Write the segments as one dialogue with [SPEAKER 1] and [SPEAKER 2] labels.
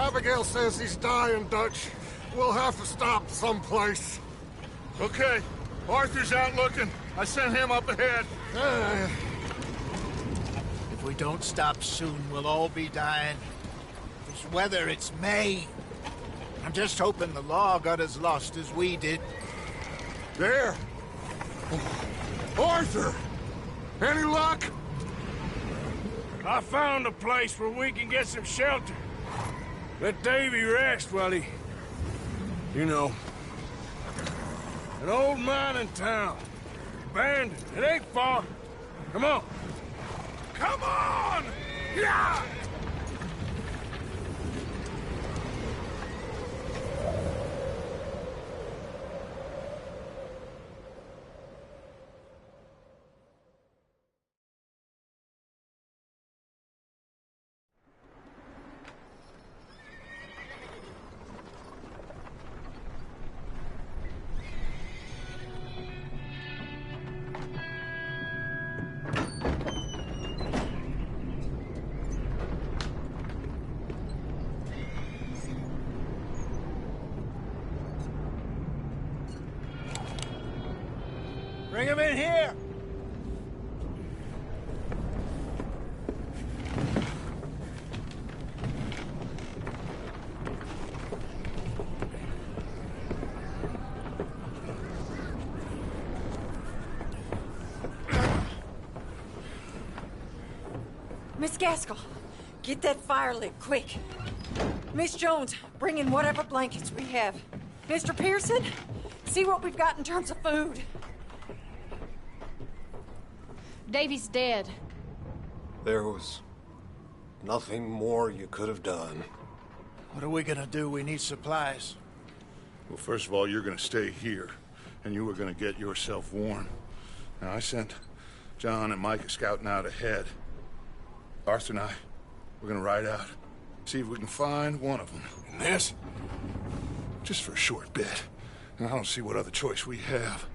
[SPEAKER 1] Abigail says he's dying, Dutch. We'll have to stop someplace.
[SPEAKER 2] Okay. Arthur's out looking. I sent him up ahead.
[SPEAKER 3] If we don't stop soon, we'll all be dying. This weather, it's May. I'm just hoping the law got as lost as we did.
[SPEAKER 1] There! Arthur! Any luck?
[SPEAKER 2] I found a place where we can get some shelter. Let Davy rest while he... You know. An old mining town. Abandoned. It ain't far. Come on. Come on! Yeah!
[SPEAKER 3] Bring him in here!
[SPEAKER 4] Miss Gaskell, get that fire lit, quick. Miss Jones, bring in whatever blankets we have. Mr. Pearson, see what we've got in terms of food.
[SPEAKER 5] Davy's dead.
[SPEAKER 1] There was nothing more you could have done.
[SPEAKER 3] What are we gonna do? We need supplies.
[SPEAKER 2] Well, first of all, you're gonna stay here, and you were gonna get yourself warm. Now, I sent John and Micah scouting out ahead. Arthur and I, we're gonna ride out, see if we can find one of them. And this, just for a short bit. And I don't see what other choice we have.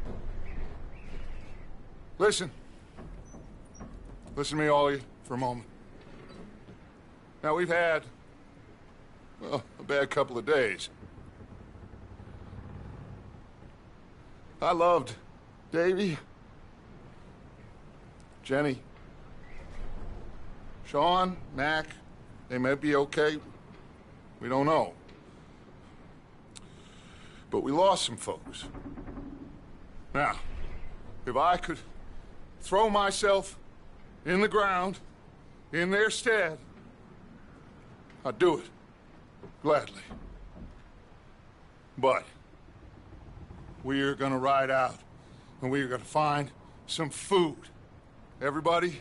[SPEAKER 2] Listen. Listen to me, all of you, for a moment. Now, we've had, well, a bad couple of days. I loved Davy, Jenny, Sean, Mac, they may be okay. We don't know. But we lost some folks. Now, if I could throw myself in the ground in their stead, I'd do it. Gladly. But we are gonna ride out and we are gonna find some food. Everybody,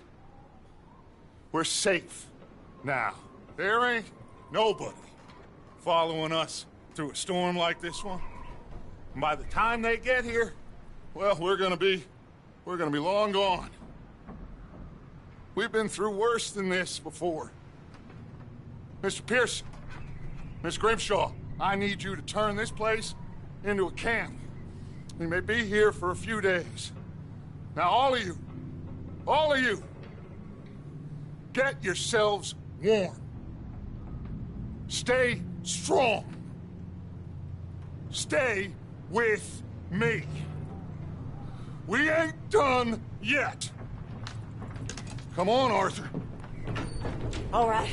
[SPEAKER 2] we're safe now. There ain't nobody following us through a storm like this one. And by the time they get here, well, we're gonna be long gone. We've been through worse than this before. Mr. Pearson, Miss Grimshaw, I need you to turn this place into a camp. We may be here for a few days. Now, all of you, get yourselves warm. Stay strong. Stay with me. We ain't done yet. Come on, Arthur.
[SPEAKER 4] All right.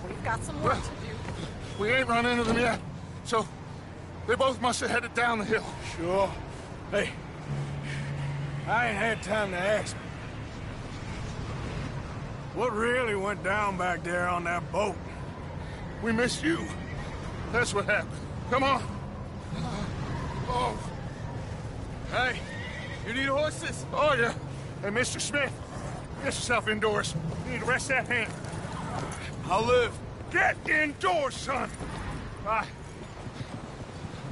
[SPEAKER 4] We've got some work to do.
[SPEAKER 2] We ain't run into them yet, so they both must have headed down the hill.
[SPEAKER 6] Sure. Hey, I ain't had time to ask. What really went down back there on that boat?
[SPEAKER 2] We missed you. That's what happened. Come on. Oh.
[SPEAKER 6] Hey, you need horses?
[SPEAKER 2] Oh, yeah. Hey, Mr. Smith, get yourself indoors. You need to rest that hand.
[SPEAKER 6] I'll live.
[SPEAKER 2] Get indoors, son.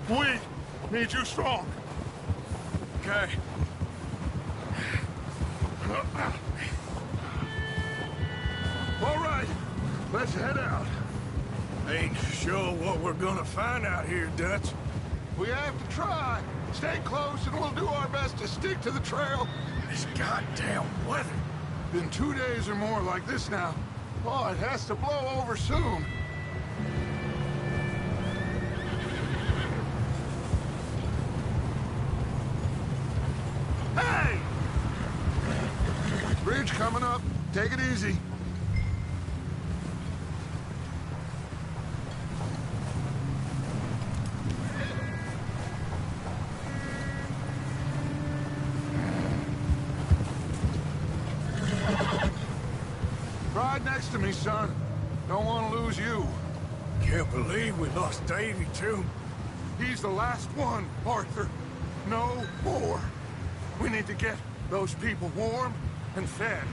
[SPEAKER 2] We need you strong.
[SPEAKER 6] Okay.
[SPEAKER 2] All right, let's head out.
[SPEAKER 6] Ain't sure what we're gonna find out here, Dutch.
[SPEAKER 2] We have to try. Stay close and we'll do our best to stick to the trail.
[SPEAKER 6] This goddamn weather.
[SPEAKER 2] Been 2 days or more like this now. Oh, it has to blow over soon. Hey! Bridge coming up. Take it easy. Ride next to me, son. Don't want to lose you.
[SPEAKER 6] Can't believe we lost Davy, too.
[SPEAKER 2] He's the last one, Arthur. No more. We need to get those people warm and fed.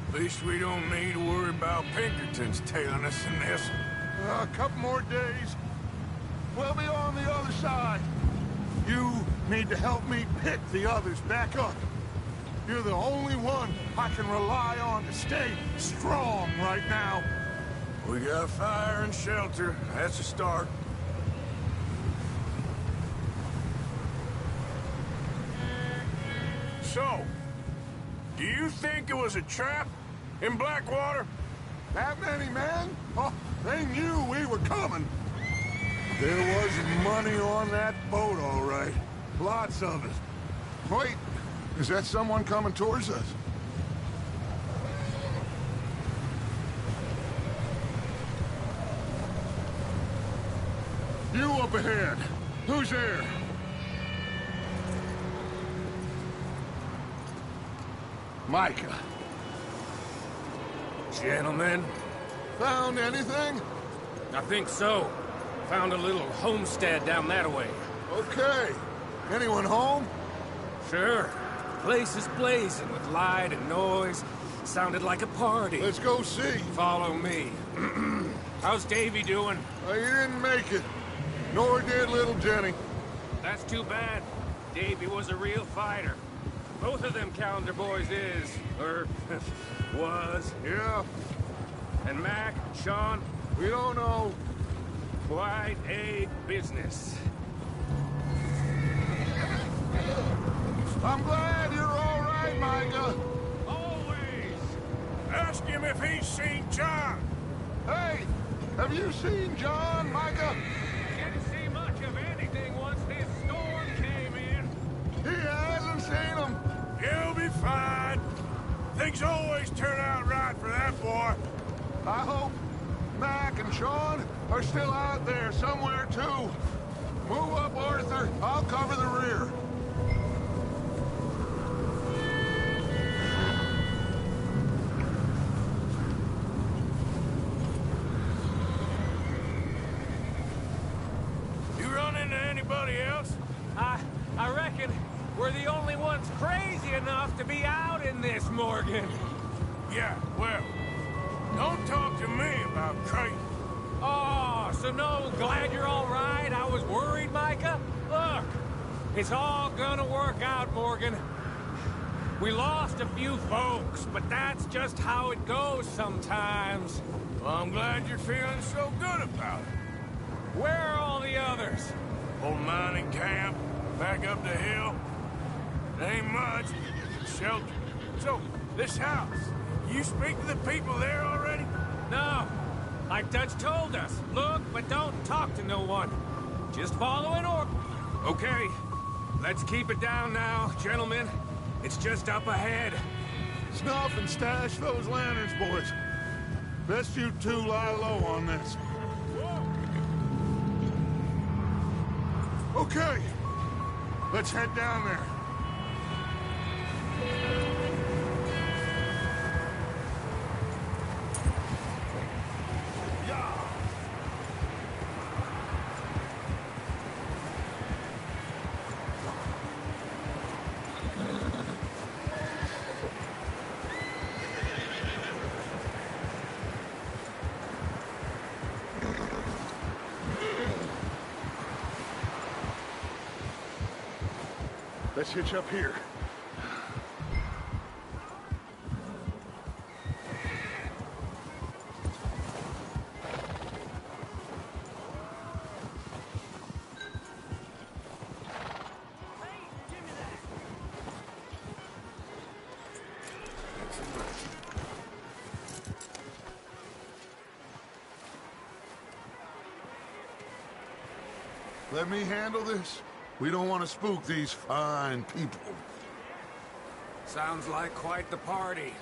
[SPEAKER 6] At least we don't need to worry about Pinkertons tailing us in this.
[SPEAKER 2] A couple more days. We'll be on the other side. You need to help me pick the others back up. You're the only one I can rely on to stay strong right now.
[SPEAKER 6] We got fire and shelter. That's a start. So, do you think it was a trap in Blackwater?
[SPEAKER 2] That many men? Oh, they knew we were coming. There was money on that boat, all right. Lots of it. Wait, is that someone coming towards us? You up ahead. Who's there? Micah.
[SPEAKER 7] Gentlemen,
[SPEAKER 2] Found anything?
[SPEAKER 7] I think so. Found a little homestead down that way.
[SPEAKER 2] Okay. Anyone home?
[SPEAKER 7] Sure. Place is blazing with light and noise. Sounded like a party.
[SPEAKER 2] Let's go see.
[SPEAKER 7] Follow me. How's Davy doing?
[SPEAKER 2] He didn't make it. Nor did little Jenny.
[SPEAKER 7] That's too bad. Davy was a real fighter. Both of them calendar boys is, or was.
[SPEAKER 2] Yeah,
[SPEAKER 7] And Mac, Sean,
[SPEAKER 2] we don't know.
[SPEAKER 7] quite a business.
[SPEAKER 2] I'm glad you're all right, Micah.
[SPEAKER 7] Always!
[SPEAKER 6] Ask him if he's seen John.
[SPEAKER 2] Hey, have you seen John, Micah?
[SPEAKER 7] Didn't see much of anything once this storm came in.
[SPEAKER 2] He has?
[SPEAKER 6] Things always turn out right for that boy.
[SPEAKER 2] I hope Mac and Sean are still out there somewhere, too. Move up, Arthur. I'll cover the rear.
[SPEAKER 6] You run into anybody else?
[SPEAKER 7] I reckon we're the only ones crazy enough to be out in this, Morgan.
[SPEAKER 6] Yeah, well, don't talk to me about crazy.
[SPEAKER 7] Oh, so no, glad you're all right? I was worried, Micah. Look, it's all gonna work out, Morgan. We lost a few folks, but that's just how it goes sometimes.
[SPEAKER 6] Well, I'm glad you're feeling so good about it.
[SPEAKER 7] Where are all the others?
[SPEAKER 6] Old mining camp, back up the hill. It ain't much, shelter. So, this house, you speak to the people there already?
[SPEAKER 7] No. Like Dutch told us, look, but don't talk to no one. Just follow an order. Okay, let's keep it down now, gentlemen. It's just up ahead.
[SPEAKER 2] Snuff and stash those lanterns, boys. Best you two lie low on this. Okay, let's head down there. Let's hitch up here. Let me handle this. We don't want to spook these fine people.
[SPEAKER 7] Sounds like quite the party.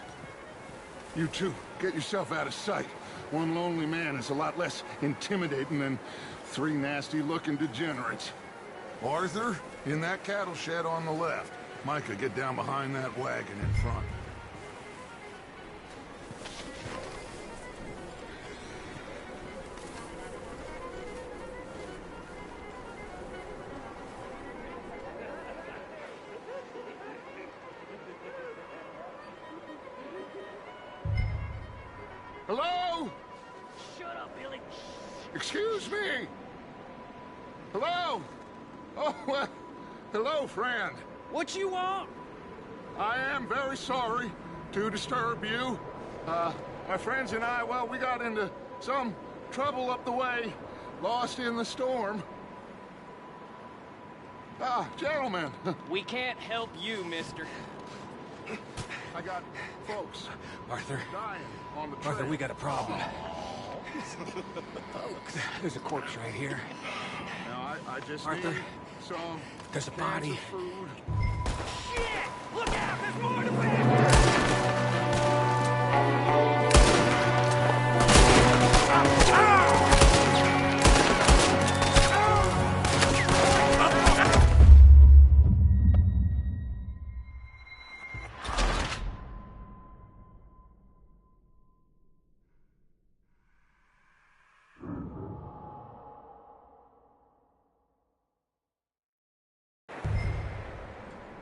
[SPEAKER 2] You two, get yourself out of sight. One lonely man is a lot less intimidating than three nasty-looking degenerates. Arthur, in that cattle shed on the left. Micah, get down behind that wagon in front. Hello?
[SPEAKER 7] Shut up, Billy.
[SPEAKER 2] Excuse me? Hello? Oh, well, hello, friend.
[SPEAKER 7] What you want?
[SPEAKER 2] I am very sorry to disturb you. My friends and I, well, we got into some trouble up the way, lost in the storm. Gentlemen.
[SPEAKER 8] We can't help you, mister.
[SPEAKER 2] I got folks
[SPEAKER 7] Arthur.
[SPEAKER 2] dying on the trail.
[SPEAKER 7] Arthur, we got a problem. Folks, there's a corpse right here.
[SPEAKER 2] Now, I just
[SPEAKER 7] Arthur,
[SPEAKER 2] need some
[SPEAKER 7] there's a
[SPEAKER 2] cans
[SPEAKER 7] body.
[SPEAKER 2] of food.
[SPEAKER 7] Shit! Look out! There's more to it!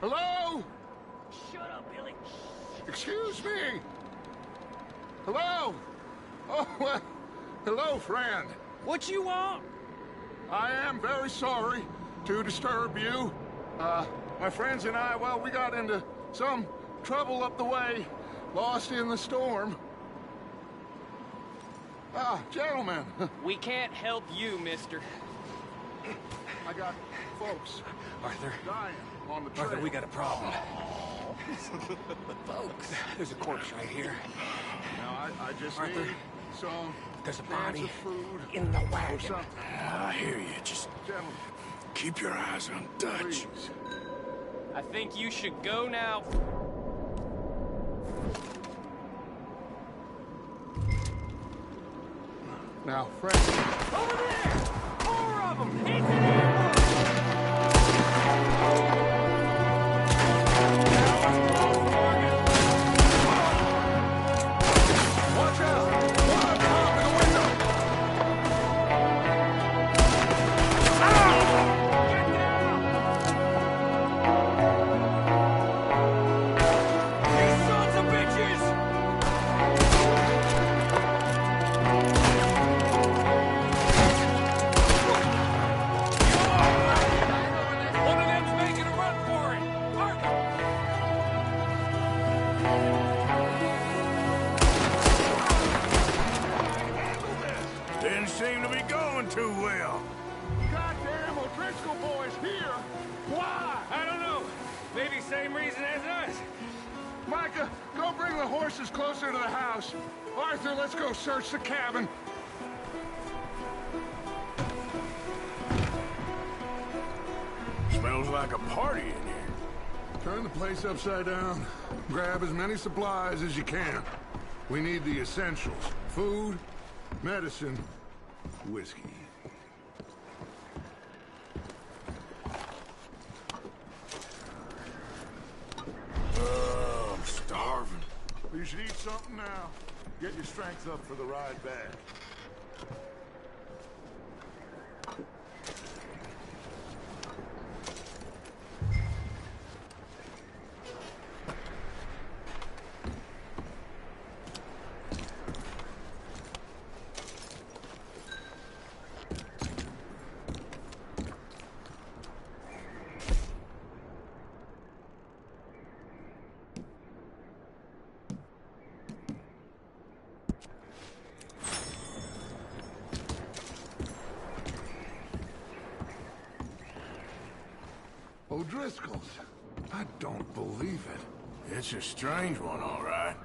[SPEAKER 2] Hello?
[SPEAKER 7] Shut up, Billy.
[SPEAKER 2] Excuse me? Hello? Oh, well, hello, friend.
[SPEAKER 8] What you want?
[SPEAKER 2] I am very sorry to disturb you. My friends and I, well, we got into some trouble up the way, lost in the storm. Gentlemen.
[SPEAKER 8] We can't help you, mister.
[SPEAKER 2] I got folks
[SPEAKER 7] Arthur.
[SPEAKER 2] dying on the trail.
[SPEAKER 7] Arthur, we got a problem. Folks, there's a corpse right here.
[SPEAKER 2] Now, I just
[SPEAKER 7] Arthur,
[SPEAKER 2] need some
[SPEAKER 7] there's a
[SPEAKER 2] cans
[SPEAKER 7] body
[SPEAKER 2] of food
[SPEAKER 7] in the
[SPEAKER 2] or
[SPEAKER 7] wagon.
[SPEAKER 2] something.
[SPEAKER 6] I hear you. Just
[SPEAKER 2] Gentlemen,
[SPEAKER 6] keep your eyes on Dutch.
[SPEAKER 2] please.
[SPEAKER 8] I think you should go now.
[SPEAKER 1] Now, Frank.
[SPEAKER 7] Over there! 4 of them! It's an ambush!
[SPEAKER 1] Watch out! One up top in the window!
[SPEAKER 7] Get down! You sons of bitches! One of them's making a run for it! Mark him!
[SPEAKER 6] Didn't seem to be going too well.
[SPEAKER 1] Goddamn O'Driscoll boys here!
[SPEAKER 7] Why? I don't know. Maybe same reason as us.
[SPEAKER 1] Micah, go bring the horses closer to the house. Arthur, let's go search the cabin.
[SPEAKER 6] Smells like a party in here.
[SPEAKER 1] Turn the place upside down. Grab as many supplies as you can. We need the essentials. Food, medicine, whiskey.
[SPEAKER 6] I'm starving.
[SPEAKER 1] You should eat something now. Get your strength up for the ride back. O'Driscoll's. I don't believe it.
[SPEAKER 6] It's a strange one, all right.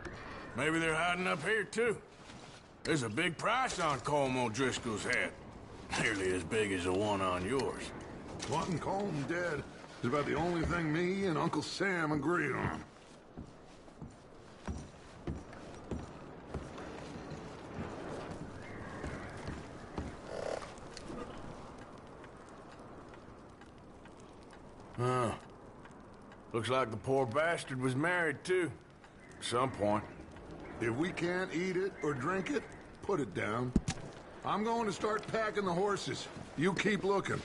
[SPEAKER 6] Maybe they're hiding up here, too. There's a big price on Colm O'Driscoll's head. Nearly as big as the one on yours.
[SPEAKER 1] Wanting Colm dead is about the only thing me and Uncle Sam agreed on.
[SPEAKER 6] Huh. Looks like the poor bastard was married, too. At some point.
[SPEAKER 1] If we can't eat it or drink it, put it down. I'm going to start packing the horses. You keep looking.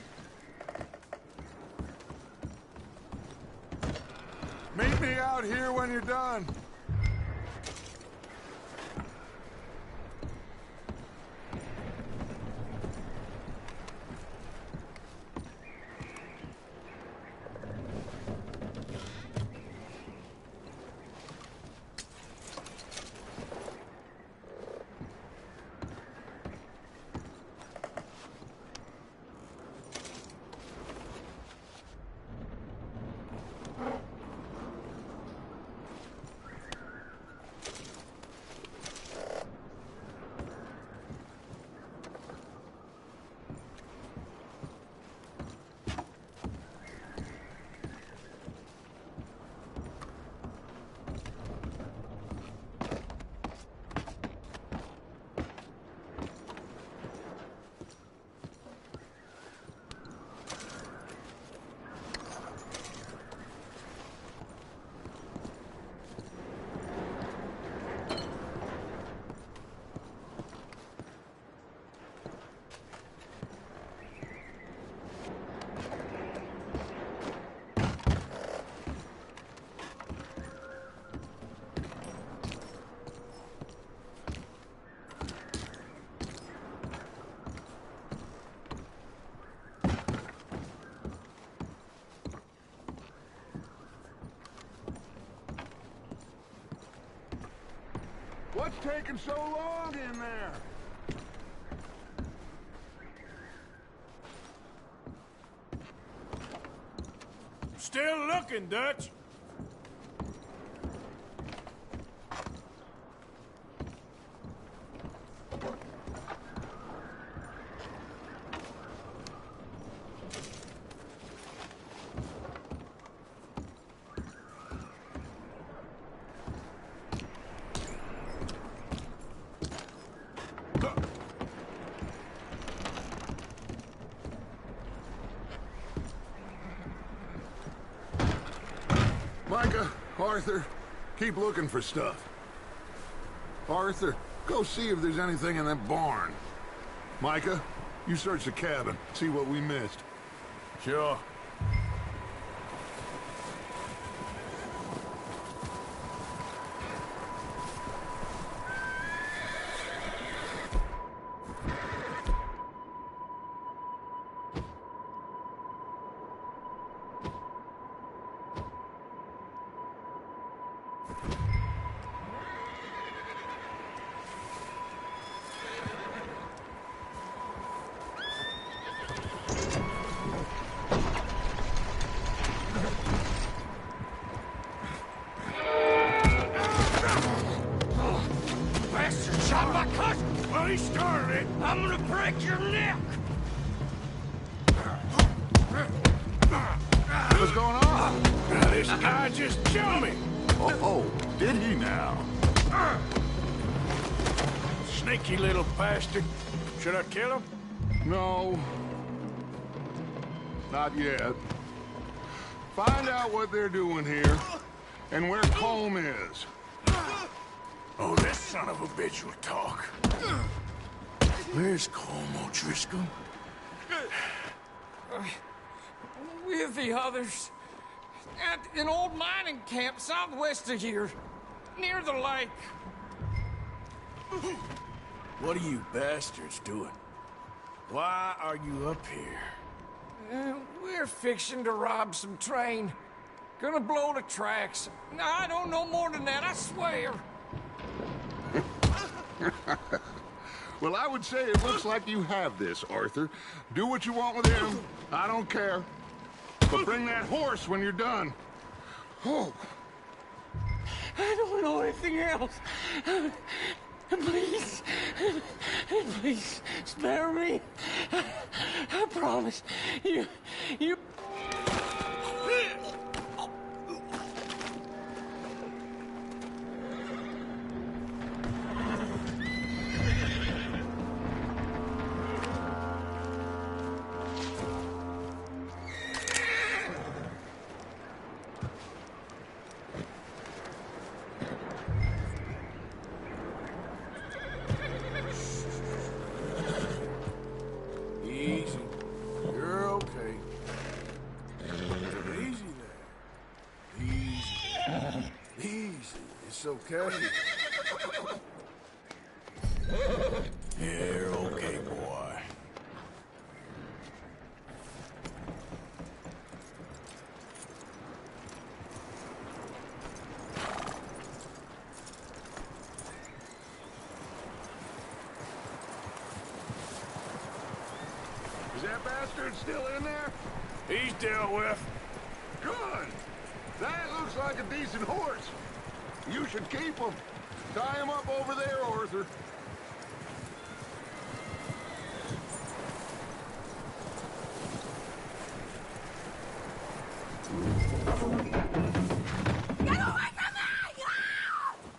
[SPEAKER 1] Meet me out here when you're done. What's taking so long in there?
[SPEAKER 6] Still looking, Dutch.
[SPEAKER 1] Arthur. Keep looking for stuff. Arthur, go see if there's anything in that barn. Micah, you search the cabin, see what we missed.
[SPEAKER 6] Sure. Well, he started it. I'm gonna break your neck.
[SPEAKER 1] What's going on?
[SPEAKER 6] Now, this guy just jumped me.
[SPEAKER 1] Oh, did he now?
[SPEAKER 6] Sneaky little bastard. Should I kill him?
[SPEAKER 1] No. Not yet. Find out what they're doing here, and where Colm is.
[SPEAKER 6] Oh, this son of a bitch will talk. Where's Colm O'Driscoll?
[SPEAKER 7] With the others. At an old mining camp southwest of here. Near the lake.
[SPEAKER 6] What are you bastards doing? Why are you up here?
[SPEAKER 7] We're fixing to rob some train. Gonna blow the tracks. I don't know more than that, I swear.
[SPEAKER 1] Well, I would say it looks like you have this, Arthur. Do what you want with him. I don't care. But bring that horse when you're done. Oh.
[SPEAKER 7] I don't know anything else. Please. Please, spare me. I promise. You...
[SPEAKER 6] Easy. You're okay. Easy there. Easy. Easy. It's okay. You're okay, boy.
[SPEAKER 1] Is that bastard still in there?
[SPEAKER 6] He's dealt with.
[SPEAKER 1] Good. That looks like a decent horse. You should keep him. Tie him up over there, Arthur.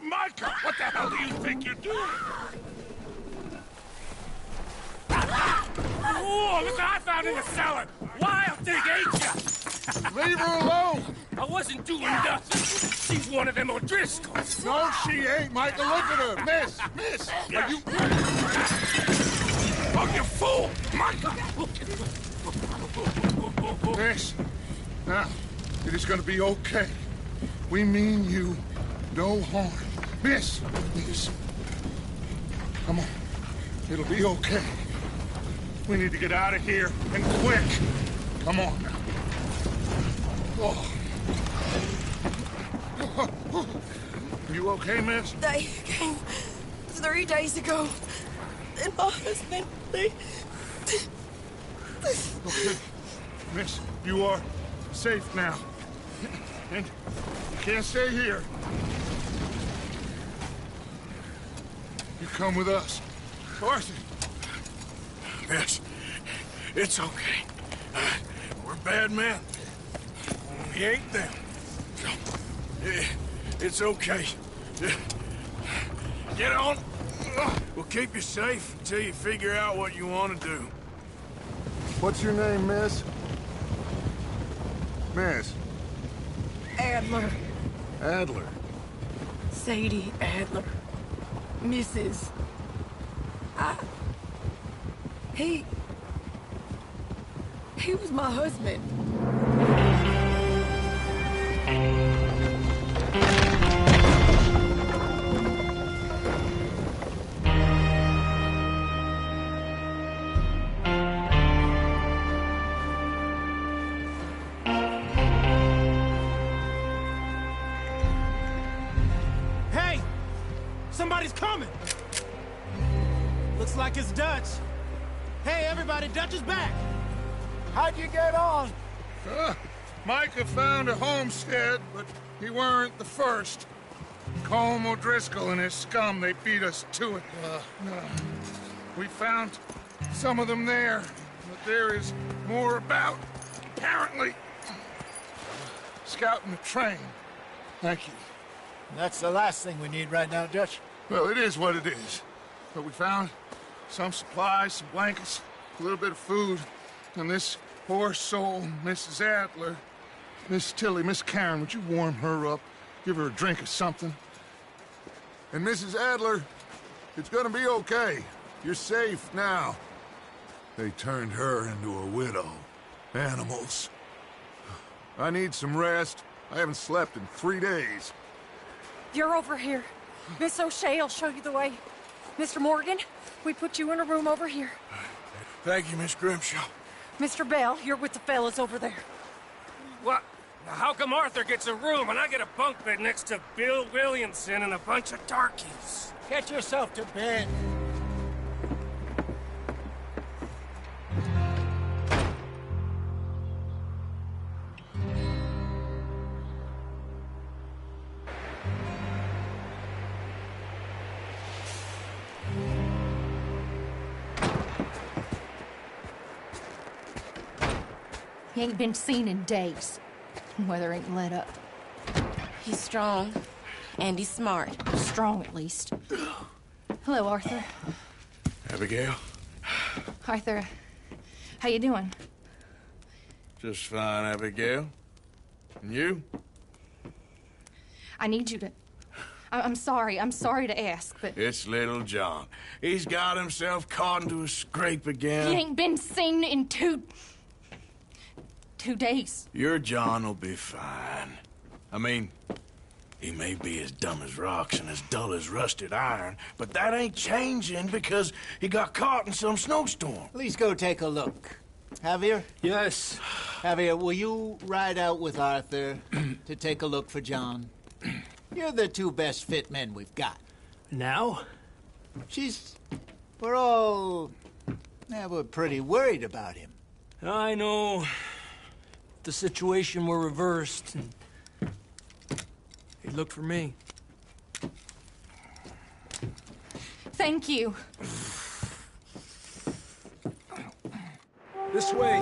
[SPEAKER 6] Micah, what the hell do you think you're doing?
[SPEAKER 7] Oh, look what I found in the cellar! Wild thing, ain't ya?
[SPEAKER 1] Leave her alone!
[SPEAKER 7] I wasn't doing nothing. She's one of them O'Driscolls.
[SPEAKER 1] No, she ain't, Michael. Look at her. Miss! Miss! Are you...
[SPEAKER 6] Oh, you fool! Micah!
[SPEAKER 1] Miss. Now, it is gonna be okay. We mean you no harm. Miss! Miss. Come on. It'll be okay. We need to get out of here, and quick. Come on now. Oh. You okay, miss?
[SPEAKER 9] They came 3 days ago. And my husband, they...
[SPEAKER 1] Okay. Miss, you are safe now. And you can't stay here. You come with us. Arthur.
[SPEAKER 6] Miss, it's okay. We're bad men. We ain't them. It's okay. Get on. We'll keep you safe until you figure out what you want to do.
[SPEAKER 1] What's your name, miss? Miss.
[SPEAKER 9] Adler.
[SPEAKER 2] Adler.
[SPEAKER 9] Sadie Adler. Mrs. He was my husband.
[SPEAKER 10] Hey! Somebody's coming! Looks like it's Dutch. Hey, everybody, Dutch is back!
[SPEAKER 3] How'd you get on?
[SPEAKER 1] Micah found a homestead, but he weren't the first. Colm O'Driscoll and his scum, they beat us to it. We found some of them there, but there is more about, apparently. Scouting the train. Thank you.
[SPEAKER 3] That's the last thing we need right now, Dutch.
[SPEAKER 1] Well, it is what it is. But we found some supplies, some blankets, a little bit of food, and this poor soul, Mrs. Adler, Miss Tilly, Miss Karen, would you warm her up? Give her a drink or something?
[SPEAKER 2] And Mrs. Adler, it's gonna be okay. You're safe now. They turned her into a widow. Animals. I need some rest. I haven't slept in 3 days.
[SPEAKER 4] You're over here. Miss O'Shea will show you the way. Mr. Morgan, we put you in a room over here.
[SPEAKER 6] Thank you, Miss Grimshaw.
[SPEAKER 4] Mr. Bell, you're with the fellas over there.
[SPEAKER 7] What? Now, how come Arthur gets a room and I get a bunk bed next to Bill Williamson and a bunch of darkies?
[SPEAKER 3] Get yourself to bed.
[SPEAKER 5] He ain't been seen in days. Weather ain't let up.
[SPEAKER 9] He's strong, and he's smart.
[SPEAKER 5] Strong, at least. Hello, Arthur.
[SPEAKER 6] Abigail?
[SPEAKER 5] Arthur, how you doing?
[SPEAKER 6] Just fine, Abigail. And you?
[SPEAKER 5] I need you to... I'm sorry to ask, but...
[SPEAKER 6] It's little John. He's got himself caught into a scrape again.
[SPEAKER 5] He ain't been seen in 2 days.
[SPEAKER 6] Your John will be fine. I mean, he may be as dumb as rocks and as dull as rusted iron, but that ain't changing because he got caught in some snowstorm.
[SPEAKER 3] Please go take a look. Javier?
[SPEAKER 10] Yes.
[SPEAKER 3] Javier, will you ride out with Arthur to take a look for John? You're the 2 best fit men we've got.
[SPEAKER 10] Now?
[SPEAKER 3] We're pretty worried about him.
[SPEAKER 10] I know. If the situation were reversed, and he'd look for me.
[SPEAKER 5] Thank you.
[SPEAKER 10] This way.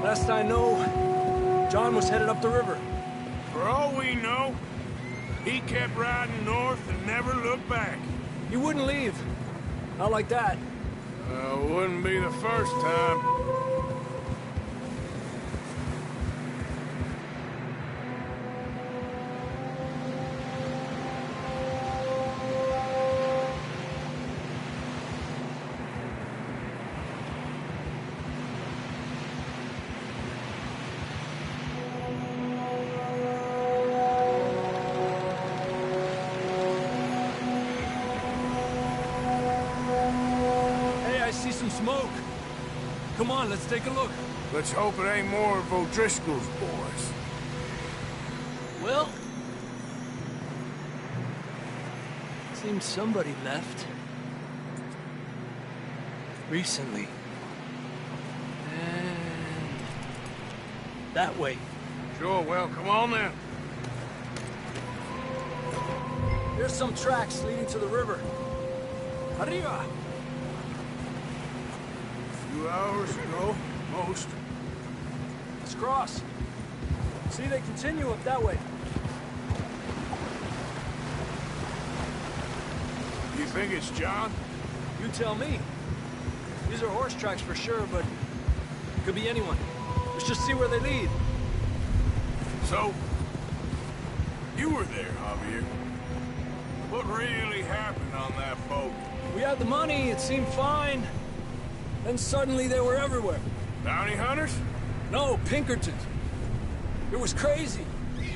[SPEAKER 10] Last I know, John was headed up the river.
[SPEAKER 6] For all we know, he kept riding north and never looked back.
[SPEAKER 10] He wouldn't leave. Not like that.
[SPEAKER 6] Wouldn't be the first time.
[SPEAKER 10] Smoke. Come on, let's take a look.
[SPEAKER 6] Let's hope it ain't more of O'Driscoll's boys.
[SPEAKER 10] Well, seems somebody left. Recently. And that way.
[SPEAKER 6] Sure, well, come on then.
[SPEAKER 10] There's some tracks leading to the river. Arriba!
[SPEAKER 6] 2 hours ago, most.
[SPEAKER 10] Let's cross. See, they continue up that way.
[SPEAKER 6] You think it's John?
[SPEAKER 10] You tell me. These are horse tracks for sure, but could be anyone. Let's just see where they lead.
[SPEAKER 6] So, You were there, Javier. What really happened on that boat?
[SPEAKER 10] We had the money, it seemed fine. Then suddenly they were everywhere.
[SPEAKER 6] Bounty hunters?
[SPEAKER 10] No, Pinkertons. It was crazy.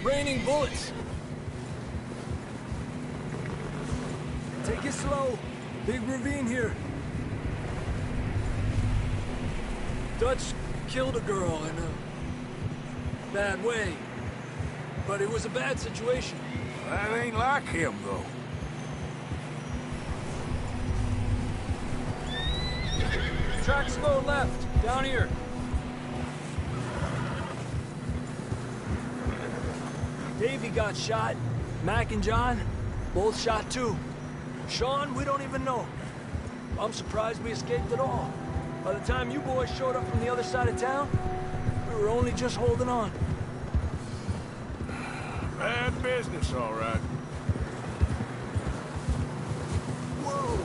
[SPEAKER 10] Raining bullets. Take it slow. Big ravine here. Dutch killed a girl in a bad way. But it was a bad situation.
[SPEAKER 6] That ain't like him, though.
[SPEAKER 10] Tracks go left, down here. Davey got shot. Mac and John, both shot too. Sean, we don't even know. I'm surprised we escaped at all. By the time you boys showed up from the other side of town, we were only just holding on.
[SPEAKER 6] Bad business, all right. Whoa!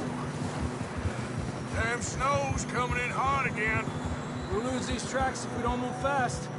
[SPEAKER 6] Damn snow's coming in hot again.
[SPEAKER 10] We'll lose these tracks if we don't move fast.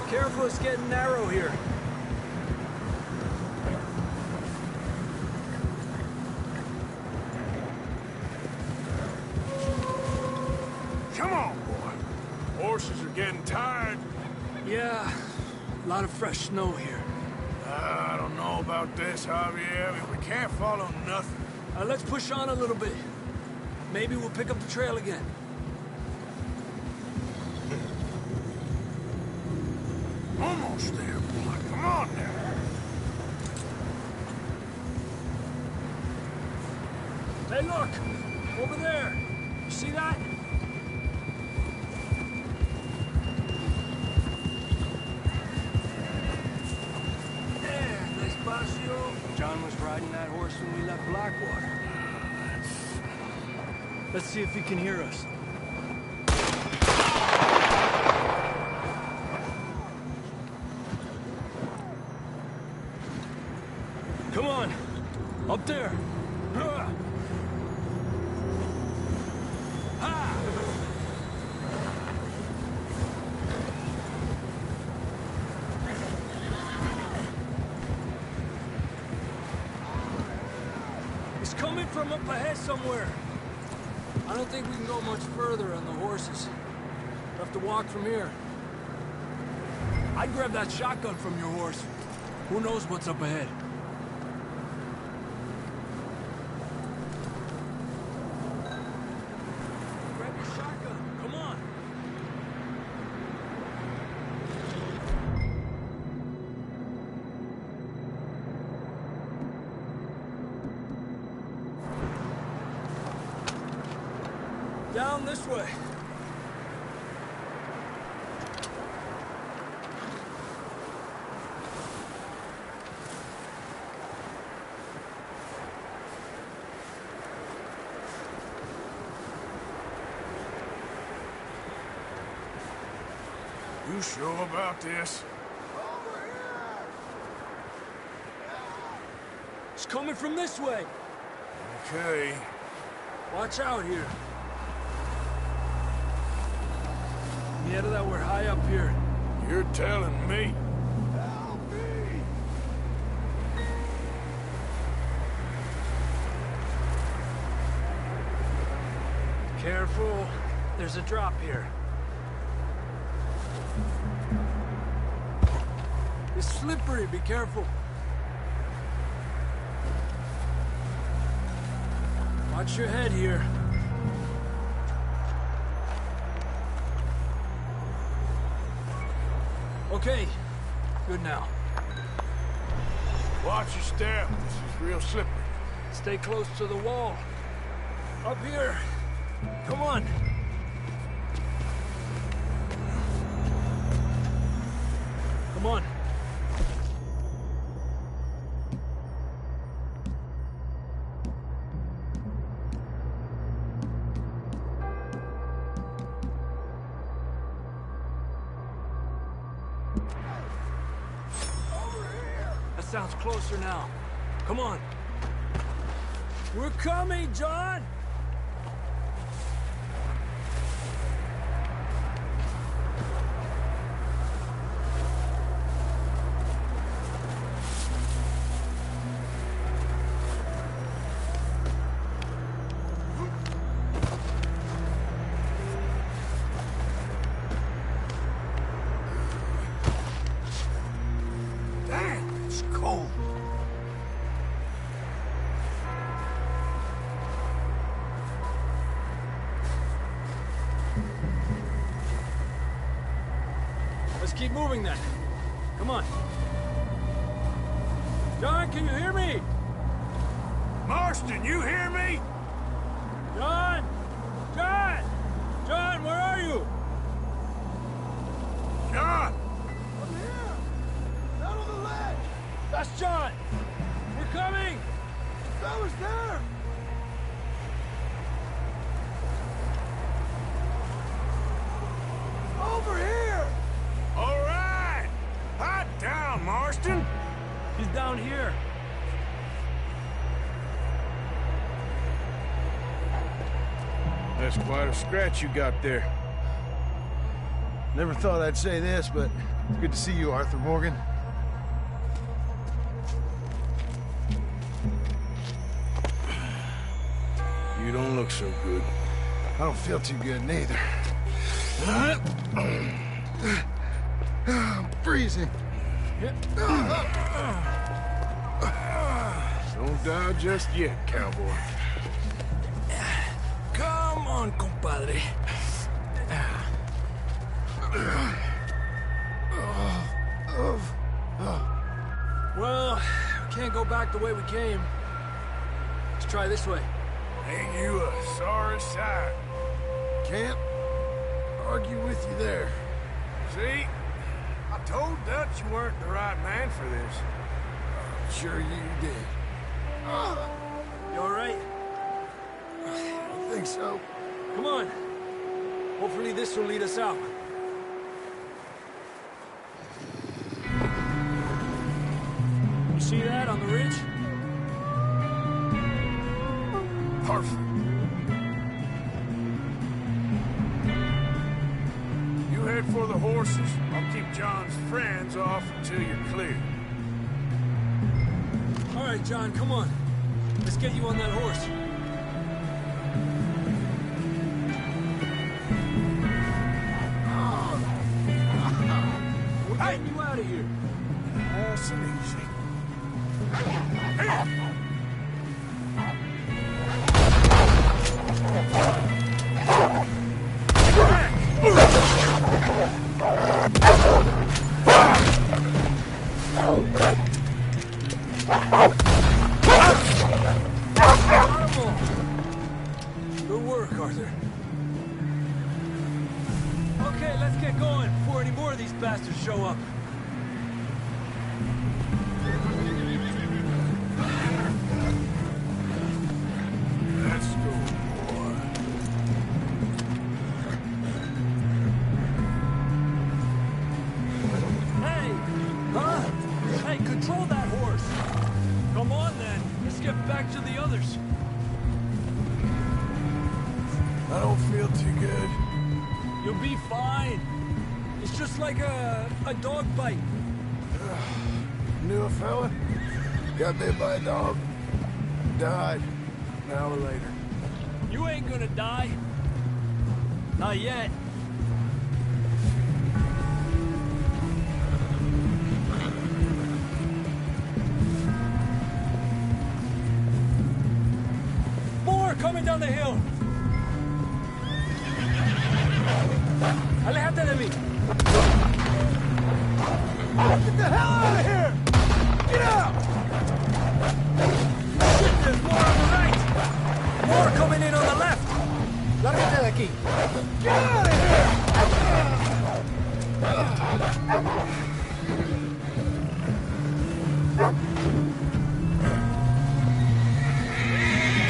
[SPEAKER 10] Careful, it's getting narrow here.
[SPEAKER 6] Come on, boy. Horses are getting tired.
[SPEAKER 10] Yeah, a lot of fresh snow here.
[SPEAKER 6] I don't know about this, Javier. I mean, we can't follow nothing.
[SPEAKER 10] Let's push on a little bit. Maybe we'll pick up the trail again.
[SPEAKER 6] Almost there, boy. Come on now.
[SPEAKER 10] Hey, look! Over there! You see that? Yeah, despacio. John was riding that horse when we left Blackwater. Let's see if he can hear us. Come on! Up there! It's coming from up ahead somewhere. I don't think we can go much further on the horses. We'll have to walk from here. I'd grab that shotgun from your horse. Who knows what's up ahead? Grab your shotgun. Come on. Down this way.
[SPEAKER 6] You sure about this?
[SPEAKER 10] It's coming from this way.
[SPEAKER 6] Okay.
[SPEAKER 10] Watch out here. Yeah, that we're high up here.
[SPEAKER 6] You're telling me.
[SPEAKER 10] Careful. There's a drop here. It's slippery. Be careful. Watch your head here. Okay. Good now.
[SPEAKER 6] Watch your step. This is real slippery.
[SPEAKER 10] Stay close to the wall. Up here. Come on. Come on. sounds closer now. Come on. We're coming, John!
[SPEAKER 6] Damn, it's cold.
[SPEAKER 10] Let's keep moving then. Come on. John, can you hear me?
[SPEAKER 6] Marston, you hear me?
[SPEAKER 10] John! John! John, where are you?
[SPEAKER 6] John!
[SPEAKER 10] I'm here! Out on the ledge! That's John! We're coming! The fella's there! Over here!
[SPEAKER 6] All right! Hot down, Marston!
[SPEAKER 10] He's down here.
[SPEAKER 6] That's quite a scratch you got there.
[SPEAKER 11] Never thought I'd say this, but it's good to see you, Arthur Morgan.
[SPEAKER 6] You don't look so good.
[SPEAKER 11] I don't feel too good neither. I'm freezing.
[SPEAKER 6] Don't die just yet, cowboy.
[SPEAKER 10] Come on, compadre. Well, we can't go back the way we came. Let's try this way.
[SPEAKER 6] Ain't you a sorry sight?
[SPEAKER 11] Can't argue with you there.
[SPEAKER 6] See? I told Dutch you weren't the right man for this.
[SPEAKER 11] Sure you did.
[SPEAKER 10] You all right?
[SPEAKER 11] I think so.
[SPEAKER 10] Come on. Hopefully this will lead us out. You see that on the ridge?
[SPEAKER 6] Perfect. You head for the horses. I'll keep John's friends off until you're clear.
[SPEAKER 10] All right, John, come on. Let's get you on that horse. We're getting you out of here.
[SPEAKER 6] Nice and easy.
[SPEAKER 10] Good work, Arthur. Okay, let's get going before any more of these bastards show up.
[SPEAKER 6] Let's go, boy.
[SPEAKER 10] Hey! Huh? Hey, control that horse! Come on, then. Let's get back to the others.
[SPEAKER 6] I don't feel too good.
[SPEAKER 10] You'll be fine. It's just like a dog bite.
[SPEAKER 6] Knew a fella? Got bit by a dog. Died. An hour later.
[SPEAKER 10] You ain't gonna die. Not yet. More coming down the hill. Aléjate de mí. Get the hell out of here! Get out! Shit, there's more on the right! More coming in on the left! Lárgate de aquí! Get out of here!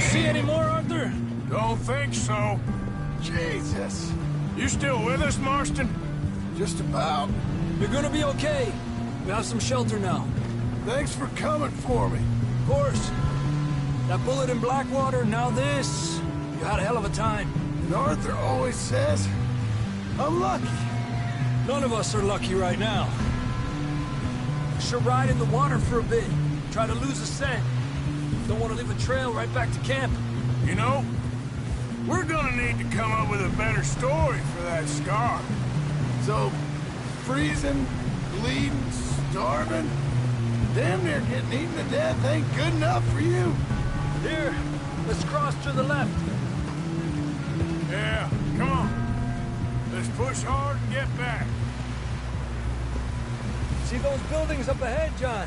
[SPEAKER 10] See any more, Arthur?
[SPEAKER 6] Don't think so.
[SPEAKER 11] Jesus.
[SPEAKER 6] You still with us, Marston?
[SPEAKER 11] Just about.
[SPEAKER 10] You're gonna be okay. We have some shelter now.
[SPEAKER 11] Thanks for coming for me.
[SPEAKER 10] Of course. That bullet in Blackwater, now this. You had a hell of a time.
[SPEAKER 11] And Arthur always says, I'm lucky.
[SPEAKER 10] None of us are lucky right now. Should ride in the water for a bit. Try to lose a scent. Don't want to leave a trail right back to camp.
[SPEAKER 6] You know, we're gonna need to come up with a better story for that scar.
[SPEAKER 11] So, freezing, bleeding, starving, damn near getting eaten to death ain't good enough for you.
[SPEAKER 10] Here, let's cross to the left.
[SPEAKER 6] Yeah, come on. Let's push hard and get back.
[SPEAKER 10] See those buildings up ahead, John?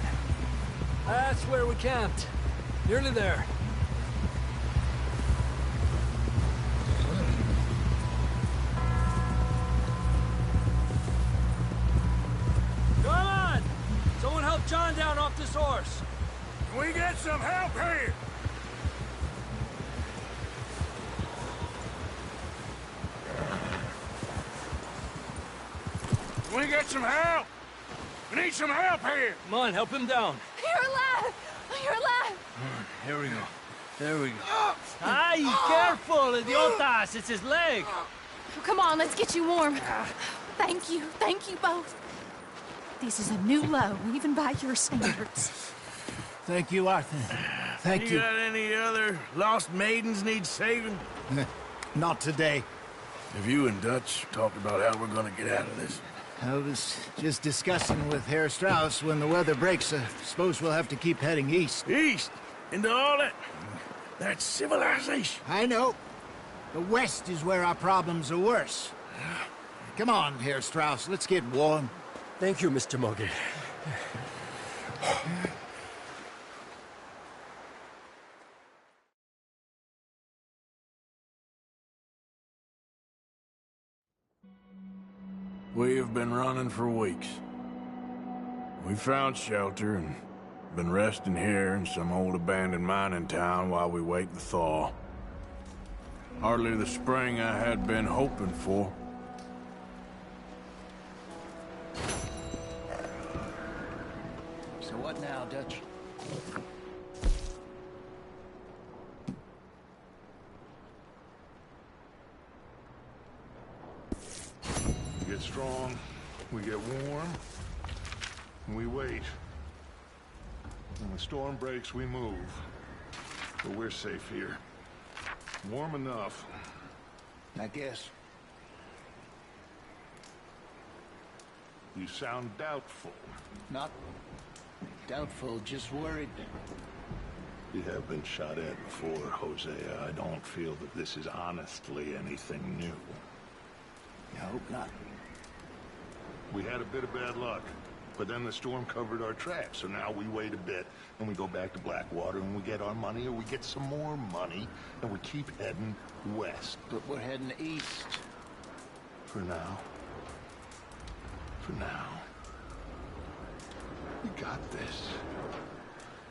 [SPEAKER 10] That's where we camped. Nearly there. Come on! Someone help John down off this horse.
[SPEAKER 6] Can we get some help here? Can we get some help? We need some help here!
[SPEAKER 10] Come on, help him down.
[SPEAKER 9] You're alive! You're alive!
[SPEAKER 10] Here we go. There we go. Ay, careful, idiotas! It's his leg!
[SPEAKER 5] Oh, come on, let's get you warm. Thank you both. This is a new low, even by your standards.
[SPEAKER 3] Thank you, Arthur. Thank you.
[SPEAKER 6] You got any other lost maidens need saving?
[SPEAKER 3] Not today.
[SPEAKER 6] Have you and Dutch talked about how we're gonna get out of this?
[SPEAKER 3] I was just discussing with Herr Strauss when the weather breaks. I suppose we'll have to keep heading east.
[SPEAKER 6] East? Into all that civilization?
[SPEAKER 3] I know. The west is where our problems are worse. Come on, Herr Strauss, let's get warm.
[SPEAKER 10] Thank you, Mr. Morgan.
[SPEAKER 6] We have been running for weeks. We found shelter and been resting here in some old abandoned mining town while we wait the thaw. Hardly the spring I had been hoping for.
[SPEAKER 3] So what now, Dutch?
[SPEAKER 2] We get strong, we get warm, and we wait. When the storm breaks, we move. But we're safe here. Warm enough.
[SPEAKER 3] I guess.
[SPEAKER 2] You sound doubtful.
[SPEAKER 3] Not doubtful, just worried.
[SPEAKER 2] You have been shot at before, Hosea. I don't feel that this is honestly anything new.
[SPEAKER 3] I hope not.
[SPEAKER 2] We had a bit of bad luck, but then the storm covered our tracks, so now we wait a bit, and we go back to Blackwater, and we get our money, or we get some more money, and we keep heading west.
[SPEAKER 3] But we're heading east.
[SPEAKER 2] For now. For now. We got this.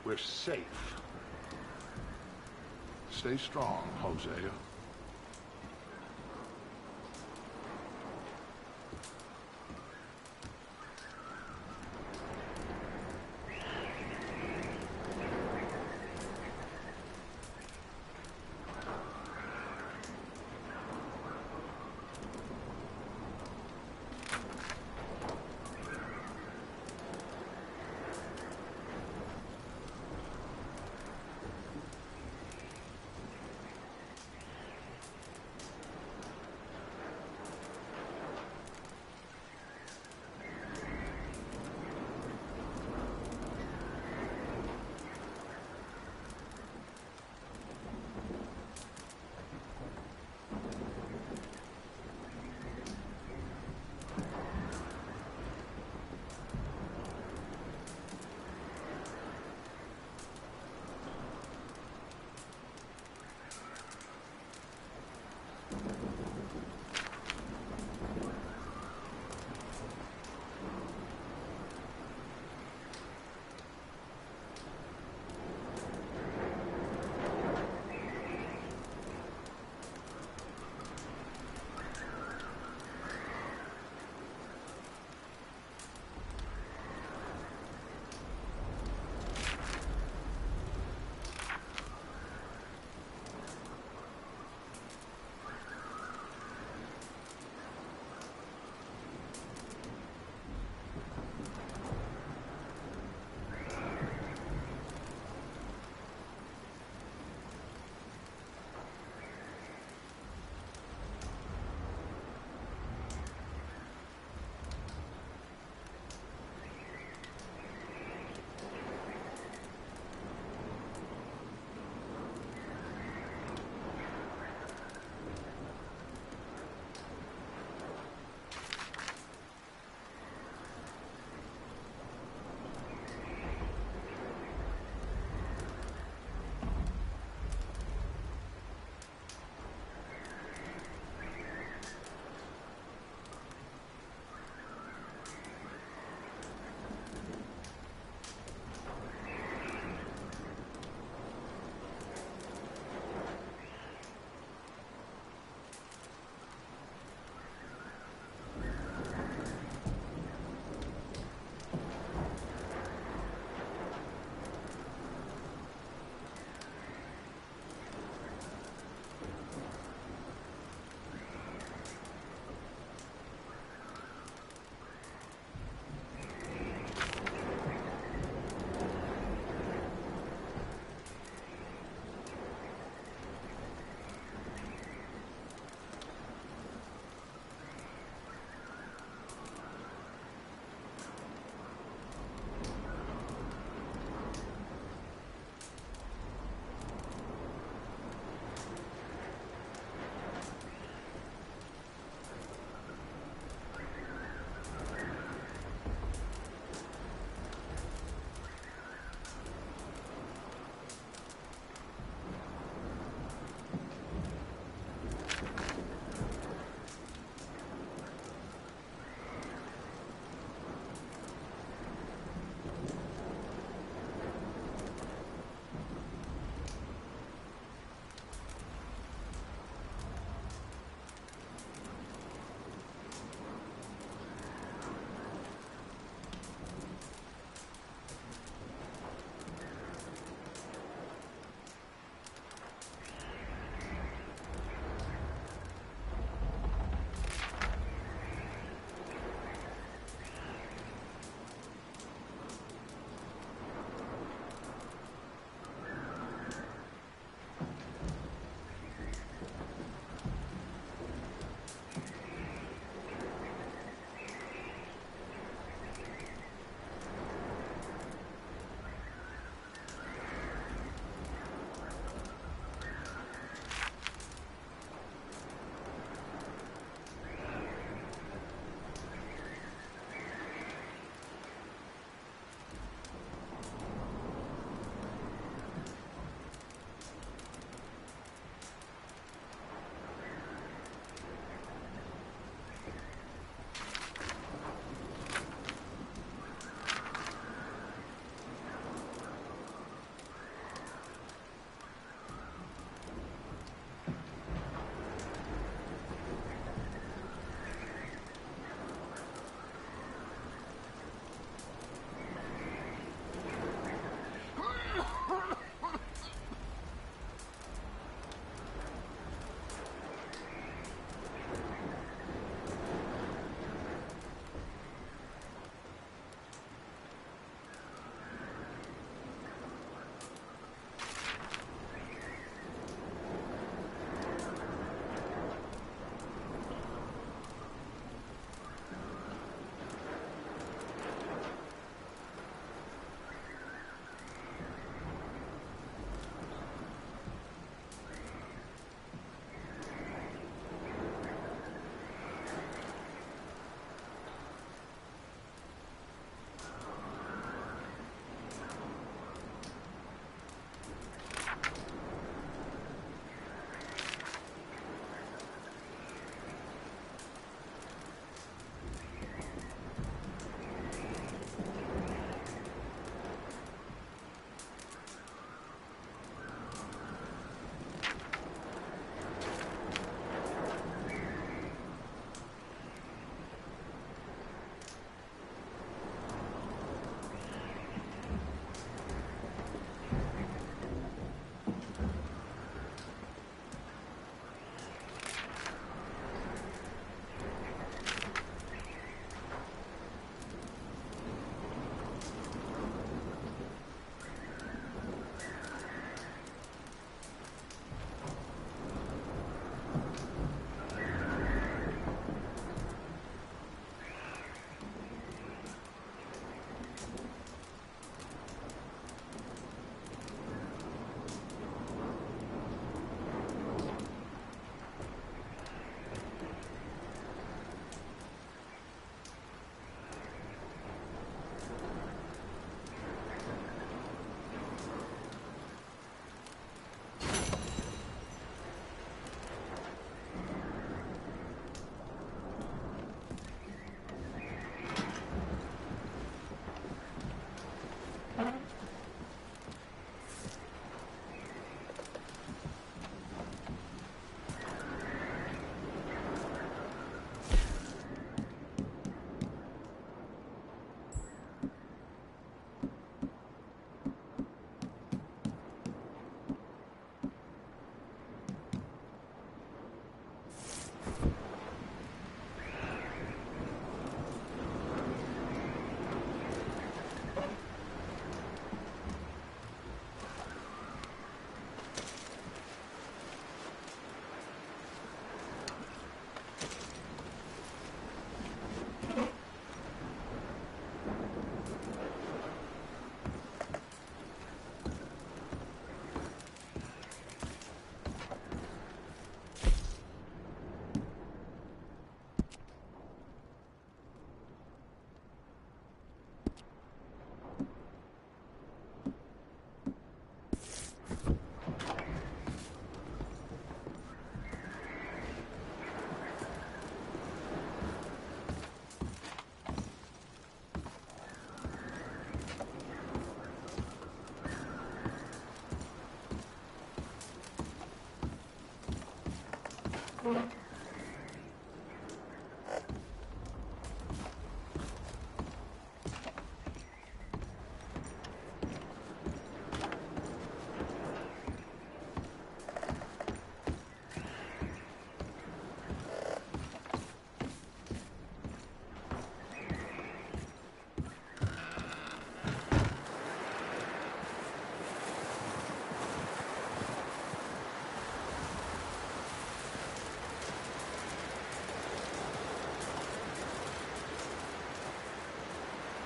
[SPEAKER 2] We're safe. Stay strong, Hosea.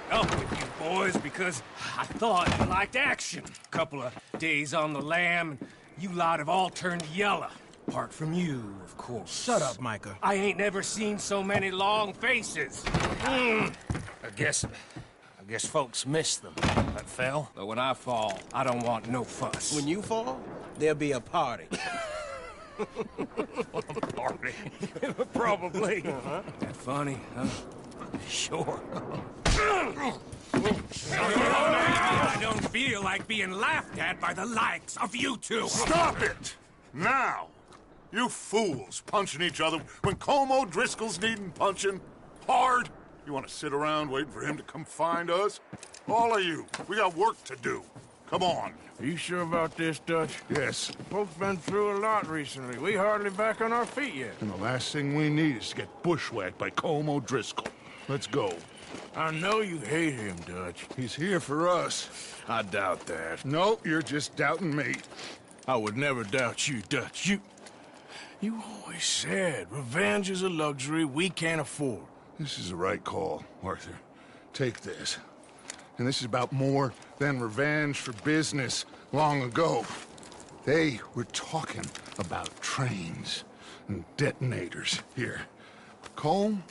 [SPEAKER 7] Up with you boys because I thought you liked action. Couple of days on the lam, and you lot have all turned yellow. Apart from you, of course.
[SPEAKER 12] Shut up, Micah.
[SPEAKER 7] I ain't never seen so many long faces. I guess folks miss them. That fell. But when I fall, I don't want no fuss.
[SPEAKER 12] When you fall, there'll be a party.
[SPEAKER 7] Party? Probably. That funny, huh? Sure. I don't feel like being laughed at by the likes of you two.
[SPEAKER 2] Stop it! Now! You fools punching each other when Colm O'Driscoll's needing punching. Hard! You want to sit around waiting for him to come find us? All of you, we got work to do. Come on.
[SPEAKER 6] Are you sure about this, Dutch?
[SPEAKER 2] Yes.
[SPEAKER 6] Folks been through a lot recently. We hardly back on our feet yet.
[SPEAKER 2] And the last thing we need is to get bushwhacked by Colm O'Driscoll. Let's go.
[SPEAKER 6] I know you hate him, Dutch.
[SPEAKER 2] He's here for us.
[SPEAKER 6] I doubt that.
[SPEAKER 2] No, you're just doubting me.
[SPEAKER 6] I would never doubt you, Dutch. You always said revenge is a luxury we can't afford.
[SPEAKER 2] This is the right call, Arthur. Take this. And this is about more than revenge for business long ago. They were talking about trains and detonators here. Colm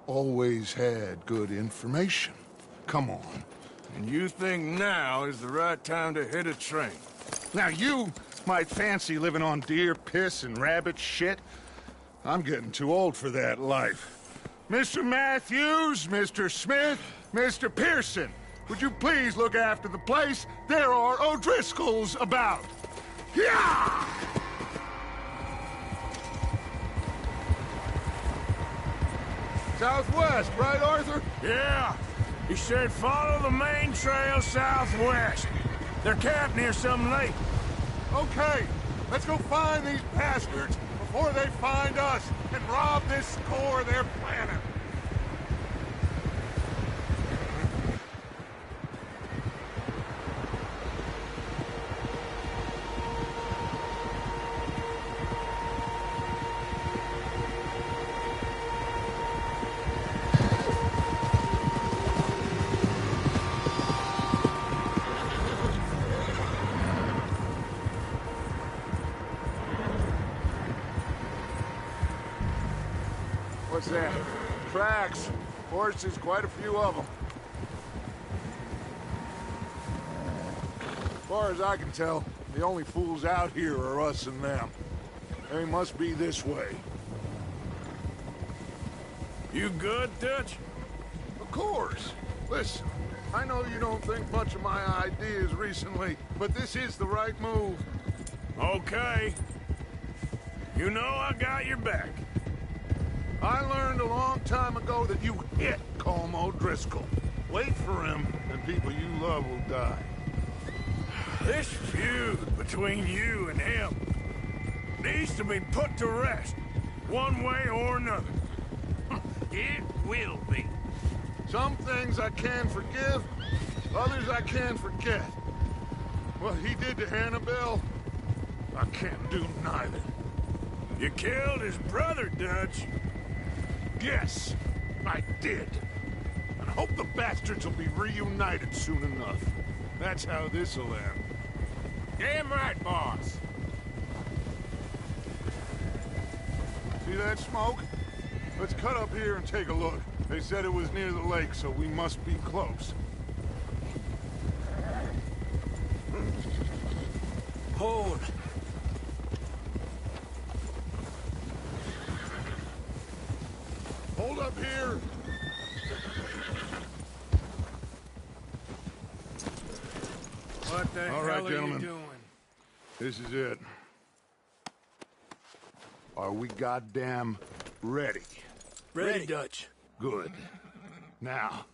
[SPEAKER 2] always had good information. Come on.
[SPEAKER 6] And you think now is the right time to hit a train?
[SPEAKER 2] Now you might fancy living on deer piss and rabbit shit. I'm getting too old for that life. Mr. Matthews, Mr. Smith, Mr. Pearson, would you please look after the place? There are O'Driscolls about. Yeah! Southwest, right, Arthur?
[SPEAKER 6] Yeah. He said follow the main trail southwest. They're camped near some lake.
[SPEAKER 2] Okay, let's go find these bastards before they find us and rob this score they're planning. What's that? Tracks. Horses, quite a few of them. As far as I can tell, the only fools out here are us and them. They must be this way.
[SPEAKER 6] You good, Dutch?
[SPEAKER 2] Of course. Listen, I know you don't think much of my ideas recently, but this is the right move.
[SPEAKER 6] Okay. You know I got your back.
[SPEAKER 2] I learned a long time ago that you hit Colm O'Driscoll. Wait for him, and people you love will die.
[SPEAKER 6] This feud between you and him needs to be put to rest, one way or another.
[SPEAKER 7] It will be.
[SPEAKER 2] Some things I can forgive, others I can forget. What he did to Annabelle, I can't do neither.
[SPEAKER 6] You killed his brother, Dutch.
[SPEAKER 2] Yes, I did. And I hope the bastards will be reunited soon enough. That's how this'll end.
[SPEAKER 7] Damn right, boss.
[SPEAKER 2] See that smoke? Let's cut up here and take a look. They said it was near the lake, so we must be close.
[SPEAKER 10] Hold.
[SPEAKER 2] Hold up here!
[SPEAKER 7] What the
[SPEAKER 2] All
[SPEAKER 7] hell
[SPEAKER 2] right,
[SPEAKER 7] are
[SPEAKER 2] gentlemen.
[SPEAKER 7] you doing?
[SPEAKER 2] This is it. Are we goddamn ready?
[SPEAKER 10] Ready, Dutch.
[SPEAKER 2] Good. Now,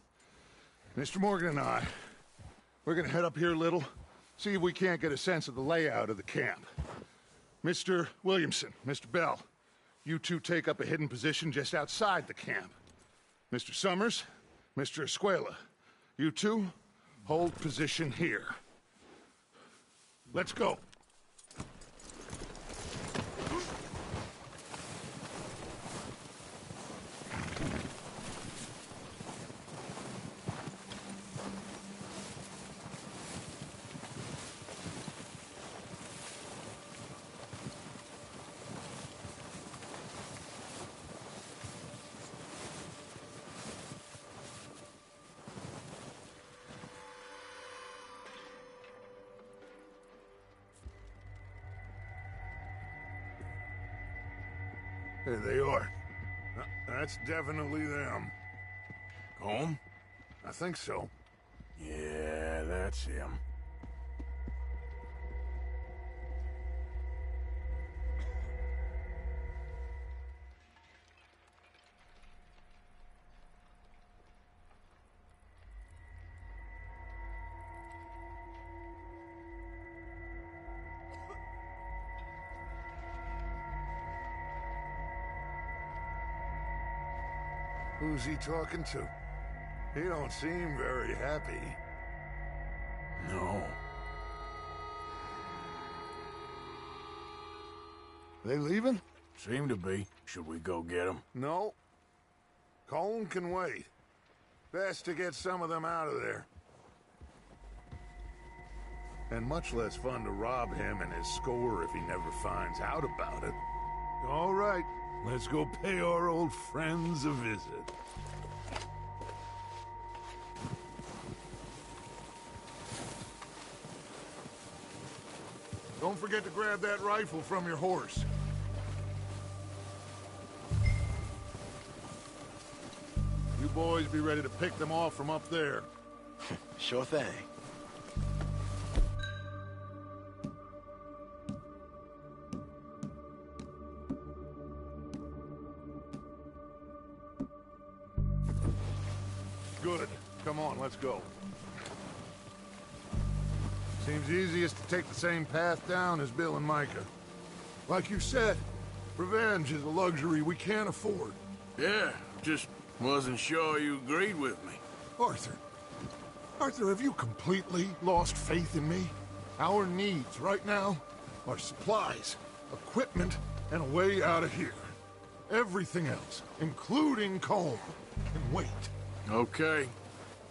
[SPEAKER 2] Mr. Morgan and I, we're gonna head up here a little, see if we can't get a sense of the layout of the camp. Mr. Williamson, Mr. Bell, you two take up a hidden position just outside the camp. Mr. Summers, Mr. Escuela, you two hold position here. Let's go. There they are. That's definitely them.
[SPEAKER 6] Home?
[SPEAKER 2] I think so.
[SPEAKER 6] Yeah, that's him.
[SPEAKER 2] Who's he talking to? He don't seem very happy.
[SPEAKER 6] No.
[SPEAKER 2] They leaving?
[SPEAKER 6] Seem to be. Should we go get them?
[SPEAKER 2] No. Colm can wait. Best to get some of them out of there. And much less fun to rob him and his score if he never finds out about it. All right, let's go pay our old friends a visit. Don't forget to grab that rifle from your horse. You boys be ready to pick them off from up there.
[SPEAKER 12] Sure thing.
[SPEAKER 2] Good. Come on, let's go. Seems easiest to take the same path down as Bill and Micah. Like you said, revenge is a luxury we can't afford.
[SPEAKER 6] Yeah, just wasn't sure you agreed with me.
[SPEAKER 2] Arthur. Arthur, have you completely lost faith in me? Our needs right now are supplies, equipment, and a way out of here. Everything else, including Colm, can wait.
[SPEAKER 6] Okay.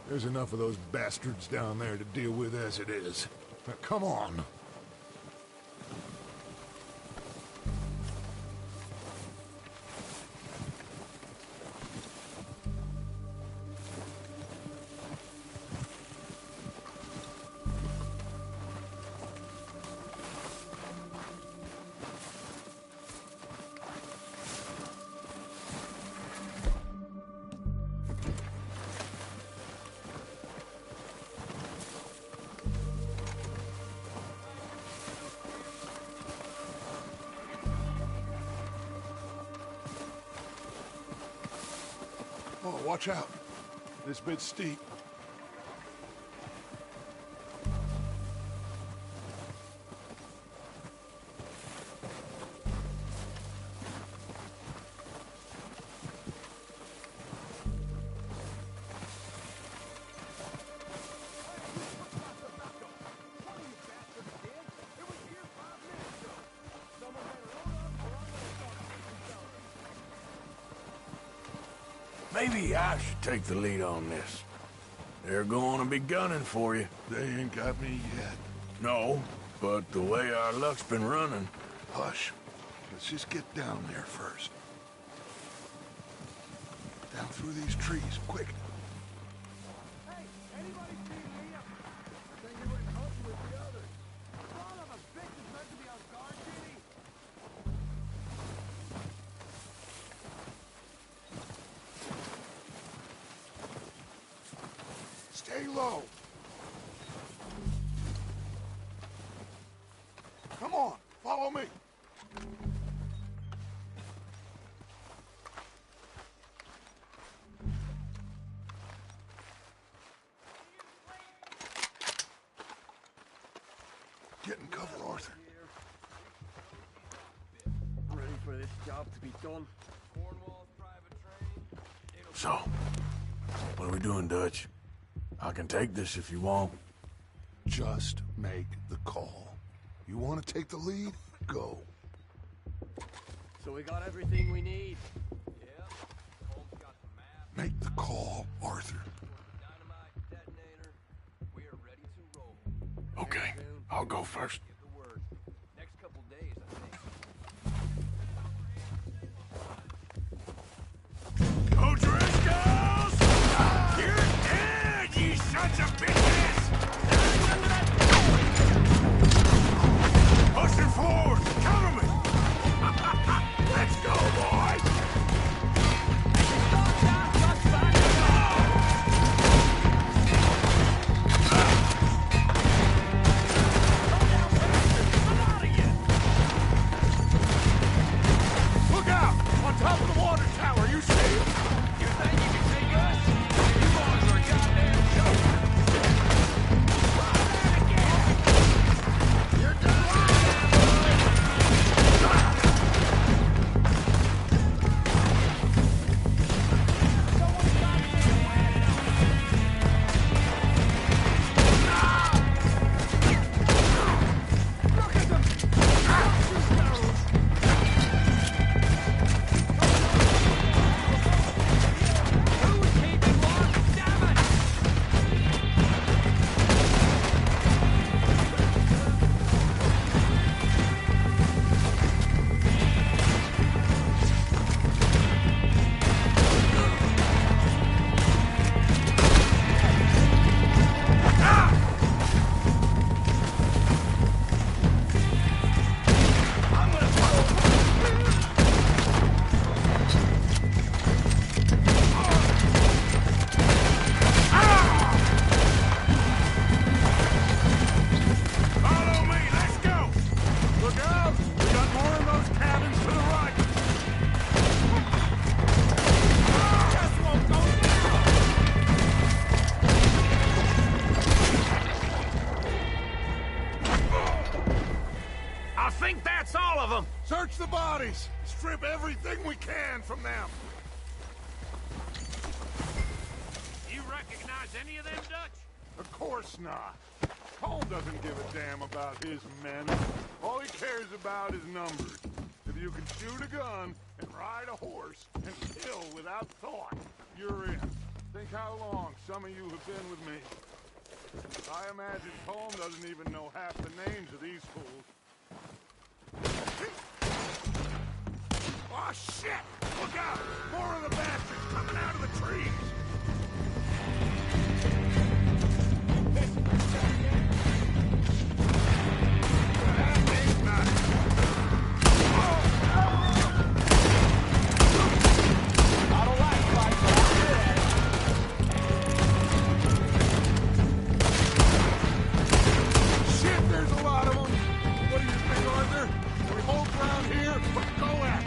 [SPEAKER 2] There's enough of those bastards down there to deal with as it is. Now, come on. Oh, watch out. This bit's steep.
[SPEAKER 6] Maybe I should take the lead on this. They're going to be gunning for you.
[SPEAKER 2] They ain't got me yet.
[SPEAKER 6] No, but the way our luck's been running...
[SPEAKER 2] Hush. Let's just get down there first. Down through these trees, quick.
[SPEAKER 11] Hey, anybody see Liam? I think he went hunting with the others. Son of a bitch is meant to be on guard duty.
[SPEAKER 2] Stay low. Come on, follow me.
[SPEAKER 1] Get in cover, Arthur.
[SPEAKER 13] Ready for this job to be done.
[SPEAKER 6] So, what are we doing, Dutch? I can take this if you want.
[SPEAKER 1] Just make the call. You want to take the lead? Go.
[SPEAKER 13] So we got everything we need.
[SPEAKER 1] Make the call, Arthur.
[SPEAKER 6] Okay, I'll go first. Go, Driscolls! You're dead, you sons of bitches! Pushing forward! Cover me! Let's go, boys! Look out! On top of the water tower, you see him? You think you can take us? You boys are a goddamn joke! You're done! Follow me, let's go! Look out! We got more in those cabins to the right! Just won't go down! I think that's all of them!
[SPEAKER 1] Search the bodies! Strip everything we can from them!
[SPEAKER 7] You recognize any of them, Dutch?
[SPEAKER 1] Of course not. Colm doesn't give a damn about his men. All he cares about is numbers. If you can shoot a gun and ride a horse and kill without thought, you're in. Think how long some of you have been with me. I imagine Colm doesn't even know half the names of these fools. Oh, shit! Look out! More of the bastards coming out of the trees! Shit, there's a lot of them! What do you think, Arthur? We hold ground here, but go at it!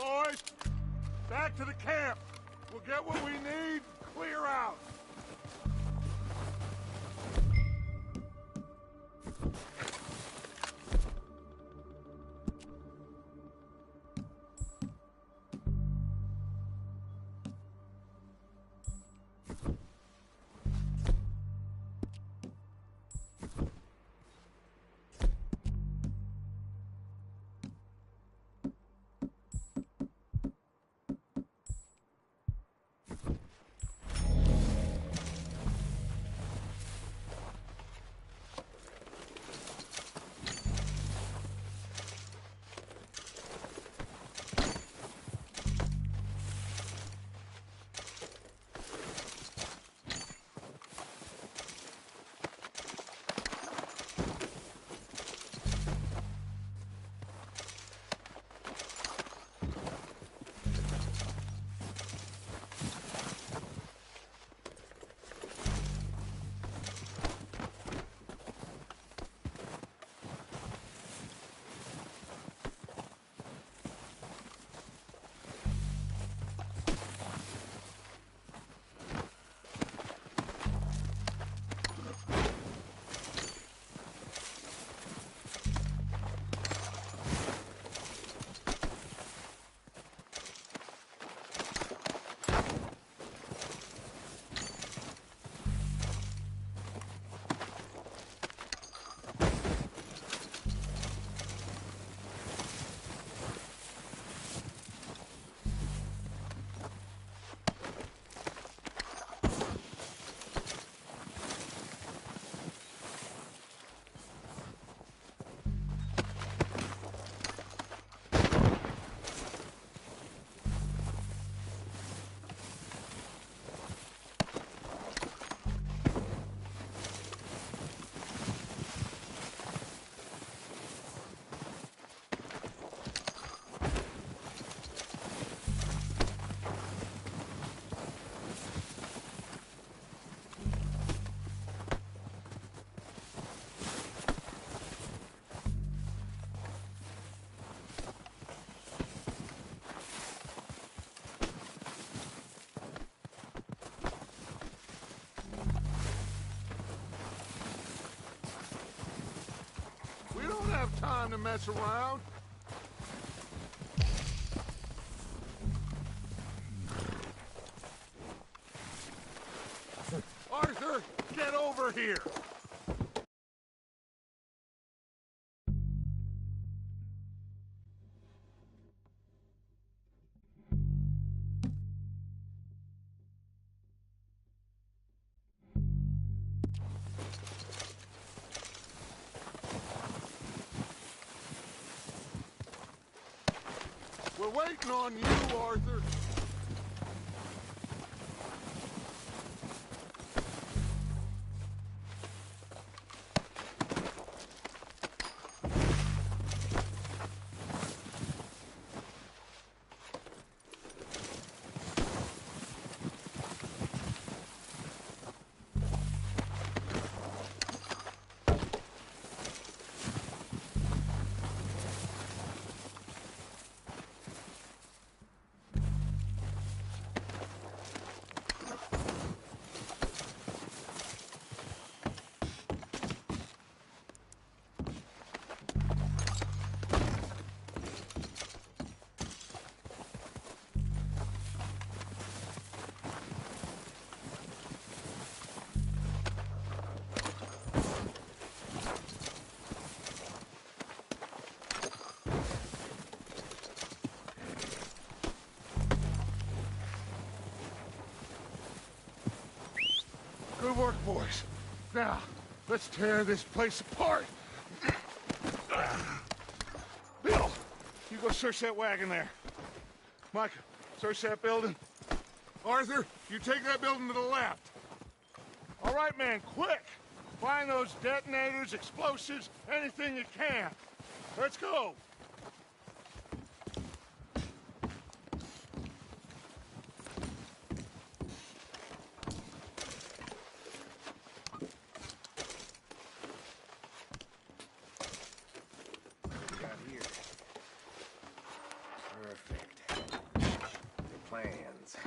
[SPEAKER 1] boys! Back to the camp! We'll get what we need, clear out! We don't have time to mess around. Arthur, get over here! We're waiting on you, Arthur. Good work, boys. Now, let's tear this place apart. Bill, you go search that wagon there. Micah, search that building. Arthur, you take that building to the left. All right, man, quick. Find those detonators, explosives, anything you can. Let's go.
[SPEAKER 12] Got here. Perfect.
[SPEAKER 13] plans.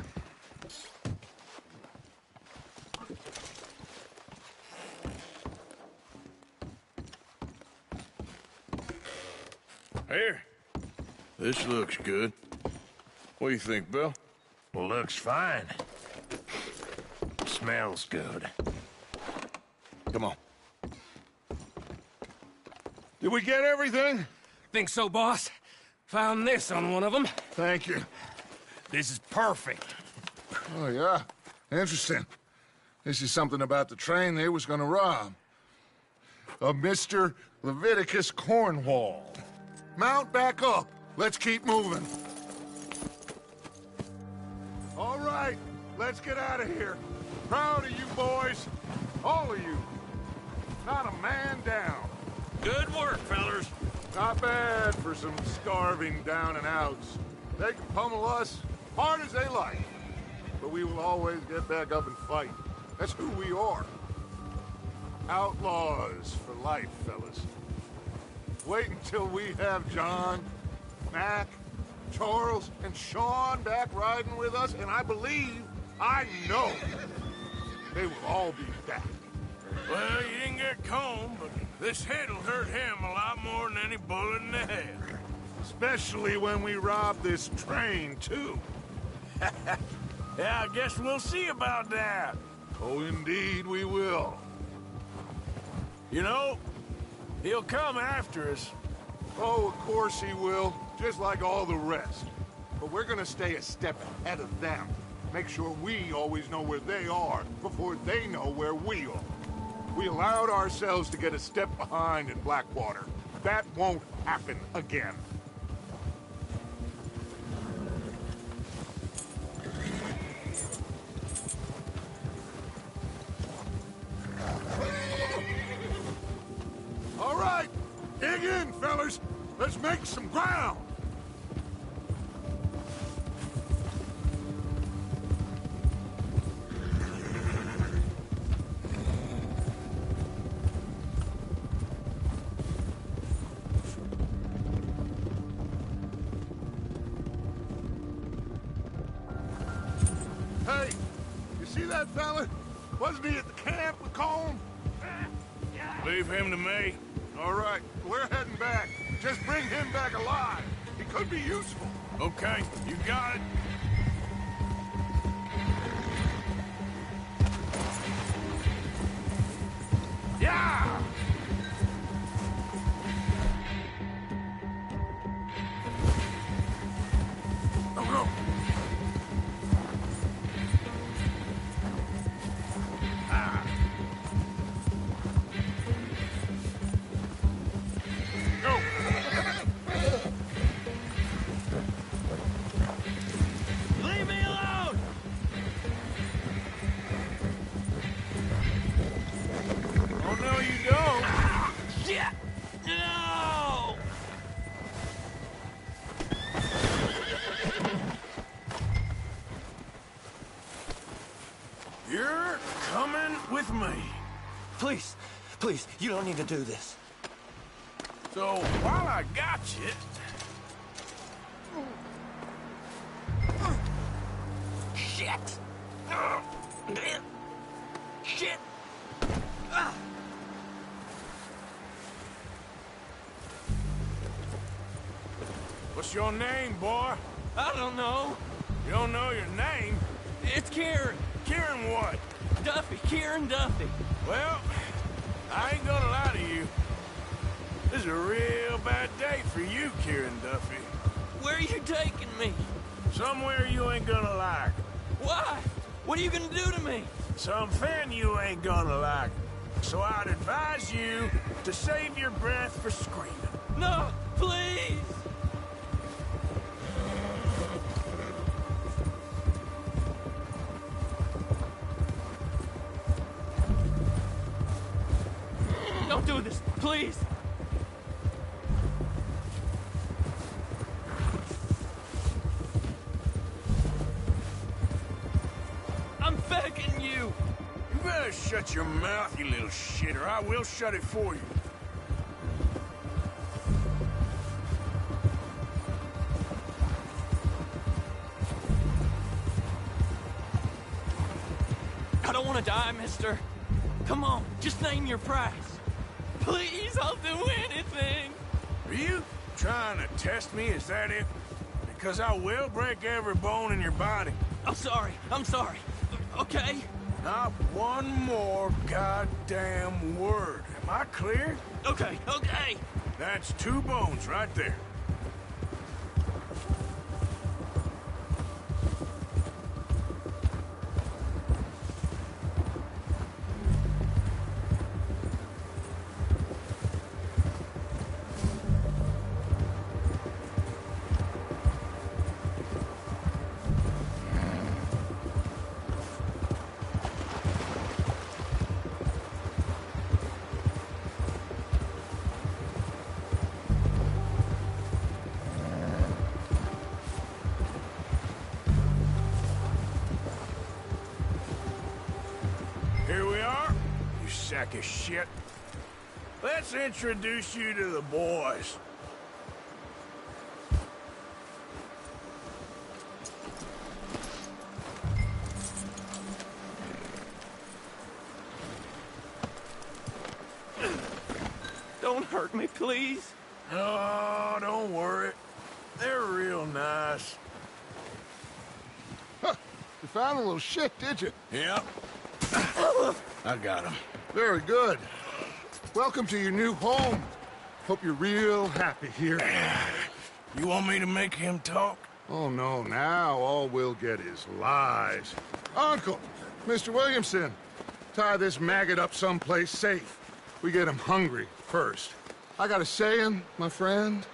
[SPEAKER 6] Here. This looks good. What do you think, Bill?
[SPEAKER 13] Looks fine. Smells good.
[SPEAKER 6] Come on. Did we get everything?
[SPEAKER 7] Think so, boss? Found this on one of them.
[SPEAKER 1] Thank you.
[SPEAKER 7] This is perfect.
[SPEAKER 1] Oh, yeah? Interesting. This is something about the train they was gonna rob. Of Mr. Leviticus Cornwall. Mount back up. Let's keep moving. All right, let's get out of here. Proud of you boys. All of you. Not a man down.
[SPEAKER 7] Good work, fellers.
[SPEAKER 1] Not bad for some starving down and outs. They can pummel us hard as they like. But we will always get back up and fight. That's who we are. Outlaws for life, fellas. Wait until we have John, Mac, Charles, and Sean back riding with us, and I know, they will all be back.
[SPEAKER 6] Well, you didn't get Combe, but this hit'll hurt him a lot more than any bullet in the head.
[SPEAKER 1] Especially when we rob this train, too.
[SPEAKER 6] Yeah, I guess we'll see about that.
[SPEAKER 1] Oh, indeed we will.
[SPEAKER 6] You know, he'll come after us.
[SPEAKER 1] Oh, of course he will, just like all the rest. But we're gonna stay a step ahead of them. Make sure we always know where they are before they know where we are. We allowed ourselves to get a step behind in Blackwater. That won't happen again. All right, dig in, fellas. Let's make some ground. Hey, you see that fella? Wasn't he at the camp with Colm?
[SPEAKER 6] Leave him to me.
[SPEAKER 1] All right, we're heading back. Just bring him back alive. He could be useful.
[SPEAKER 6] Okay, you got it.
[SPEAKER 1] Yeah!
[SPEAKER 6] Go, go.
[SPEAKER 1] Go!
[SPEAKER 10] Leave me alone!
[SPEAKER 6] Oh, no, you don't.
[SPEAKER 10] Shit! No!
[SPEAKER 6] You're coming with me.
[SPEAKER 13] Please, please, you don't need to do this.
[SPEAKER 6] So, while I got you...
[SPEAKER 10] Shit! Shit!
[SPEAKER 6] What's your name, boy?
[SPEAKER 8] I don't know.
[SPEAKER 6] You don't know your name?
[SPEAKER 8] It's Kieran.
[SPEAKER 6] Kieran what?
[SPEAKER 8] Duffy. Kieran Duffy.
[SPEAKER 6] Well, I ain't gonna lie to you. This is a real bad day for you, Kieran Duffy.
[SPEAKER 8] Where are you taking me?
[SPEAKER 6] Somewhere you ain't gonna like.
[SPEAKER 8] Why? What are you gonna do to me?
[SPEAKER 6] Something you ain't gonna like. So I'd advise you to save your breath for screaming.
[SPEAKER 8] No, please! Don't do this, please! I'm begging you!
[SPEAKER 6] You better shut your mouth, you little shit, or I will shut it for you.
[SPEAKER 8] don't want to die, mister. Come on, just name your price. Please, I'll do anything.
[SPEAKER 6] Are you trying to test me? Is that it? Because I will break every bone in your body.
[SPEAKER 8] I'm sorry. Okay?
[SPEAKER 6] Not one more goddamn word. Am I clear?
[SPEAKER 8] Okay.
[SPEAKER 6] That's 2 bones right there. Sack of shit. Let's introduce you to the boys.
[SPEAKER 8] Don't hurt me, please.
[SPEAKER 6] Oh, don't worry. They're real nice.
[SPEAKER 1] Huh. You found a little shit, did you?
[SPEAKER 6] Yep. I got him.
[SPEAKER 1] Very good. Welcome to your new home. Hope you're real happy here.
[SPEAKER 6] You want me to make him talk?
[SPEAKER 1] Oh, no. Now all we'll get is lies. Uncle, Mr. Williamson, tie this maggot up someplace safe. We get him hungry first. I got a saying, my friend.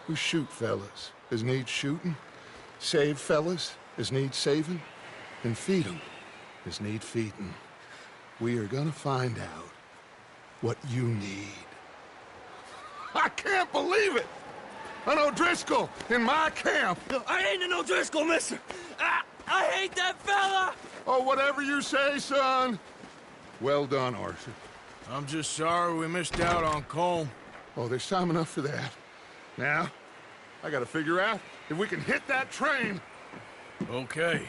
[SPEAKER 1] We shoot fellas as need shooting, save fellas as need saving, and feed 'em as need feeding. We are gonna find out what you need. I can't believe it! An O'Driscoll in my camp!
[SPEAKER 8] I ain't an O'Driscoll, mister! I hate that fella!
[SPEAKER 1] Oh, whatever you say, son. Well done, Arthur.
[SPEAKER 6] I'm just sorry we missed out on Colm.
[SPEAKER 1] Oh, there's time enough for that. Now, I gotta figure out if we can hit that train.
[SPEAKER 6] Okay.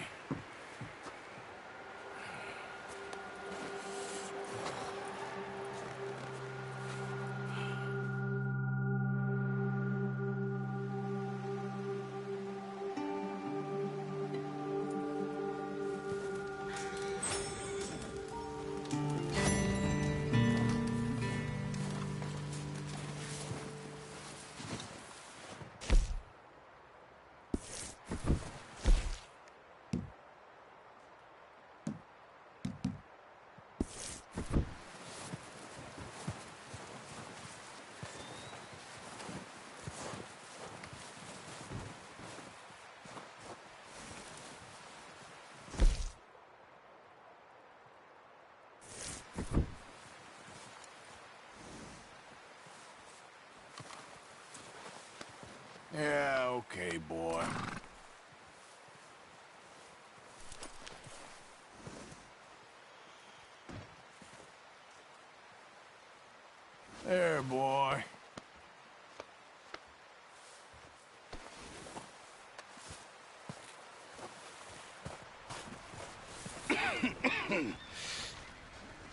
[SPEAKER 6] Yeah, okay, boy. There, boy.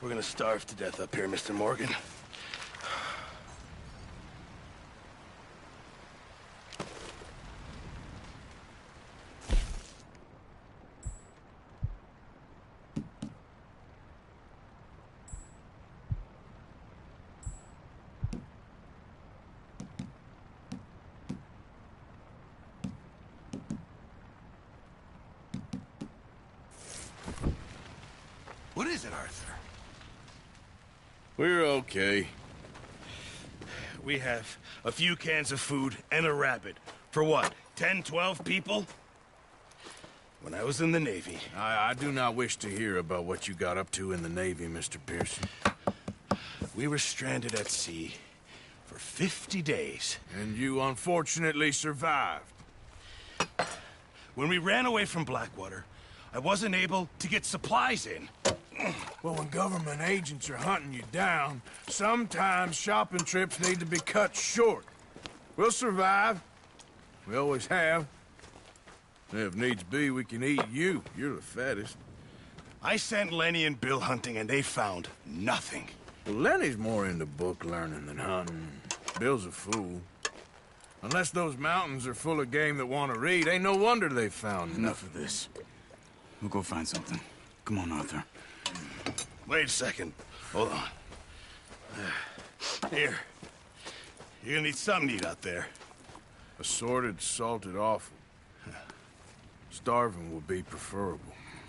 [SPEAKER 12] We're gonna starve to death up here, Mr. Morgan.
[SPEAKER 11] What is it, Arthur?
[SPEAKER 6] We're okay.
[SPEAKER 12] We have a few cans of food and a rabbit. For what, 10, 12 people? When I was in the Navy...
[SPEAKER 6] I do not wish to hear about what you got up to in the Navy, Mr. Pearson.
[SPEAKER 12] We were stranded at sea for 50 days.
[SPEAKER 6] And you unfortunately survived.
[SPEAKER 12] When we ran away from Blackwater, I wasn't able to get supplies in.
[SPEAKER 6] Well, when government agents are hunting you down, sometimes shopping trips need to be cut short. We'll survive. We always have. If needs be, we can eat you. You're the fattest.
[SPEAKER 12] I sent Lenny and Bill hunting, and they found nothing.
[SPEAKER 6] Well, Lenny's more into book learning than hunting. Bill's a fool. Unless those mountains are full of game that want to read, ain't no wonder they found
[SPEAKER 14] Enough of this. We'll go find something. Come on, Arthur.
[SPEAKER 12] Wait a second. Hold on. Here. You're gonna need something to eat out there.
[SPEAKER 6] Assorted, salted offal. Starving would be preferable.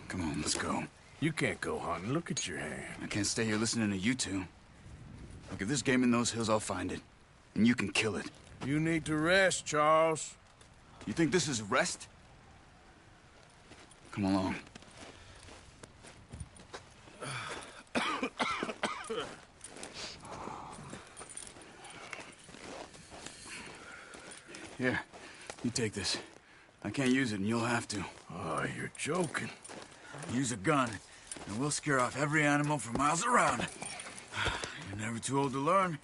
[SPEAKER 14] Come on, let's go.
[SPEAKER 6] You can't go hunting. Look at your hand.
[SPEAKER 14] I can't stay here listening to you two. Look, if there's game in those hills, I'll find it. And you can kill it.
[SPEAKER 6] You need to rest, Charles.
[SPEAKER 14] You think this is rest? Come along. Here, you take this. I can't use it, and you'll have to.
[SPEAKER 6] Oh, you're joking.
[SPEAKER 14] Use a gun, and we'll scare off every animal for miles around. You're never too old to learn,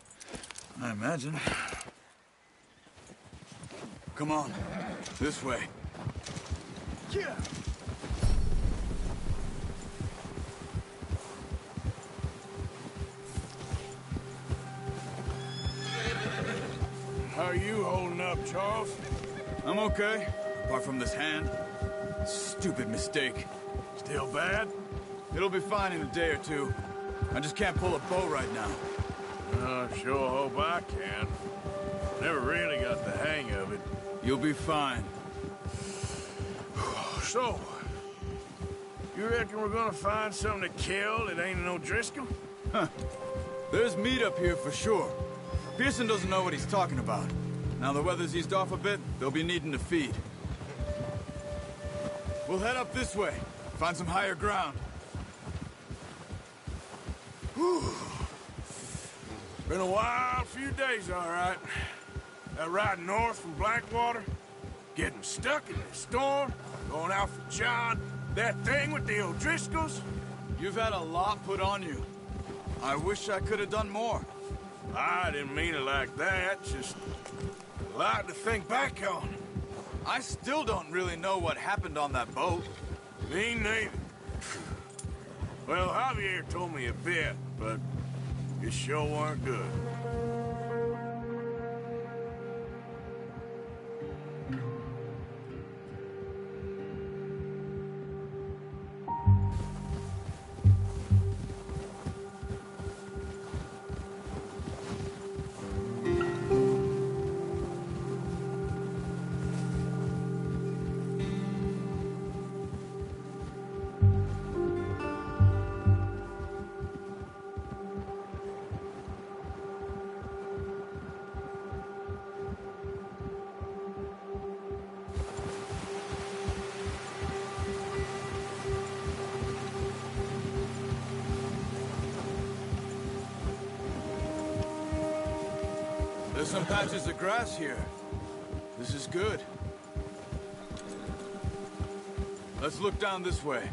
[SPEAKER 14] I imagine. Come on, this way. Yeah.
[SPEAKER 6] How are you holding up, Charles?
[SPEAKER 14] I'm okay, apart from this hand. Stupid mistake.
[SPEAKER 6] Still bad?
[SPEAKER 14] It'll be fine in a day or two. I just can't pull a bow right now.
[SPEAKER 6] I sure hope I can. Never really got the hang of it.
[SPEAKER 14] You'll be fine.
[SPEAKER 6] So, you reckon we're gonna find something to kill that ain't no Driscoll?
[SPEAKER 14] Huh. There's meat up here for sure. Pearson doesn't know what he's talking about. Now the weather's eased off a bit, they'll be needing to feed. We'll head up this way. Find some higher ground.
[SPEAKER 6] Whew. Been a wild few days, all right. That ride north from Blackwater, getting stuck in the storm, going out for John, that thing with the O'Driscolls.
[SPEAKER 14] You've had a lot put on you. I wish I could have done more.
[SPEAKER 6] I didn't mean it like that, just a lot to think back on.
[SPEAKER 14] I still don't really know what happened on that boat.
[SPEAKER 6] Me neither. Well, Javier told me a bit, but it sure weren't good.
[SPEAKER 14] There's some patches of grass here. This is good. Let's look down this way.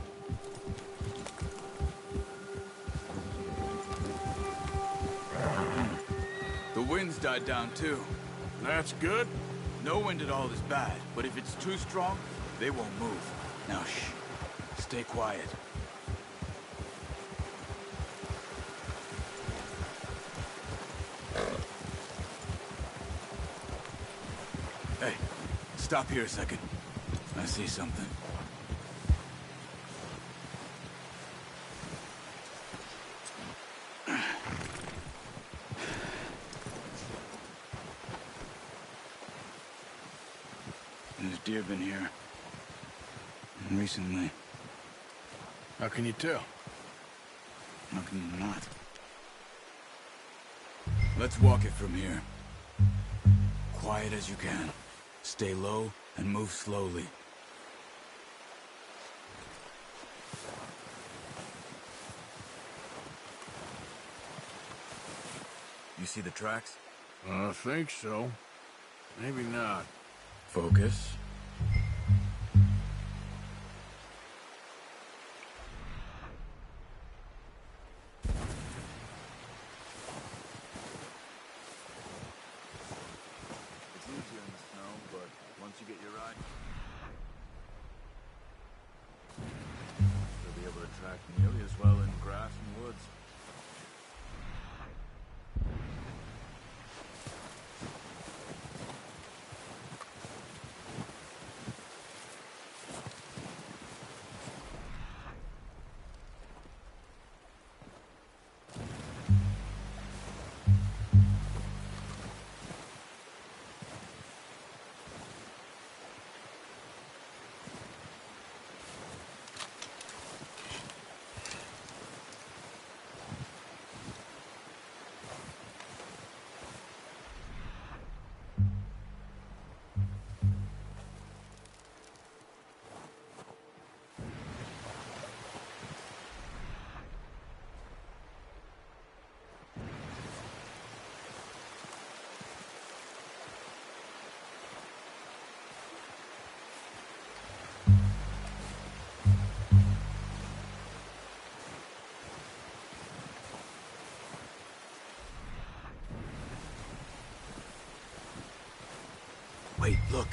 [SPEAKER 14] The wind's died down too.
[SPEAKER 6] That's good.
[SPEAKER 14] No wind at all is bad, but if it's too strong, they won't move. Now shh. Stay quiet. Hey, stop here a second. I see something. There's deer been here. Recently.
[SPEAKER 6] How can you tell?
[SPEAKER 14] How can you not? Let's walk it from here. Quiet as you can. Stay low and move slowly. You see the tracks?
[SPEAKER 6] I think so. Maybe not.
[SPEAKER 14] Focus. It's easier in the snow, but once you get your ride, you'll be able to track
[SPEAKER 6] back nearly as well in grass and woods.
[SPEAKER 14] Wait, look.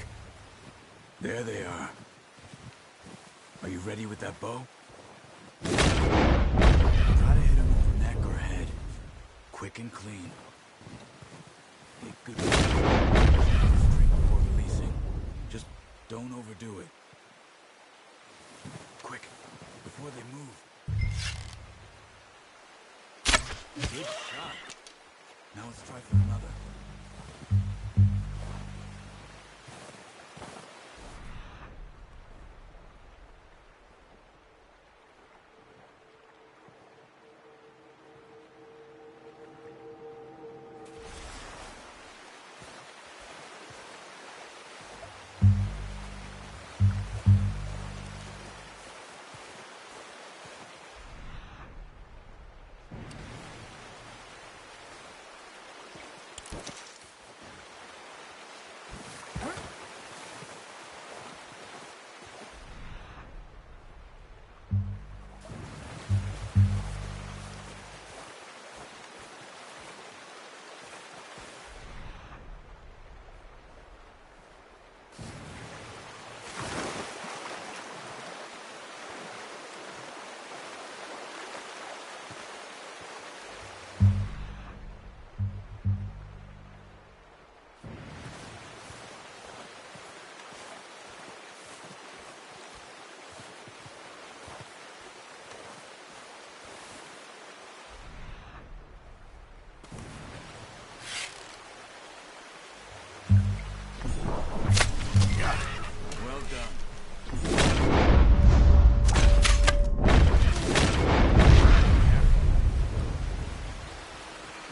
[SPEAKER 14] There they are. Are you ready with that bow? Try to hit him in the neck or head. Quick and clean. Get good string before releasing. Just don't overdo it. Quick, before they move. Good shot. Now let's try for another.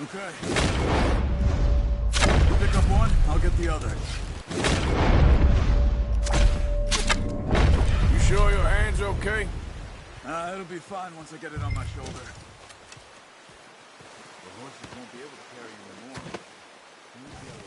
[SPEAKER 14] Okay. You pick up one, I'll get the other.
[SPEAKER 6] You sure your hand's okay?
[SPEAKER 14] It'll be fine once I get it on my shoulder. The horses won't be able to carry you anymore. Move the other.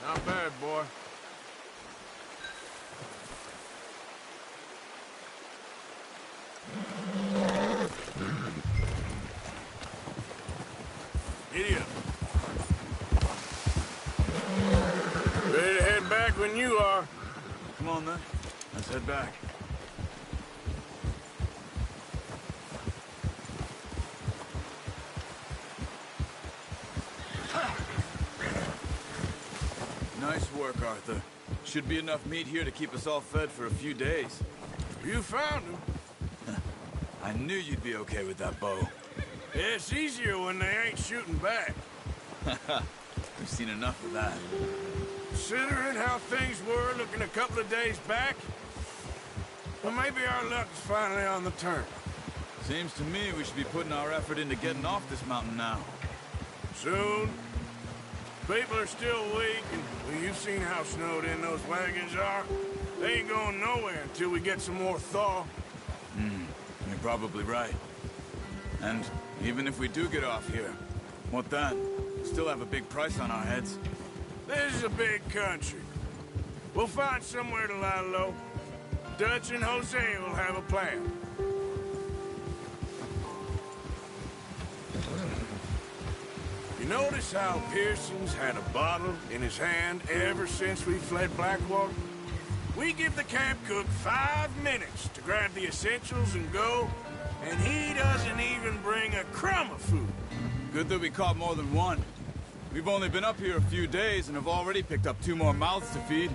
[SPEAKER 6] Not bad, boy. Idiot. Ready to head back when you are.
[SPEAKER 14] Come on, then. Let's head back. Nice work, Arthur. Should be enough meat here to keep us all fed for a few days.
[SPEAKER 6] You found him.
[SPEAKER 14] I knew you'd be okay with that bow.
[SPEAKER 6] It's easier when they ain't shooting back.
[SPEAKER 14] We've seen enough of that.
[SPEAKER 6] Considering how things were looking a couple of days back, well, maybe our luck is finally on the turn.
[SPEAKER 14] Seems to me we should be putting our effort into getting off this mountain now.
[SPEAKER 6] Soon. People are still weak, and well, you've seen how snowed in those wagons are. They ain't going nowhere until we get some more thaw.
[SPEAKER 14] You're probably right. And even if we do get off here, what then? We still have a big price on our heads.
[SPEAKER 6] This is a big country. We'll find somewhere to lie low. Dutch and Jose will have a plan. You notice how Pearson's had a bottle in his hand ever since we fled Blackwater? We give the camp cook 5 minutes to grab the essentials and go, and he doesn't even bring a crumb of food.
[SPEAKER 14] Good that we caught more than one. We've only been up here a few days and have already picked up 2 more mouths to feed.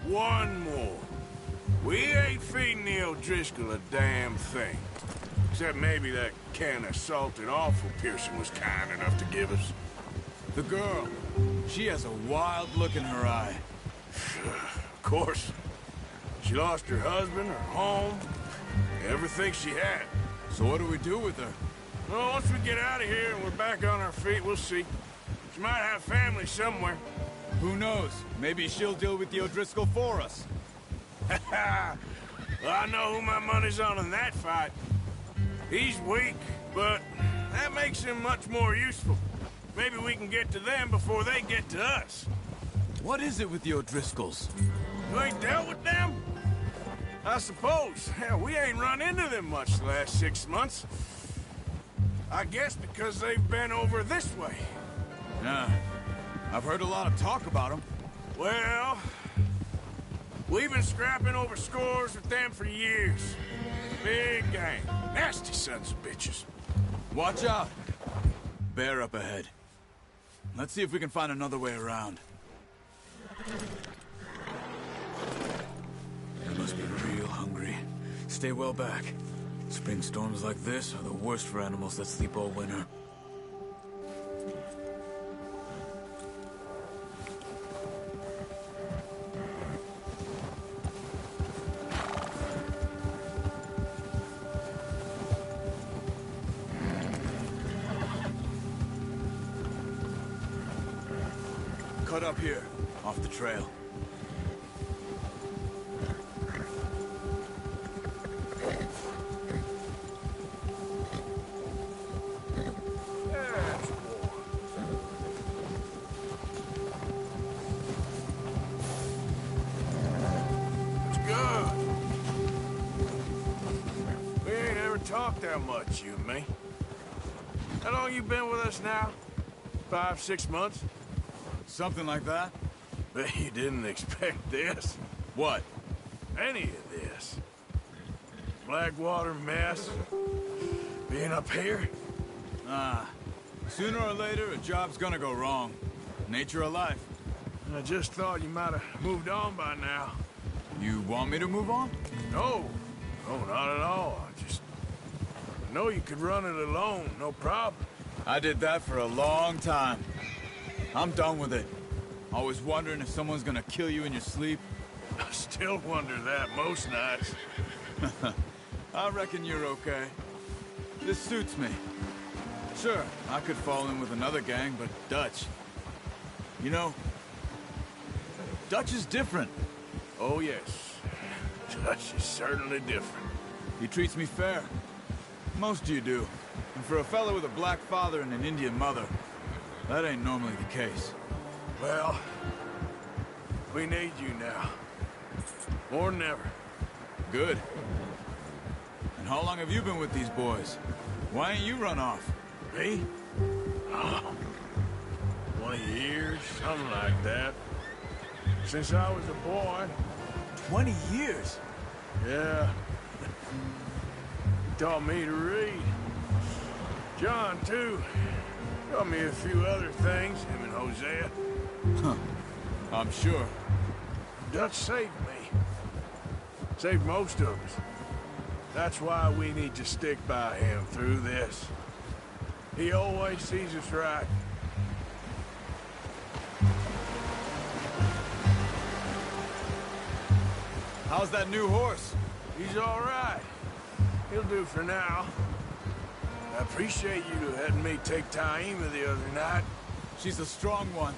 [SPEAKER 6] 1 more. We ain't feeding the O'Driscoll a damn thing. Except maybe that can of salted offal Pearson was kind enough to give us.
[SPEAKER 14] The girl. She has a wild look in her eye.
[SPEAKER 6] Of course. She lost her husband, her home, everything she had.
[SPEAKER 14] So what do we do with her?
[SPEAKER 6] Well, once we get out of here and we're back on our feet, we'll see. She might have family somewhere.
[SPEAKER 14] Who knows? Maybe she'll deal with the O'Driscoll for us.
[SPEAKER 6] Well, I know who my money's on in that fight. He's weak, but that makes him much more useful. Maybe we can get to them before they get to us.
[SPEAKER 14] What is it with the O'Driscolls?
[SPEAKER 6] You ain't dealt with them? I suppose. Hell, we ain't run into them much the last 6 months. I guess because they've been over this way.
[SPEAKER 14] Yeah. I've heard a lot of talk about them.
[SPEAKER 6] Well, we've been scrapping over scores with them for years. Big gang. Nasty sons of bitches.
[SPEAKER 14] Watch out. Bear up ahead. Let's see if we can find another way around. They must be real hungry. Stay well back. Spring storms like this are the worst for animals that sleep all winter. Cut up here, off the trail.
[SPEAKER 6] It's good. We ain't ever talked that much, you and me. How long you been with us now? 5, 6 months?
[SPEAKER 14] Something like that?
[SPEAKER 6] Bet you didn't expect this.
[SPEAKER 14] What?
[SPEAKER 6] Any of this. Blackwater mess. Being up here.
[SPEAKER 14] Sooner or later, a job's gonna go wrong. Nature of life.
[SPEAKER 6] I just thought you might have moved on by now.
[SPEAKER 14] You want me to move on?
[SPEAKER 6] No. No, not at all. I know you could run it alone, no problem.
[SPEAKER 14] I did that for a long time. I'm done with it. Always wondering if someone's gonna kill you in your sleep.
[SPEAKER 6] I still wonder that most nights.
[SPEAKER 14] I reckon you're okay. This suits me. Sure, I could fall in with another gang, but Dutch... You know, Dutch is different.
[SPEAKER 6] Oh, yes. Dutch is certainly different.
[SPEAKER 14] He treats me fair. Most of you do. And for a fellow with a black father and an Indian mother, that ain't normally the case.
[SPEAKER 6] Well, we need you now. More than ever.
[SPEAKER 14] Good. And how long have you been with these boys? Why ain't you run off?
[SPEAKER 6] Me? Oh, 20 years, something like that. Since I was a boy.
[SPEAKER 14] 20 years?
[SPEAKER 6] Yeah. He taught me to read. John, too. Taught me a few other things, him and Hosea.
[SPEAKER 14] Huh. I'm sure.
[SPEAKER 6] Dutch saved me. Saved most of us. That's why we need to stick by him through this. He always sees us right.
[SPEAKER 14] How's that new horse?
[SPEAKER 6] He's all right. He'll do for now. I appreciate you letting me take Taima the other night.
[SPEAKER 15] She's a strong one.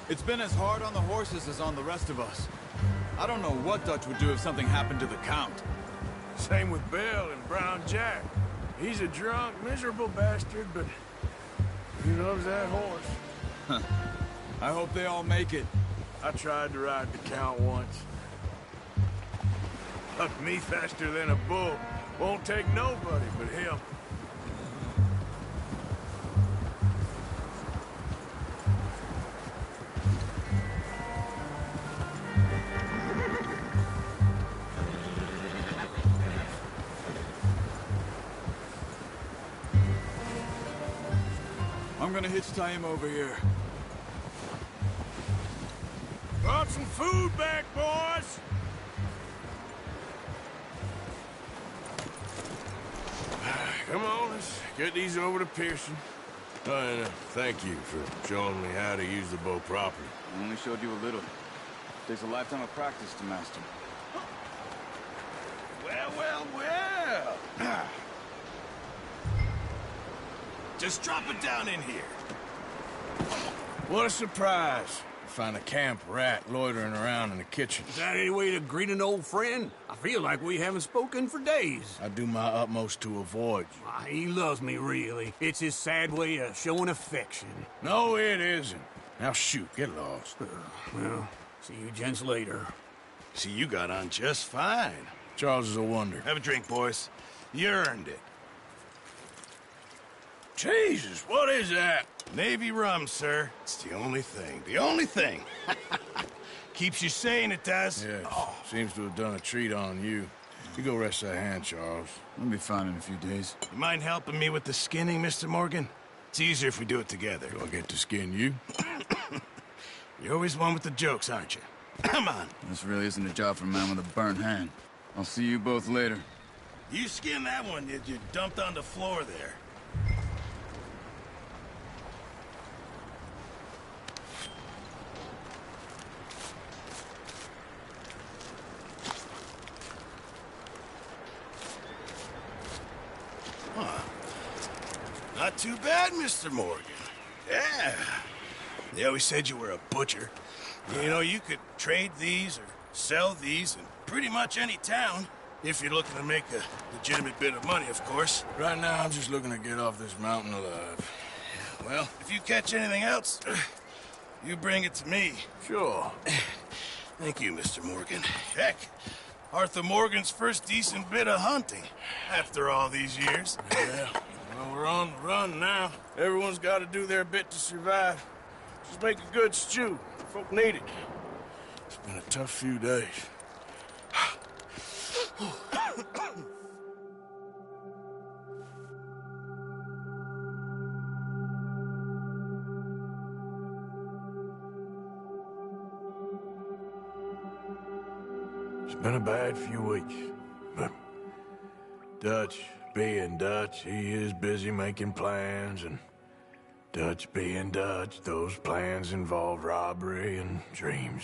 [SPEAKER 15] It's been as hard on the horses as on the rest of us. I don't know what Dutch would do if something happened to the Count.
[SPEAKER 6] Same with Bill and Brown Jack. He's a drunk, miserable bastard, but he loves that horse.
[SPEAKER 15] I hope they all make it.
[SPEAKER 6] I tried to ride the Count once. Bucked me faster than a bull. Won't take nobody but him.
[SPEAKER 15] I'm gonna hitch tie him over here.
[SPEAKER 6] Brought some food back, boys! Come on, let's get these over to Pearson. And thank you for showing me how to use the bow properly.
[SPEAKER 15] I only showed you a little. Takes a lifetime of practice to master.
[SPEAKER 12] Well, well, well. Just drop it down in here.
[SPEAKER 6] What a surprise. Find a camp rat loitering around in the kitchen.
[SPEAKER 7] Is that any way to greet an old friend? I feel like we haven't spoken for days.
[SPEAKER 6] I do my utmost to avoid you.
[SPEAKER 7] He loves me, really. It's his sad way of showing affection.
[SPEAKER 6] No, it isn't. Now shoot, get lost.
[SPEAKER 7] Well, see you gents later.
[SPEAKER 12] See, you got on just fine.
[SPEAKER 6] Charles is a wonder.
[SPEAKER 12] Have a drink, boys. You earned it.
[SPEAKER 6] Jesus, what is that?
[SPEAKER 12] Navy rum, sir. It's the only thing. The only thing. Keeps you sane, it does.
[SPEAKER 6] Yes. Seems to have done a treat on you. You go rest that hand, Charles.
[SPEAKER 15] I'll be fine in a few days.
[SPEAKER 12] You mind helping me with the skinning, Mr. Morgan? It's easier if we do it together.
[SPEAKER 6] Do I get to skin you?
[SPEAKER 12] You're always one with the jokes, aren't you? Come on.
[SPEAKER 15] This really isn't a job for a man with a burnt hand. I'll see you both later.
[SPEAKER 12] You skin that one you dumped on the floor there. Not too bad, Mr. Morgan. Yeah. They always said you were a butcher. You know, you could trade these or sell these in pretty much any town. If you're looking to make a legitimate bit of money, of course.
[SPEAKER 6] Right now, I'm just looking to get off this mountain alive.
[SPEAKER 12] Well, if you catch anything else, you bring it to me.
[SPEAKER 6] Sure.
[SPEAKER 12] Thank you, Mr. Morgan. Heck, Arthur Morgan's first decent bit of hunting after all these years.
[SPEAKER 6] Yeah. Well, we're on the run now. Everyone's got to do their bit to survive. Just make a good stew. Folk need it. It's been a tough few days. It's been a bad few weeks, but Dutch being Dutch, he is busy making plans, and Dutch being Dutch, those plans involve robbery and dreams.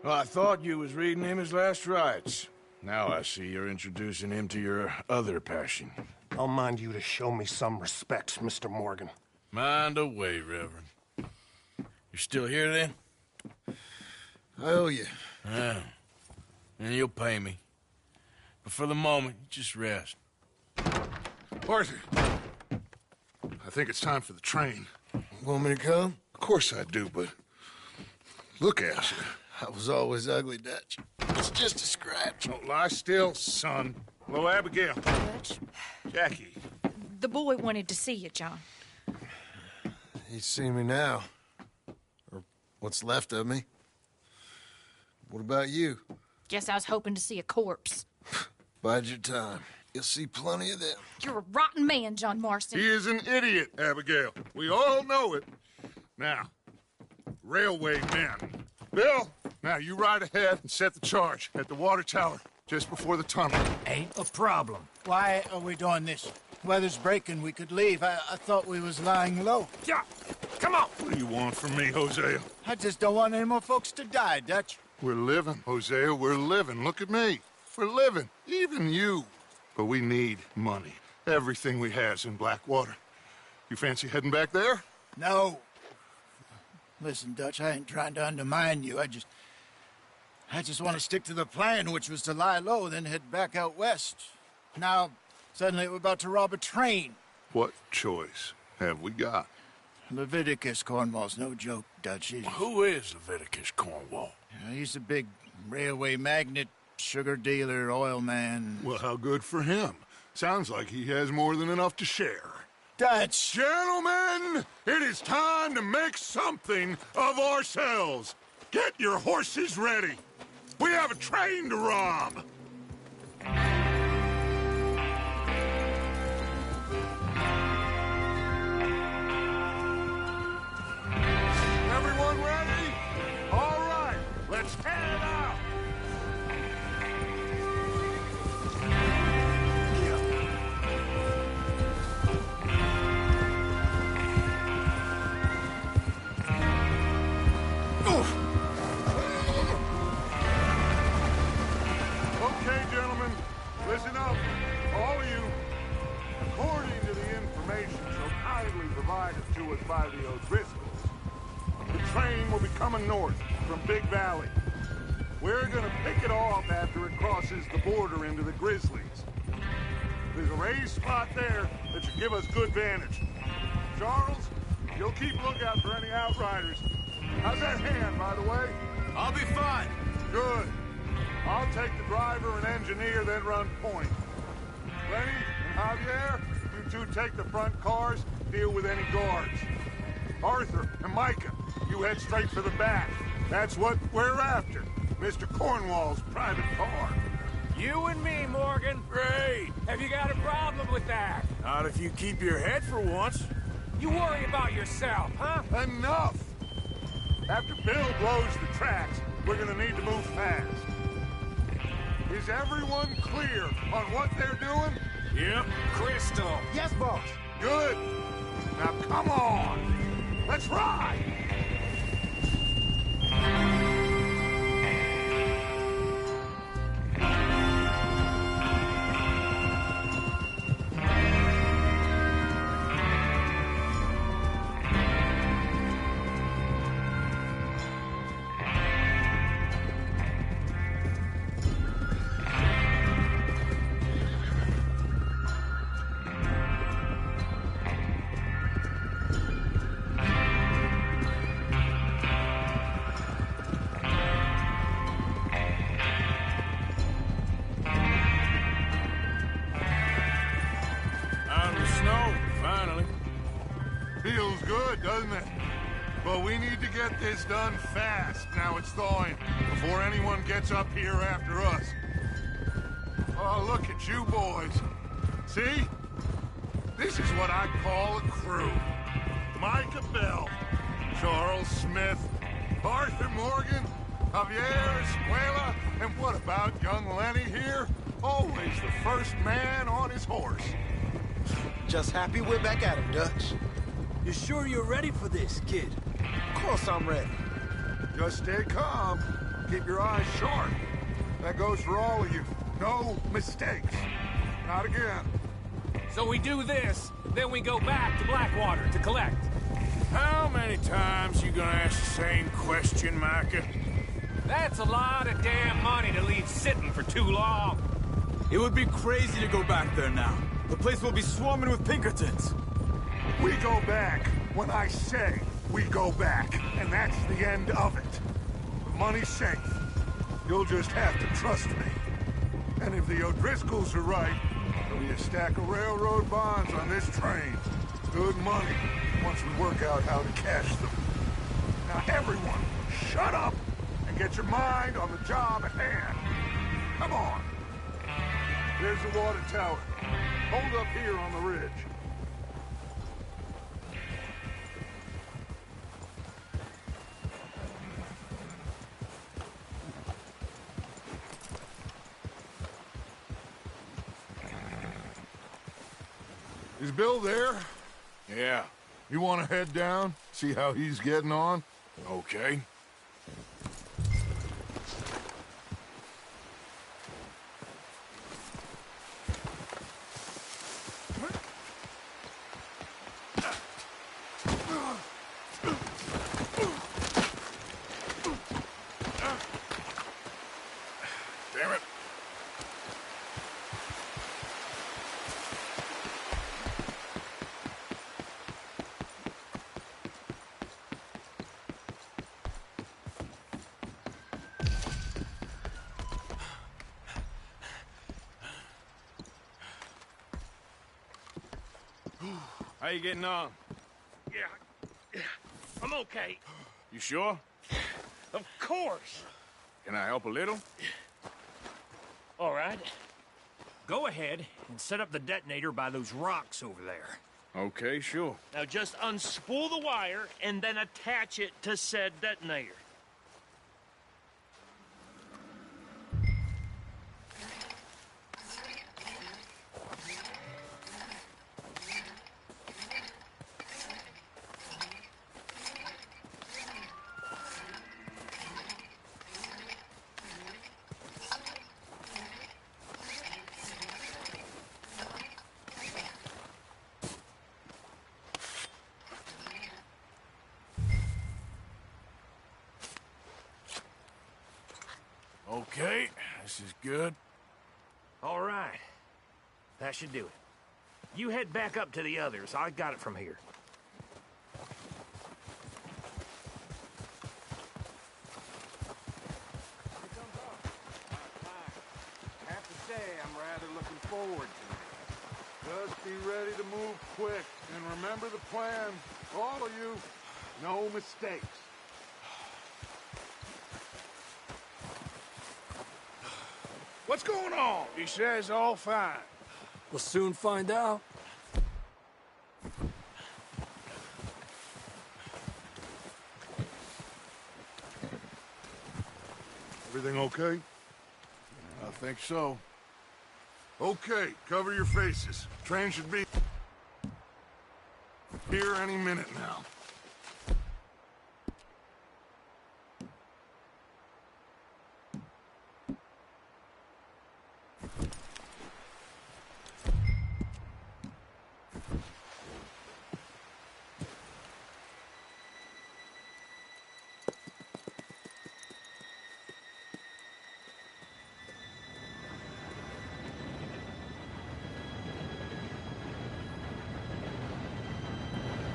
[SPEAKER 6] Well, I thought you was reading him his last rites. Now I see you're introducing him to your other passion.
[SPEAKER 16] I'll mind you to show me some respect, Mr. Morgan.
[SPEAKER 6] Mind away, Reverend. You're still here, then?
[SPEAKER 11] I owe you.
[SPEAKER 6] Yeah. And you'll pay me. But for the moment, just rest.
[SPEAKER 2] Arthur, I think it's time for the train.
[SPEAKER 11] Want me to come?
[SPEAKER 2] Of course I do, but look at you.
[SPEAKER 11] I was always ugly, Dutch. It's just a scratch.
[SPEAKER 2] Don't lie still, son. Hello, Abigail.
[SPEAKER 5] Dutch,
[SPEAKER 2] Jackie.
[SPEAKER 5] the boy wanted to see you, John.
[SPEAKER 11] He's seen me now. Or what's left of me. What about you?
[SPEAKER 5] Guess I was hoping to see a corpse.
[SPEAKER 11] Bide your time. You'll see plenty of them.
[SPEAKER 5] You're a rotten man, John Marston.
[SPEAKER 2] He is an idiot, Abigail. We all know it. Now, railway men. Bill, now you ride ahead and set the charge at the water tower just before the tunnel.
[SPEAKER 3] Ain't a problem. Why are we doing this? Weather's breaking. We could leave. I thought we was lying low.
[SPEAKER 2] Yeah, come on. What do you want from me, Hosea?
[SPEAKER 3] I just don't want any more folks to die, Dutch.
[SPEAKER 2] We're living, Hosea. We're living. Look at me. We're living. Even you. But we need money. Everything we has in Blackwater. You fancy heading back there?
[SPEAKER 3] No. Listen, Dutch, I ain't trying to undermine you. I just want to stick to the plan, which was to lie low, then head back out west. Now, suddenly we're about to rob a train.
[SPEAKER 2] What choice have we got?
[SPEAKER 3] Leviticus Cornwall's no joke, Dutch.
[SPEAKER 6] Who is Leviticus Cornwall?
[SPEAKER 3] He's a big railway magnate, sugar dealer, oil man.
[SPEAKER 2] Well, how good for him. Sounds like he has more than enough to share.
[SPEAKER 3] Dutch!
[SPEAKER 2] Gentlemen, it is time to make something of ourselves. Get your horses ready. We have a train to rob. Everyone ready? All right, let's head out. Okay, gentlemen, listen up, all of you. According to the information so kindly provided to us by the O'Driscolls, the train will be coming north from Big Valley. We're gonna pick it off after it crosses the border into the Grizzlies. There's a raised spot there that should give us good vantage. Charles, you'll keep lookout for any outriders. How's that hand, by the way?
[SPEAKER 12] I'll be fine.
[SPEAKER 2] Good. I'll take the driver and engineer, then run point. Lenny and Javier, you two take the front cars, deal with any guards. Arthur and Micah, you head straight for the back. That's what we're after. Mr. Cornwall's private car.
[SPEAKER 7] You and me, Morgan.
[SPEAKER 6] Great.
[SPEAKER 7] Have you got a problem with that?
[SPEAKER 6] Not if you keep your head for once.
[SPEAKER 7] You worry about yourself, huh?
[SPEAKER 2] Enough! After Bill blows the tracks, we're gonna need to move fast. Is everyone clear on what they're doing?
[SPEAKER 6] Yep.
[SPEAKER 7] Crystal.
[SPEAKER 3] Yes, boss.
[SPEAKER 2] Good. Now come on. Let's ride. Feels good, doesn't it? But we need to get this done fast. Now it's thawing, before anyone gets up here after us. Oh, look at you boys. See? This is what I call a crew. Micah Bell, Charles Smith, Arthur Morgan, Javier Escuela, and what about young Lenny here? Always the first man on his horse.
[SPEAKER 17] Just happy we're back at him, Dutch.
[SPEAKER 10] You sure you're ready for this, kid?
[SPEAKER 17] Of course I'm ready.
[SPEAKER 2] Just stay calm. Keep your eyes sharp. That goes for all of you. No mistakes. Not again.
[SPEAKER 7] So we do this, then we go back to Blackwater to collect.
[SPEAKER 6] How many times you gonna ask the same question, Micah?
[SPEAKER 7] That's a lot of damn money to leave sitting for too long.
[SPEAKER 15] It would be crazy to go back there now. The place will be swarming with Pinkertons.
[SPEAKER 2] We go back when I say we go back, and that's the end of it. The money's safe. You'll just have to trust me. And if the O'Driscolls are right, there'll be a stack of railroad bonds on this train. Good money, once we work out how to cash them. Now everyone, shut up and get your mind on the job at hand. Come on. There's the water tower. Hold up here on the ridge. Is Bill there?
[SPEAKER 6] Yeah.
[SPEAKER 2] You want to head down? See how he's getting on?
[SPEAKER 6] Okay. How you getting on?
[SPEAKER 7] Yeah, I'm okay.
[SPEAKER 6] You sure?
[SPEAKER 7] Of course.
[SPEAKER 6] Can I help a little?
[SPEAKER 7] All right. Go ahead and set up the detonator by those rocks over there.
[SPEAKER 6] Okay, sure.
[SPEAKER 7] Now just unspool the wire and then attach it to said detonator.
[SPEAKER 6] Okay, this is good.
[SPEAKER 7] All right. That should do it. You head back up to the others. I got it from here.
[SPEAKER 2] I have to say, I'm rather looking forward to it. Just be ready to move quick, and remember the plan. All of you, no mistakes.
[SPEAKER 6] What's going on? He says all fine.
[SPEAKER 10] We'll soon find out.
[SPEAKER 2] Everything okay?
[SPEAKER 6] I think so.
[SPEAKER 2] Okay, cover your faces. Train should be here any minute now.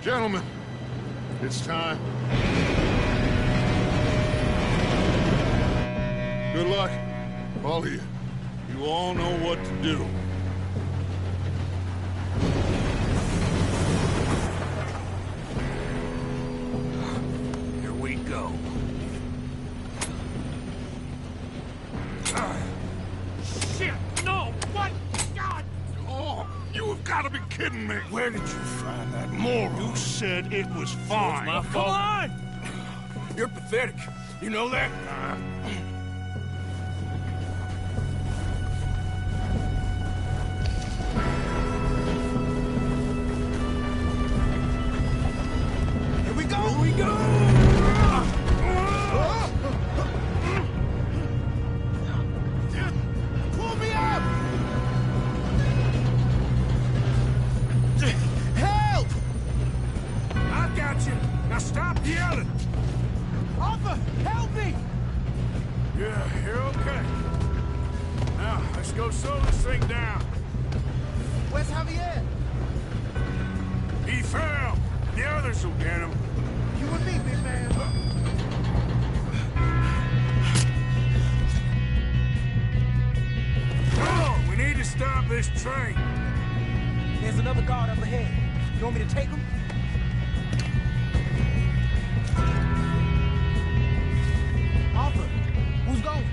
[SPEAKER 2] Gentlemen, it's time. Good luck, all of you. You all know what to do.
[SPEAKER 7] Here we go. Shit! No! What? God!
[SPEAKER 2] Oh, you have got to be kidding me. Where did you find that moron? You said it was fine.
[SPEAKER 6] My
[SPEAKER 7] Come
[SPEAKER 6] fault.
[SPEAKER 7] on!
[SPEAKER 6] You're pathetic. You know that?
[SPEAKER 17] Here we go!
[SPEAKER 6] Here we go!
[SPEAKER 17] Pull me up! Help!
[SPEAKER 6] I got you. Now stop yelling.
[SPEAKER 17] Arthur, help me!
[SPEAKER 6] Yeah, you're okay. Now, let's go slow this thing down.
[SPEAKER 17] Where's Javier?
[SPEAKER 6] He fell. The others will get him.
[SPEAKER 17] You and me, big man.
[SPEAKER 6] Come on, we need to stop this train.
[SPEAKER 17] There's another guard up ahead. You want me to take him? Arthur, who's going?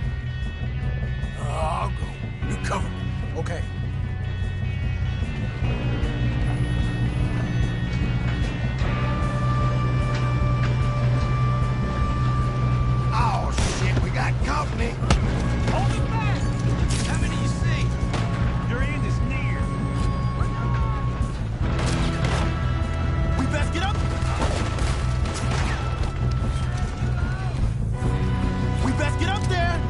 [SPEAKER 6] I'll go. You cover me.
[SPEAKER 17] Okay. Oh, shit, we got company.
[SPEAKER 8] Hold him back! How many you see? Your end is near.
[SPEAKER 17] We best get up. We best get up there.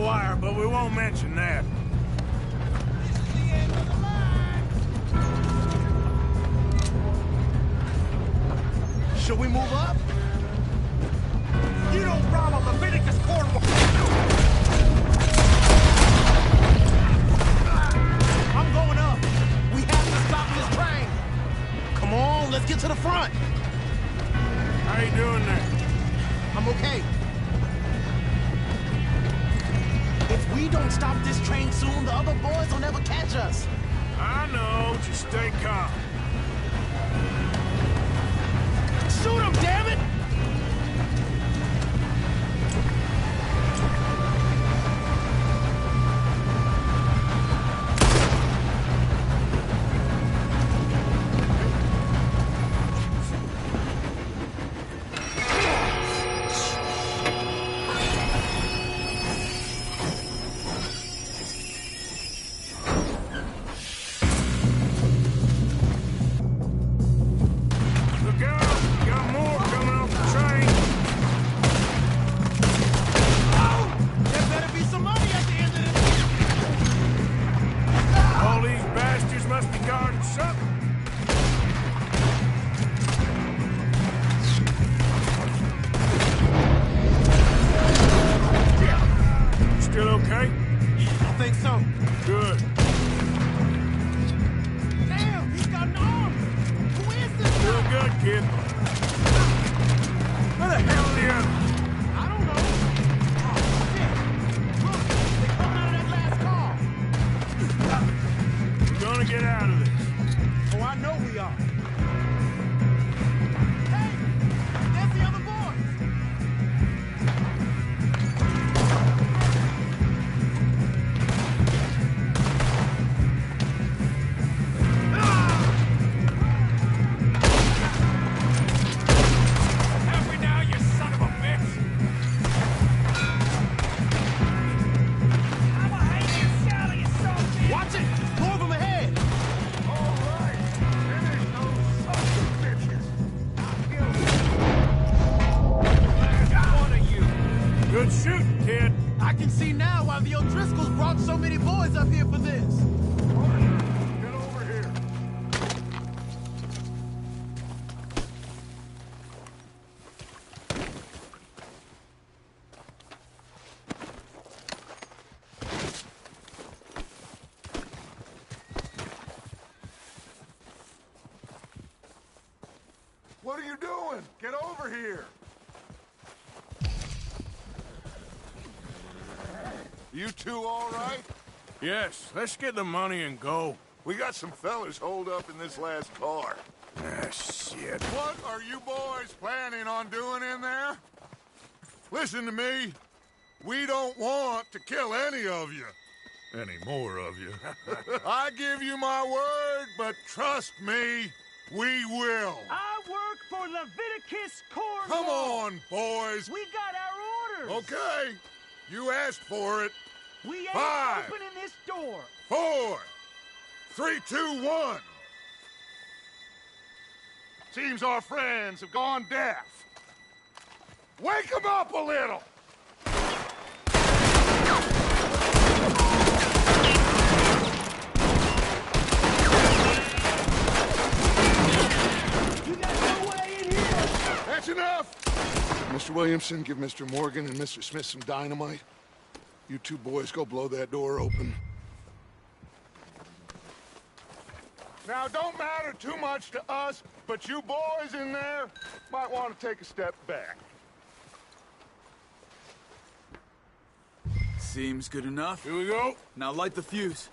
[SPEAKER 6] wire, but we won't mention that.
[SPEAKER 17] Should we move up? You don't rob a Leviticus court. I'm going up. We have to stop this train. Come on, let's get to the front.
[SPEAKER 6] How you doing there?
[SPEAKER 17] I'm okay. If we don't stop this train soon, the other boys will never catch us.
[SPEAKER 6] I know, just stay calm.
[SPEAKER 17] Shoot him, damn it!
[SPEAKER 1] What are you doing? Get over here! You two all right?
[SPEAKER 6] Yes, let's get the money and go.
[SPEAKER 1] We got some fellas holed up in this last car.
[SPEAKER 6] Ah, shit.
[SPEAKER 1] What are you boys planning on doing in there? Listen to me. We don't want to kill any of you. Any more of you. I give you my word, but trust me, we will.
[SPEAKER 18] I work for Leviticus Court.
[SPEAKER 1] Come on, boys.
[SPEAKER 18] We got our orders.
[SPEAKER 1] Okay. You asked for it.
[SPEAKER 18] We ain't
[SPEAKER 1] 5,
[SPEAKER 18] opening this door.
[SPEAKER 1] 4, 3, 2, 1. Seems our friends have gone deaf. Wake them up a little.
[SPEAKER 18] You got no way in here.
[SPEAKER 1] That's enough. Mr. Williamson, give Mr. Morgan and Mr. Smith some dynamite. You two boys go blow that door open. Now, don't matter too much to us, but you boys in there might want to take a step back.
[SPEAKER 15] Seems good enough.
[SPEAKER 6] Here we go.
[SPEAKER 15] Now light the fuse.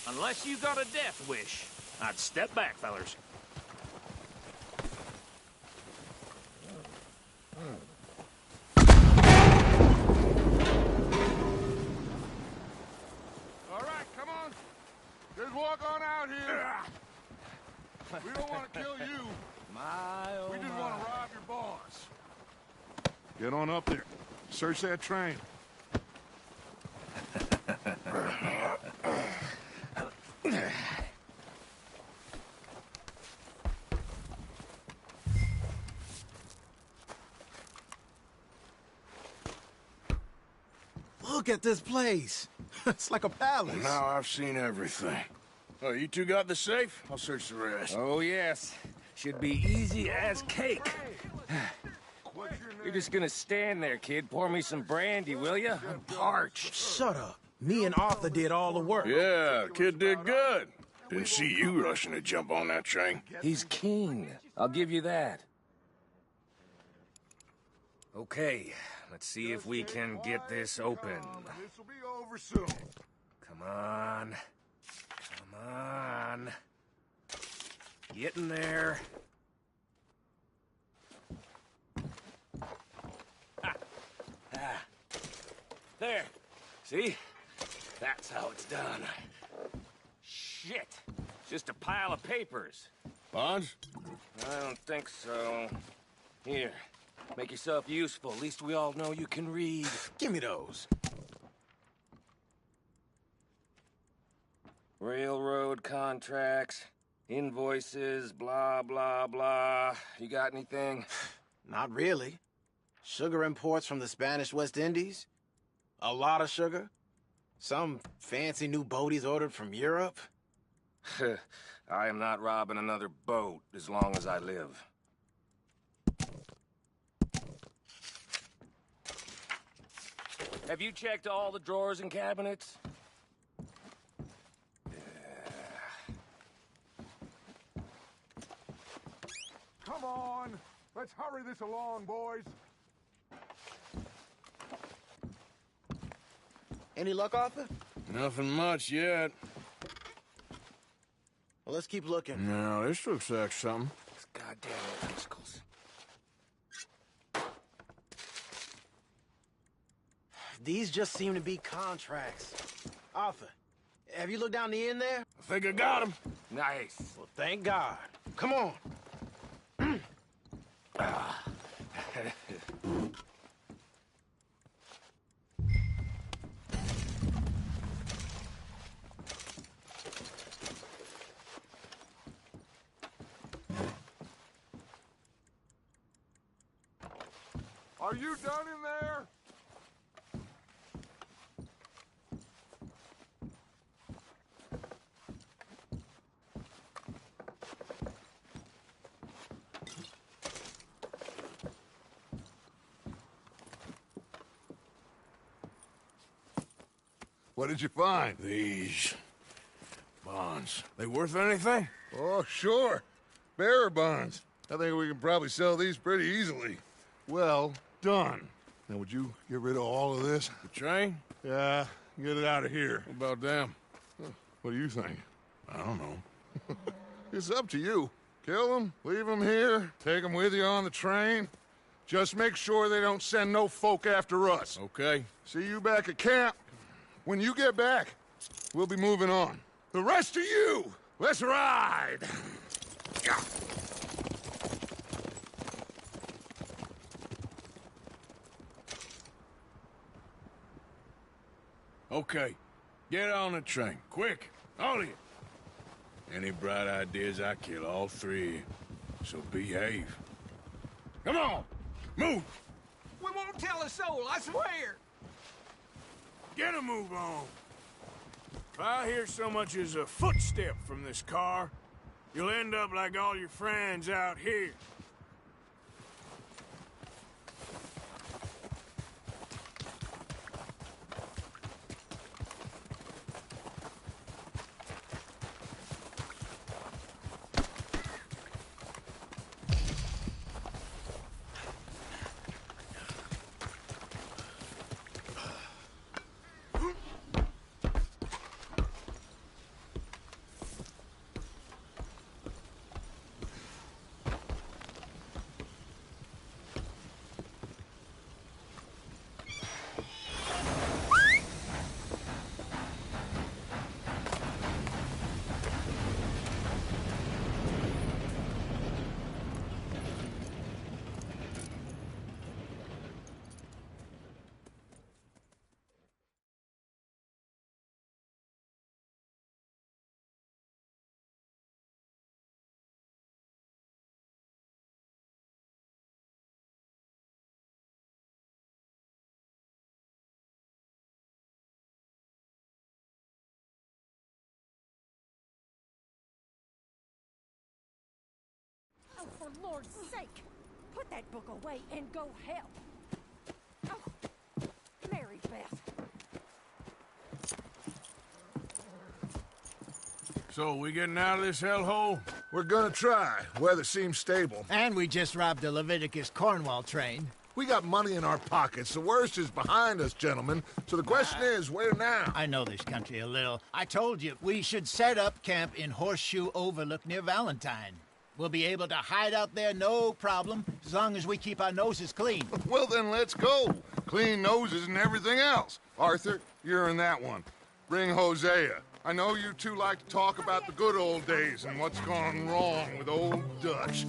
[SPEAKER 7] Unless you got a death wish, I'd step back, fellers.
[SPEAKER 1] All right, come on. Just walk on out here. We don't want to kill you. We just want to rob your boss. Get on up there. Search that train.
[SPEAKER 11] Look at this place. It's like a palace.
[SPEAKER 6] Well, now I've seen everything. Oh, you two got the safe? I'll search the rest.
[SPEAKER 7] Oh, yes. Should be easy as cake. You're just gonna stand there, kid. Pour me some brandy, will ya? I'm parched.
[SPEAKER 11] Shut up. Me and Arthur did all the work.
[SPEAKER 6] Yeah, the kid did good. Didn't see you rushing to jump on that train.
[SPEAKER 7] He's keen. I'll give you that. Okay, let's see if we can get this open.
[SPEAKER 1] This'll be over soon.
[SPEAKER 7] Come on. Come on. Get in there. There. See? That's how it's done. Shit. Just a pile of papers.
[SPEAKER 6] Bonds?
[SPEAKER 7] I don't think so. Here. Make yourself useful. At least we all know you can read.
[SPEAKER 11] Give me those.
[SPEAKER 7] Railroad contracts, invoices, blah, blah, blah. You got anything?
[SPEAKER 11] Not really. Sugar imports from the Spanish West Indies. A lot of sugar. Some fancy new boat he's ordered from Europe.
[SPEAKER 7] I am not robbing another boat as long as I live. Have you checked all the drawers and cabinets?
[SPEAKER 1] Come on. Let's hurry this along, boys.
[SPEAKER 11] Any luck, Arthur?
[SPEAKER 6] Nothing much yet.
[SPEAKER 11] Well, let's keep looking.
[SPEAKER 6] No, this looks like something.
[SPEAKER 7] These goddamn rascals.
[SPEAKER 11] These just seem to be contracts. Arthur, have you looked down the end there?
[SPEAKER 6] I think I got him.
[SPEAKER 7] Nice.
[SPEAKER 11] Well, thank God. Come on.
[SPEAKER 1] Are you done in there? What did you find?
[SPEAKER 6] These bonds. They worth anything?
[SPEAKER 1] Oh, sure. Bearer bonds. I think we can probably sell these pretty easily. Well done. Now, would you get rid of all of this?
[SPEAKER 6] The train?
[SPEAKER 1] Yeah, get it out of here.
[SPEAKER 6] What about them?
[SPEAKER 1] What do you think?
[SPEAKER 6] I don't know.
[SPEAKER 1] It's up to you. Kill them, leave them here, take them with you on the train. Just make sure they don't send no folk after us.
[SPEAKER 6] Okay.
[SPEAKER 1] See you back at camp. When you get back, we'll be moving on. The rest of you, let's ride! Yeah.
[SPEAKER 6] Okay. Get on the train. Quick. All of you. Any bright ideas, I kill all three of you. So behave. Come on! Move!
[SPEAKER 8] We won't tell a soul, I swear!
[SPEAKER 6] Get a move on. If I hear so much as a footstep from this car, you'll end up like all your friends out here.
[SPEAKER 4] Oh, for Lord's sake! Put that book away and go help. Oh, Mary Beth.
[SPEAKER 6] So, we getting out of this hellhole?
[SPEAKER 2] We're gonna try. Weather seems stable.
[SPEAKER 3] And we just robbed a Leviticus Cornwall train.
[SPEAKER 2] We got money in our pockets. The worst is behind us, gentlemen. So the question is, where now?
[SPEAKER 3] I know this country a little. I told you, we should set up camp in Horseshoe Overlook near Valentine. We'll be able to hide out there, no problem, as long as we keep our noses clean.
[SPEAKER 2] Well, then let's go. Clean noses and everything else. Arthur, you're in that one. Bring Hosea. I know you two like to talk about the good old days and what's gone wrong with old Dutch.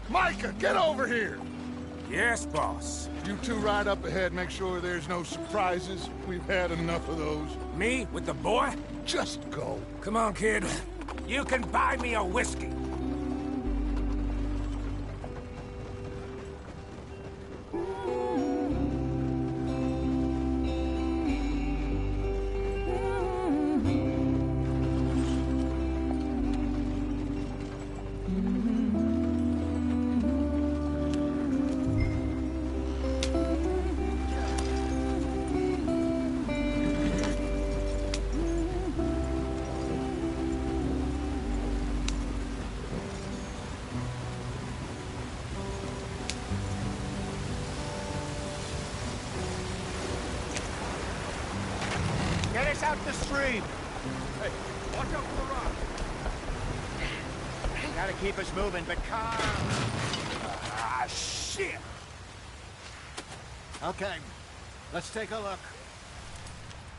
[SPEAKER 2] Micah, get over here!
[SPEAKER 7] Yes, boss.
[SPEAKER 2] You two ride up ahead, make sure there's no surprises. We've had enough of those.
[SPEAKER 7] Me? With the boy?
[SPEAKER 2] Just go.
[SPEAKER 7] Come on, kid. You can buy me a whiskey.
[SPEAKER 3] Get us out the stream.
[SPEAKER 7] Hey, watch out for the rock.
[SPEAKER 3] Gotta keep us moving, but calm.
[SPEAKER 7] Ah, shit.
[SPEAKER 3] Okay, let's take a look.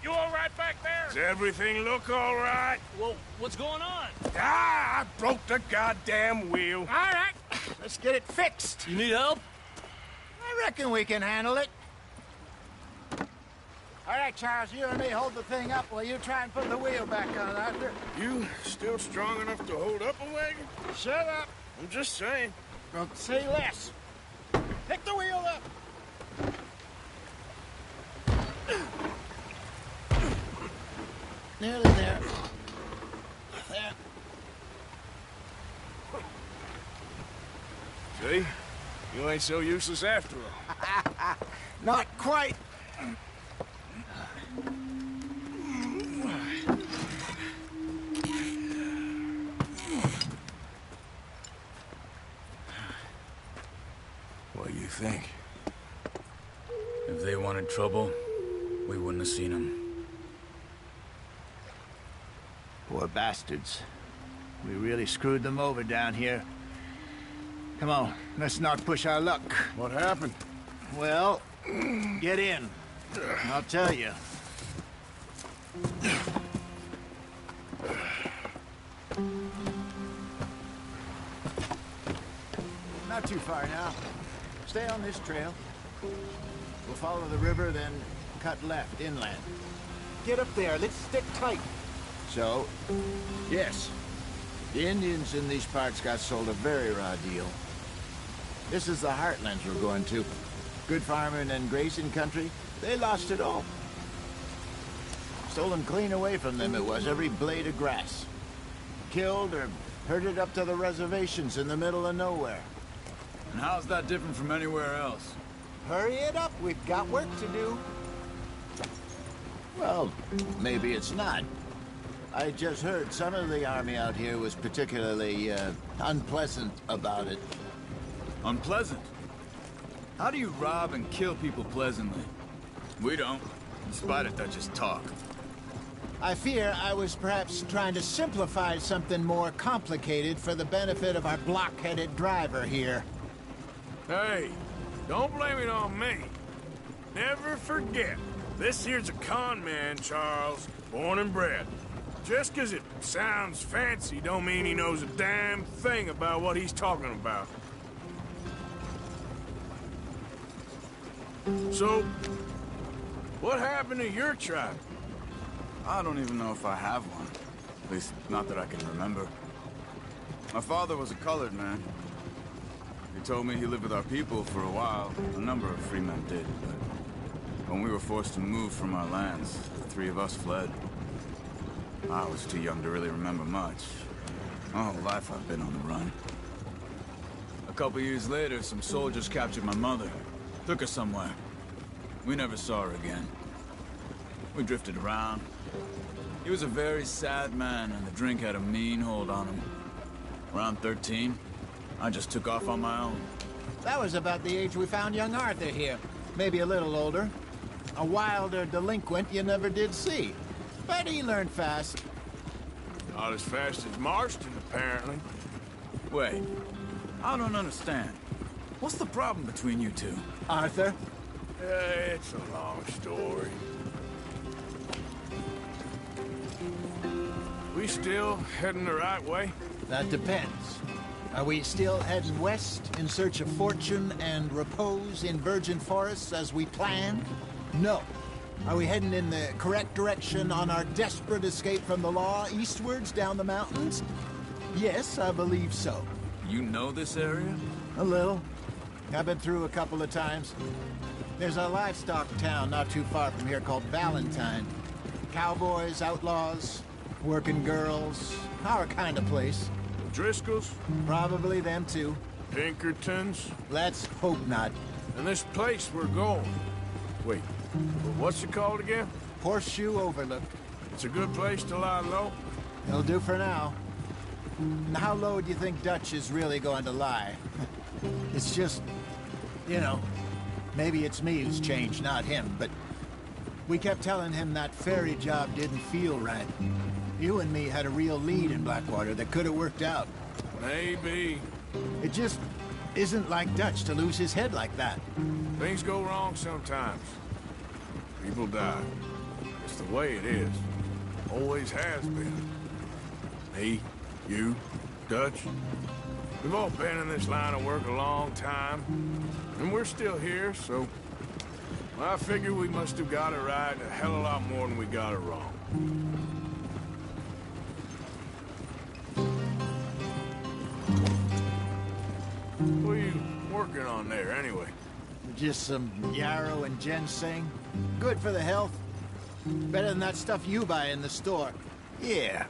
[SPEAKER 7] You all right back there?
[SPEAKER 12] Does everything look all right?
[SPEAKER 10] Well, what's going on?
[SPEAKER 12] Ah, I broke the goddamn wheel.
[SPEAKER 3] All right, let's get it fixed.
[SPEAKER 10] You need help?
[SPEAKER 3] I reckon we can handle it. All right, Charles, you and me hold the thing up while you try and put the wheel back on, Arthur.
[SPEAKER 12] You still strong enough to hold up a wagon?
[SPEAKER 3] Shut up.
[SPEAKER 12] I'm just saying.
[SPEAKER 3] Don't say less. Pick the wheel up. Nearly there. There.
[SPEAKER 12] See? You ain't so useless after all.
[SPEAKER 3] Not quite.
[SPEAKER 12] What do you think?
[SPEAKER 14] If they wanted trouble, we wouldn't have seen them.
[SPEAKER 3] Poor bastards. We really screwed them over down here. Come on, let's not push our luck.
[SPEAKER 2] What happened?
[SPEAKER 3] Well, get in. I'll tell you. Not too far now. Stay on this trail. We'll follow the river, then cut left, inland. Get up there, let's stick tight. So, yes, the Indians in these parts got sold a very raw deal. This is the heartlands we're going to. Good farming and grazing country, they lost it all. Stolen clean away from them it was, every blade of grass. Killed or herded up to the reservations in the middle of nowhere.
[SPEAKER 15] And how's that different from anywhere else?
[SPEAKER 3] Hurry it up, we've got work to do. Well, maybe it's not. I just heard some of the army out here was particularly unpleasant about it.
[SPEAKER 15] Unpleasant? How do you rob and kill people pleasantly? We don't, in spite of Dutch's talk.
[SPEAKER 3] I fear I was perhaps trying to simplify something more complicated for the benefit of our blockheaded driver here.
[SPEAKER 6] Hey, don't blame it on me. Never forget, this here's a con man, Charles, born and bred. Just 'cause it sounds fancy don't mean he knows a damn thing about what he's talking about. So, what happened to your tribe?
[SPEAKER 15] I don't even know if I have one. At least, not that I can remember. My father was a colored man. He told me he lived with our people for a while. A number of free men did, but when we were forced to move from our lands, the three of us fled. I was too young to really remember much. My whole life I've been on the run. A couple years later, some soldiers captured my mother. Took her somewhere. We never saw her again. We drifted around. He was a very sad man, and the drink had a mean hold on him. Around 13, I just took off on my own.
[SPEAKER 3] That was about the age we found young Arthur here. Maybe a little older. A wilder delinquent you never did see. But he learned fast.
[SPEAKER 6] Not as fast as Marston, apparently.
[SPEAKER 15] Wait, I don't understand. What's the problem between you two?
[SPEAKER 3] Arthur?
[SPEAKER 6] It's a long story. We still heading the right way?
[SPEAKER 3] That depends. Are we still heading west in search of fortune and repose in virgin forests as we planned? No. Are we heading in the correct direction on our desperate escape from the law eastwards down the mountains? Yes, I believe so.
[SPEAKER 15] You know this area?
[SPEAKER 3] A little. I've been through a couple of times. There's a livestock town not too far from here called Valentine. Cowboys, outlaws, working girls, our kind of place.
[SPEAKER 6] Driscolls?
[SPEAKER 3] Probably them too.
[SPEAKER 6] Pinkertons?
[SPEAKER 3] Let's hope not.
[SPEAKER 6] And this place we're going. Wait, what's it called again?
[SPEAKER 3] Horseshoe Overlook.
[SPEAKER 6] It's a good place to lie low?
[SPEAKER 3] It'll do for now. How low do you think Dutch is really going to lie? It's just, you know, maybe it's me who's changed, not him, but we kept telling him that ferry job didn't feel right. You and me had a real lead in Blackwater that could have worked out.
[SPEAKER 6] Maybe.
[SPEAKER 3] It just isn't like Dutch to lose his head like that.
[SPEAKER 6] Things go wrong sometimes. People die. It's the way it is. Always has been. Me, you, Dutch. We've all been in this line of work a long time. And we're still here, so... I figure we must have got it right a hell of a lot more than we got it wrong. What are you working on there, anyway?
[SPEAKER 3] Just some yarrow and ginseng. Good for the health. Better than that stuff you buy in the store. Yeah,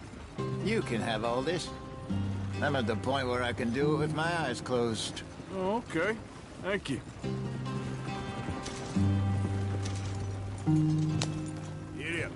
[SPEAKER 3] you can have all this. I'm at the point where I can do it with my eyes closed.
[SPEAKER 6] Oh, okay. Thank you. Yeah.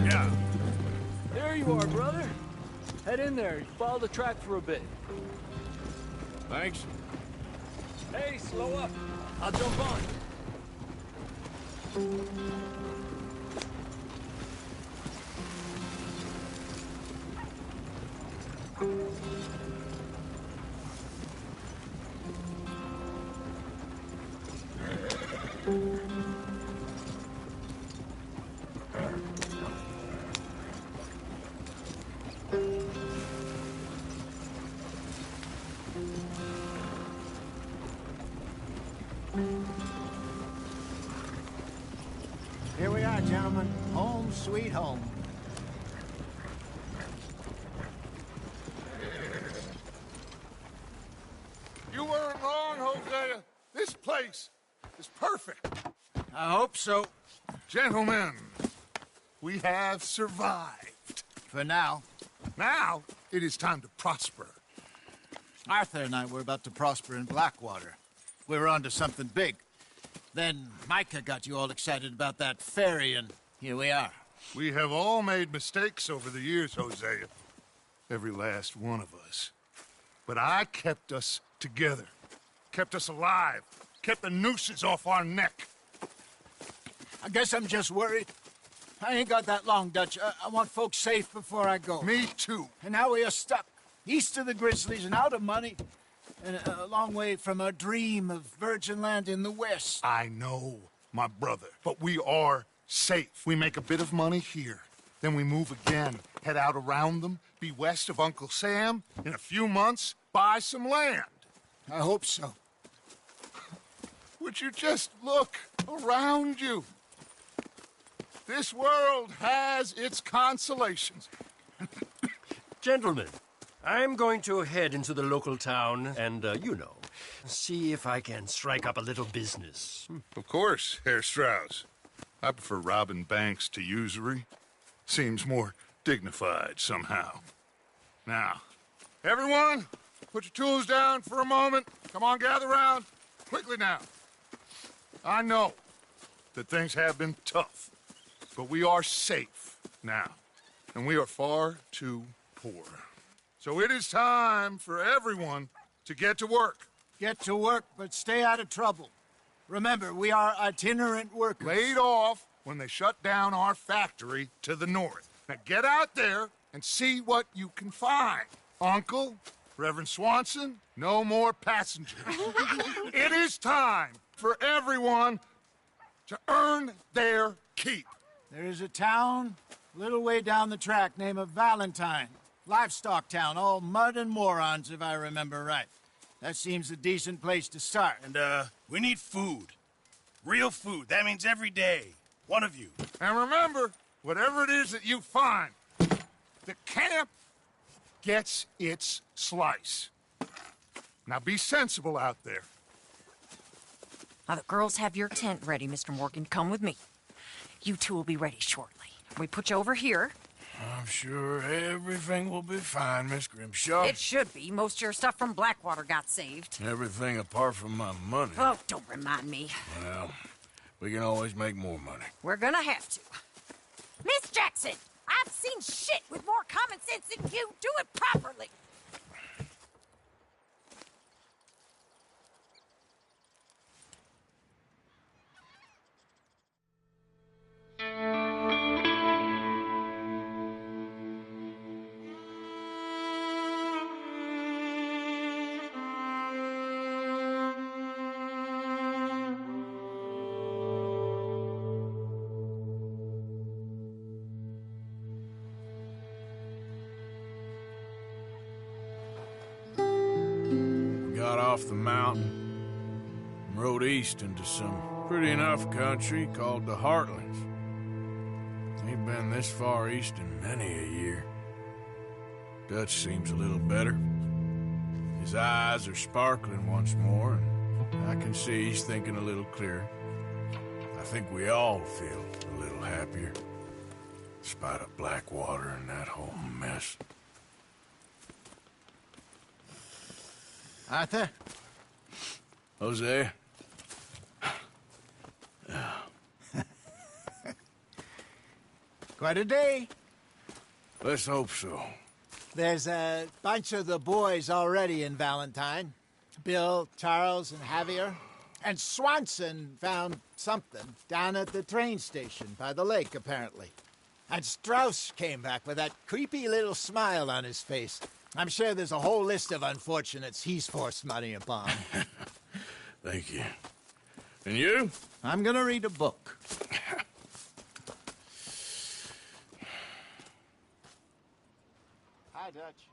[SPEAKER 6] Yeah.
[SPEAKER 10] There you are, brother. Head in there. Follow the track for a bit.
[SPEAKER 6] Thanks.
[SPEAKER 10] Hey, slow up. I'll jump on.
[SPEAKER 3] Here we are, gentlemen. Home sweet home.
[SPEAKER 1] You weren't wrong, Hosea. This place is perfect.
[SPEAKER 3] I hope so.
[SPEAKER 1] Gentlemen, we have survived.
[SPEAKER 3] For now.
[SPEAKER 1] Now, it is time to prosper.
[SPEAKER 3] Arthur and I were about to prosper in Blackwater. We were onto something big. Then Micah got you all excited about that ferry, and here we are.
[SPEAKER 1] We have all made mistakes over the years, Hosea. Every last one of us. But I kept us together. Kept us alive. Kept the nooses off our neck.
[SPEAKER 3] I guess I'm just worried. I ain't got that long, Dutch. I want folks safe before I go.
[SPEAKER 1] Me too.
[SPEAKER 3] And now we are stuck. East of the Grizzlies and out of money. And a long way from our dream of virgin land in the west.
[SPEAKER 1] I know, my brother. But we are safe. We make a bit of money here. Then we move again. Head out around them. Be west of Uncle Sam. In a few months, buy some land.
[SPEAKER 3] I hope so.
[SPEAKER 1] Would you just look around you? This world has its consolations.
[SPEAKER 13] Gentlemen, I'm going to head into the local town and, see if I can strike up a little business.
[SPEAKER 1] Of course, Herr Strauss. I prefer robbing banks to usury. Seems more dignified somehow. Now, everyone, put your tools down for a moment. Come on, gather round. Quickly now. I know that things have been tough, but we are safe now, and we are far too poor. So it is time for everyone to get to work.
[SPEAKER 3] Get to work, but stay out of trouble. Remember, we are itinerant workers.
[SPEAKER 1] Laid off when they shut down our factory to the north. Now get out there and see what you can find. Uncle, Reverend Swanson, no more passengers. It is time for everyone to earn their keep.
[SPEAKER 3] There is a town a little way down the track named Valentine. Livestock town, all mud and morons, if I remember right. That seems a decent place to start.
[SPEAKER 12] And, we need food. Real food. That means every day. One of you.
[SPEAKER 1] And remember, whatever it is that you find, the camp gets its slice. Now be sensible out there.
[SPEAKER 4] Now, the girls have your tent ready, Mr. Morgan. Come with me. You two will be ready shortly. We put you over here.
[SPEAKER 6] I'm sure everything will be fine, Miss Grimshaw.
[SPEAKER 4] It should be. Most of your stuff from Blackwater got saved.
[SPEAKER 6] Everything apart from my money.
[SPEAKER 4] Oh, don't remind me.
[SPEAKER 6] Well, we can always make more money.
[SPEAKER 4] We're gonna have to. Miss Jackson, I've seen shit with more common sense than you. Do it properly.
[SPEAKER 6] Got off the mountain and rode east into some pretty enough country called the Heartlands. Ain't been this far east in many a year. Dutch seems a little better. His eyes are sparkling once more, and I can see he's thinking a little clearer. I think we all feel a little happier, in spite of Blackwater and that whole mess.
[SPEAKER 3] Arthur?
[SPEAKER 6] Jose?
[SPEAKER 3] Quite a day.
[SPEAKER 6] Let's hope so.
[SPEAKER 3] There's a bunch of the boys already in Valentine. Bill, Charles, and Javier. And Swanson found something down at the train station by the lake, apparently. And Strauss came back with that creepy little smile on his face. I'm sure there's a whole list of unfortunates he's forced money upon.
[SPEAKER 6] Thank you. And you?
[SPEAKER 3] I'm gonna read a book. Hi, Dutch.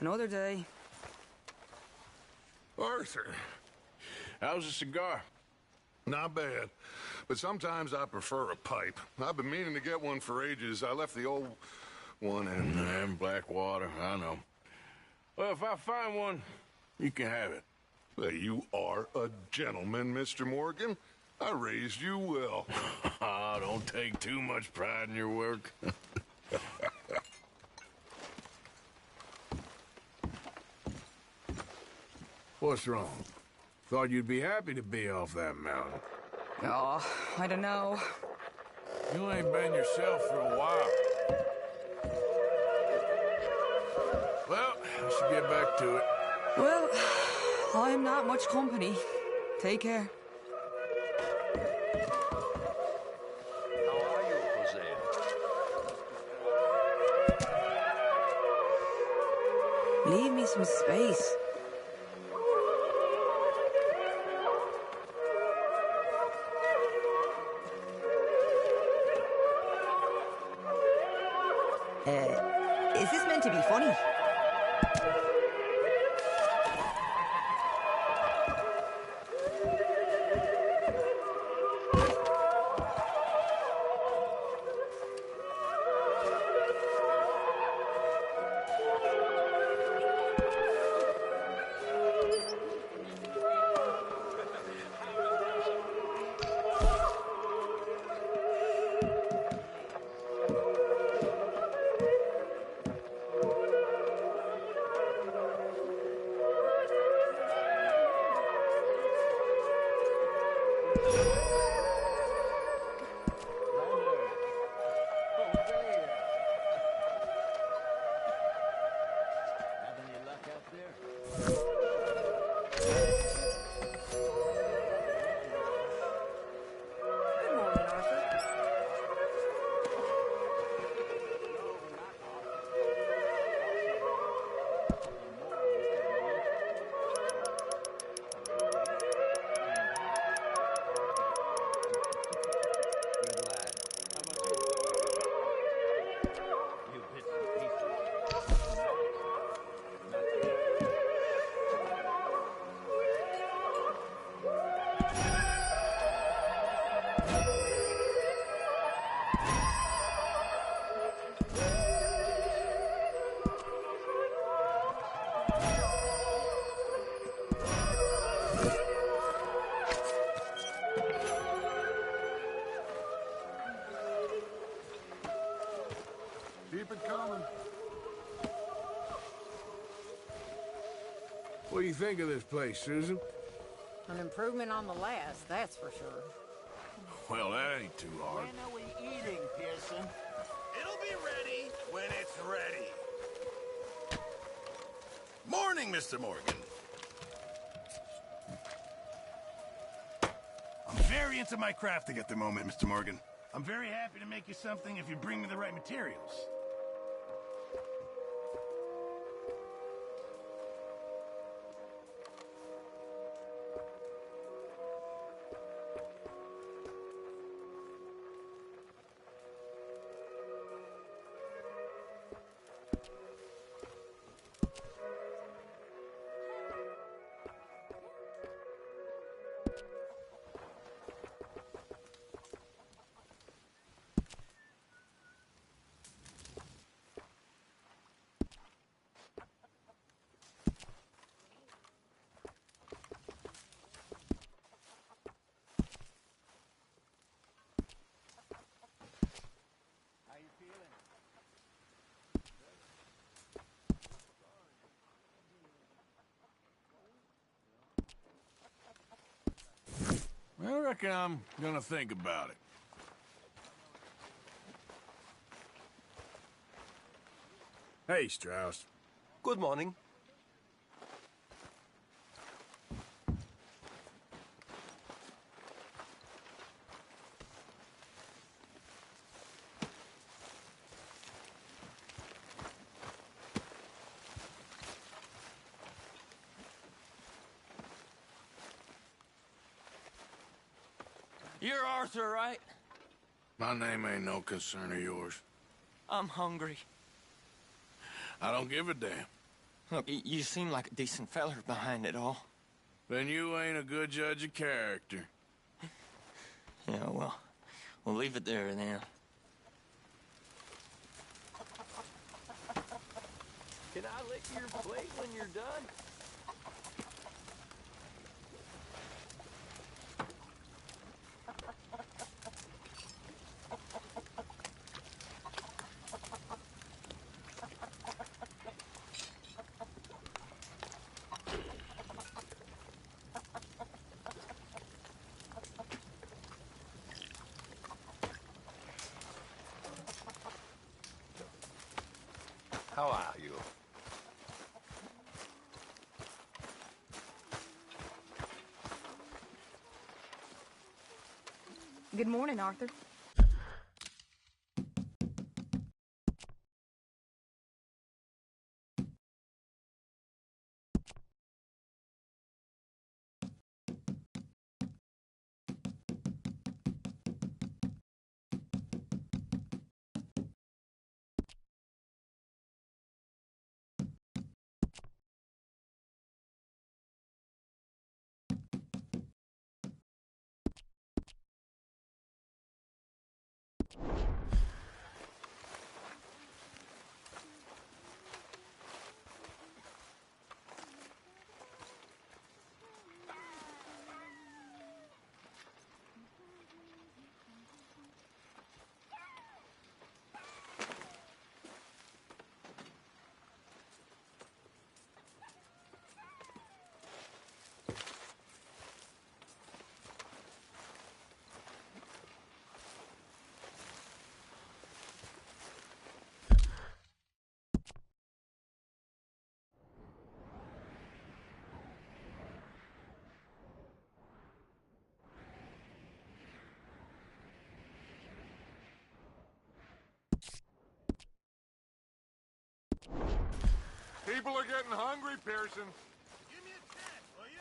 [SPEAKER 19] Another day.
[SPEAKER 2] Arthur,
[SPEAKER 6] how's the cigar?
[SPEAKER 2] Not bad, but sometimes I prefer a pipe. I've been meaning to get one for ages. I left the old one in...
[SPEAKER 6] Blackwater, I know. Well, if I find one, you can have it.
[SPEAKER 2] Well, you are a gentleman, Mr. Morgan. I raised you well.
[SPEAKER 6] Don't take too much pride in your work. What's wrong? Thought you'd be happy to be off that mountain.
[SPEAKER 19] Oh, I don't know.
[SPEAKER 6] You ain't been yourself for a while. Well, I should get back to it.
[SPEAKER 19] Well, I'm not much company. Take care.
[SPEAKER 13] How are you, Hosea?
[SPEAKER 19] Leave me some space. Is this meant to be funny?
[SPEAKER 2] Keep it coming.
[SPEAKER 6] What do you think of this place, Susan?
[SPEAKER 4] An improvement on the last, that's for sure.
[SPEAKER 6] Well, that ain't too hard.
[SPEAKER 3] When are we eating, Pearson?
[SPEAKER 12] It'll be ready when it's ready. Morning, Mr. Morgan. I'm very into my crafting at the moment, Mr. Morgan. I'm very happy to make you something if you bring me the right materials.
[SPEAKER 6] I reckon I'm gonna think about it. Hey, Strauss.
[SPEAKER 13] Good morning.
[SPEAKER 8] You're Arthur, right?
[SPEAKER 6] My name ain't no concern of yours.
[SPEAKER 8] I'm hungry.
[SPEAKER 6] I don't give a damn.
[SPEAKER 8] Look, you seem like a decent feller behind it all.
[SPEAKER 6] Then you ain't a good judge of character.
[SPEAKER 8] Yeah, well, we'll leave it there then. Can I lick your plate when you're done?
[SPEAKER 13] How are you?
[SPEAKER 5] Good morning, Arthur.
[SPEAKER 2] People are getting hungry, Pearson.
[SPEAKER 12] Give me a chance, will you?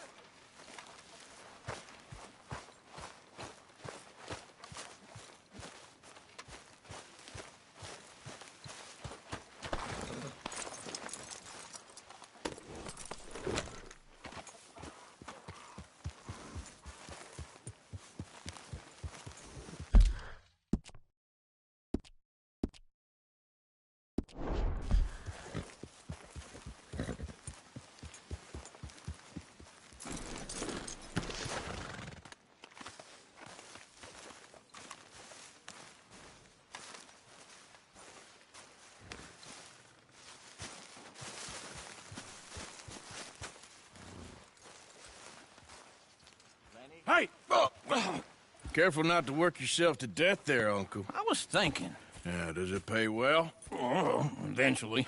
[SPEAKER 6] Hey! Careful not to work yourself to death there, Uncle.
[SPEAKER 20] I was thinking.
[SPEAKER 6] Yeah, does it pay well?
[SPEAKER 20] Oh, eventually.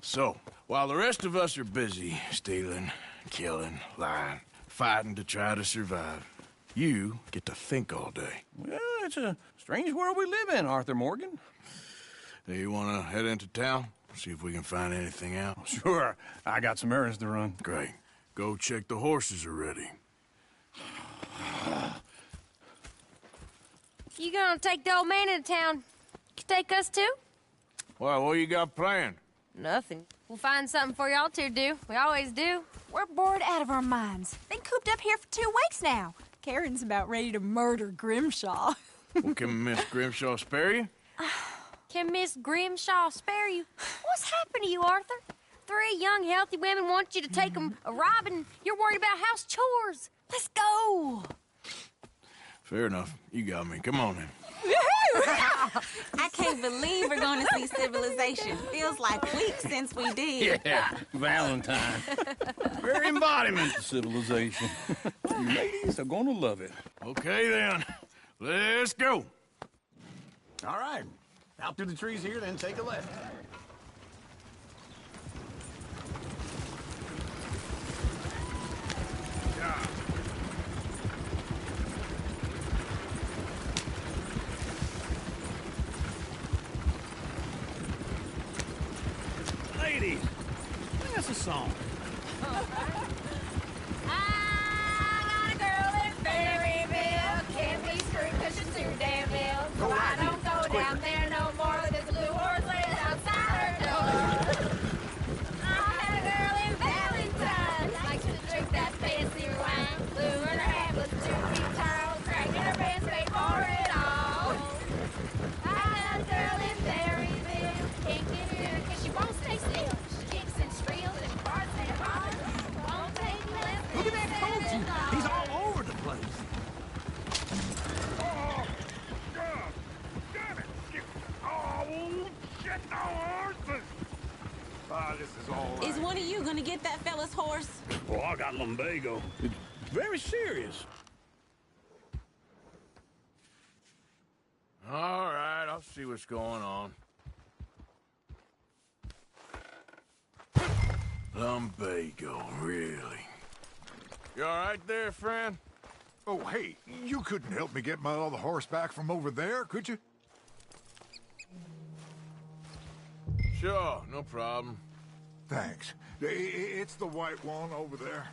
[SPEAKER 6] So, while the rest of us are busy stealing, killing, lying, fighting to try to survive, you get to think all day.
[SPEAKER 20] Well, it's a strange world we live in, Arthur Morgan.
[SPEAKER 6] Do you want to head into town? See if we can find anything out?
[SPEAKER 20] Sure. I got some errands to run.
[SPEAKER 6] Great. Go check the horses are ready.
[SPEAKER 21] You gonna take the old man into town? You take us too?
[SPEAKER 6] Well, what you got planned?
[SPEAKER 21] Nothing. We'll find something for y'all to do. We always do.
[SPEAKER 22] We're bored out of our minds. Been cooped up here for 2 weeks now. Karen's about ready to murder Grimshaw.
[SPEAKER 6] Well, can Miss Grimshaw spare you?
[SPEAKER 21] Can Miss Grimshaw spare you? What's happened to you, Arthur? 3 young, healthy women want you to take them a robbing. You're worried about house chores. Let's go.
[SPEAKER 6] Fair enough. You got me. Come on then.
[SPEAKER 23] I can't believe we're going to see civilization. Feels like weeks since we did.
[SPEAKER 20] Yeah, Valentine. Very embodiment of civilization. You ladies are gonna love it.
[SPEAKER 6] Okay then. Let's go.
[SPEAKER 20] All right. Out through the trees here, then take a left. Ladies, sing us a song.
[SPEAKER 21] I got a girl in Berryville. Can't be screwed 'cause she's too damn ill. So I don't go down there no more. There's a blue horse laying outside her door. I had a girl
[SPEAKER 6] This is all right.
[SPEAKER 23] Is one of you gonna get that fella's horse?
[SPEAKER 20] Oh, I got lumbago. It's very serious.
[SPEAKER 6] All right, I'll see what's going on. Lumbago, really? You all right there, friend?
[SPEAKER 9] Oh, hey, you couldn't help me get my other horse back from over there, could you?
[SPEAKER 6] Sure, no problem.
[SPEAKER 9] Thanks. It's the white one over there.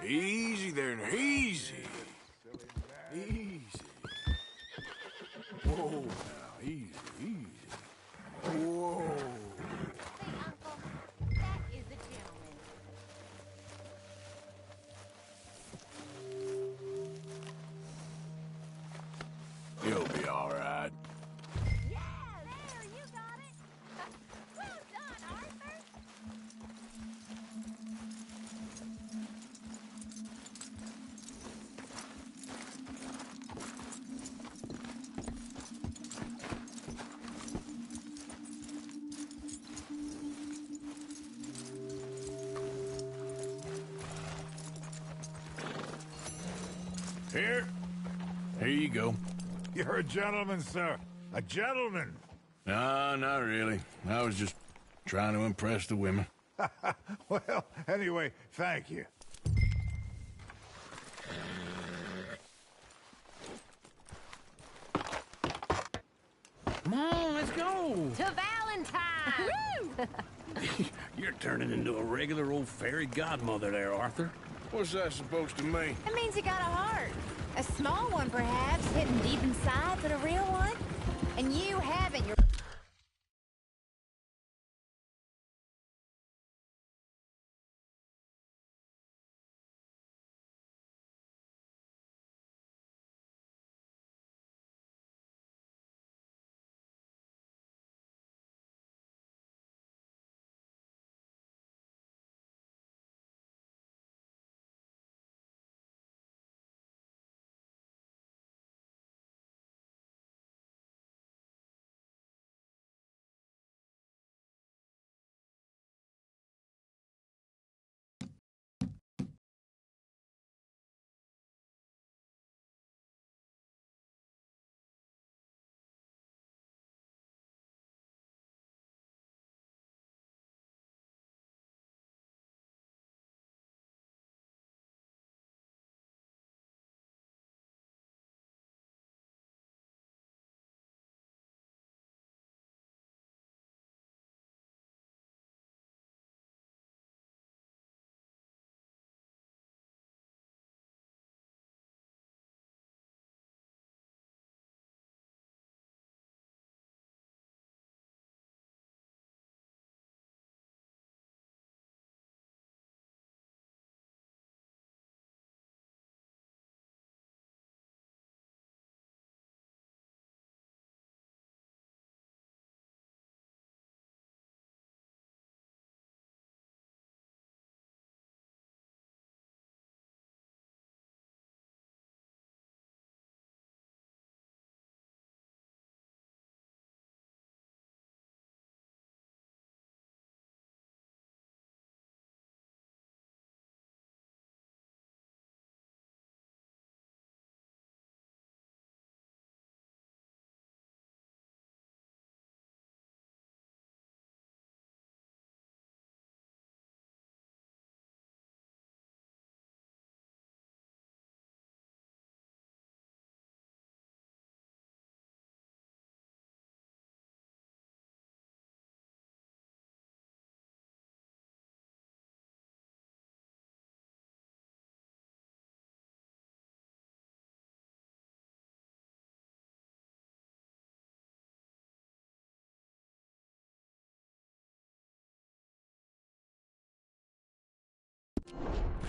[SPEAKER 6] Easy there, now. Easy. Easy. Whoa, now. Easy, easy. Whoa.
[SPEAKER 23] That is a gentleman.
[SPEAKER 6] You'll be all right.
[SPEAKER 23] Yeah, there, you got it. Well done, Arthur.
[SPEAKER 6] Here. Here you go.
[SPEAKER 9] You're a gentleman, sir. A gentleman.
[SPEAKER 6] No, not really. I was just trying to impress the women.
[SPEAKER 9] Well, anyway, thank you.
[SPEAKER 20] Come on, let's go.
[SPEAKER 21] To Valentine!
[SPEAKER 20] You're turning into a regular old fairy godmother there, Arthur.
[SPEAKER 6] What's that supposed to mean?
[SPEAKER 22] It means you got a heart. A small one, perhaps, hidden deep inside, but a real one. And you haven't. You're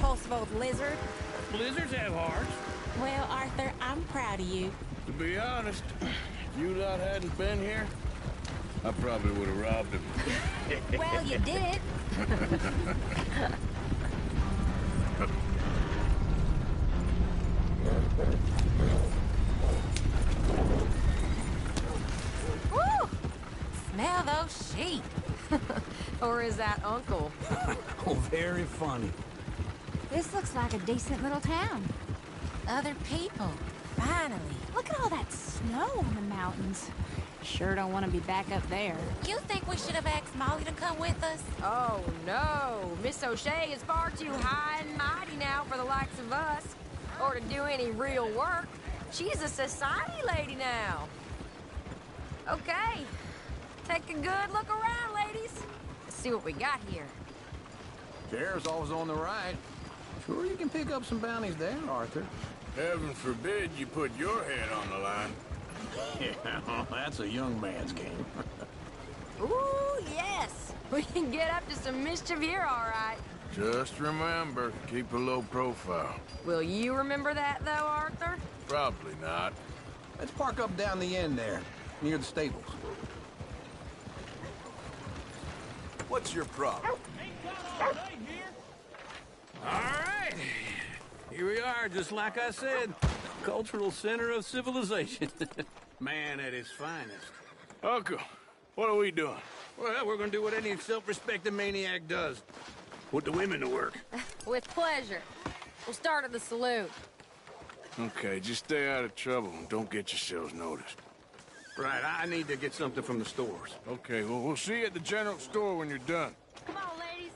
[SPEAKER 22] repulsive old lizard.
[SPEAKER 20] Blizzards have hearts.
[SPEAKER 23] Well, Arthur, I'm proud of you.
[SPEAKER 6] To be honest, if you lot hadn't been here, I probably would have robbed him.
[SPEAKER 22] Well, you did it.
[SPEAKER 16] he? Or is that Uncle?
[SPEAKER 20] Oh, very funny.
[SPEAKER 22] This looks like a decent little town.
[SPEAKER 23] Other people. Finally.
[SPEAKER 22] Look at all that snow on the mountains. Sure don't want to be back up there.
[SPEAKER 23] You think we should have asked Molly to come with us?
[SPEAKER 16] Oh, no. Miss O'Shea is far too high and mighty now for the likes of us. Or to do any real work. She's a society lady now. Okay. Take a good look around, ladies. Let's see what we got here.
[SPEAKER 6] Sheriff's always on the right. Sure you can pick up some bounties there, Arthur.
[SPEAKER 17] Heaven forbid you put your head on the line.
[SPEAKER 6] Yeah, that's a young man's game.
[SPEAKER 16] Ooh, yes. We can get up to some mischief here, all right.
[SPEAKER 17] Just remember, keep a low profile.
[SPEAKER 16] Will you remember that, though, Arthur?
[SPEAKER 17] Probably not.
[SPEAKER 6] Let's park up down the end there, near the stables.
[SPEAKER 18] What's your problem?
[SPEAKER 20] All right. Here we are, just like I said. Cultural center of civilization. Man at his finest.
[SPEAKER 17] Uncle, what are we doing?
[SPEAKER 20] Well, we're gonna do what any self-respecting maniac does. Put the women to work.
[SPEAKER 16] With pleasure. We'll start at the saloon.
[SPEAKER 17] Okay, just stay out of trouble and don't get yourselves noticed.
[SPEAKER 20] Right, I need to get something from the stores.
[SPEAKER 17] Okay, well, we'll see you at the general store when you're done.
[SPEAKER 16] Come on, ladies.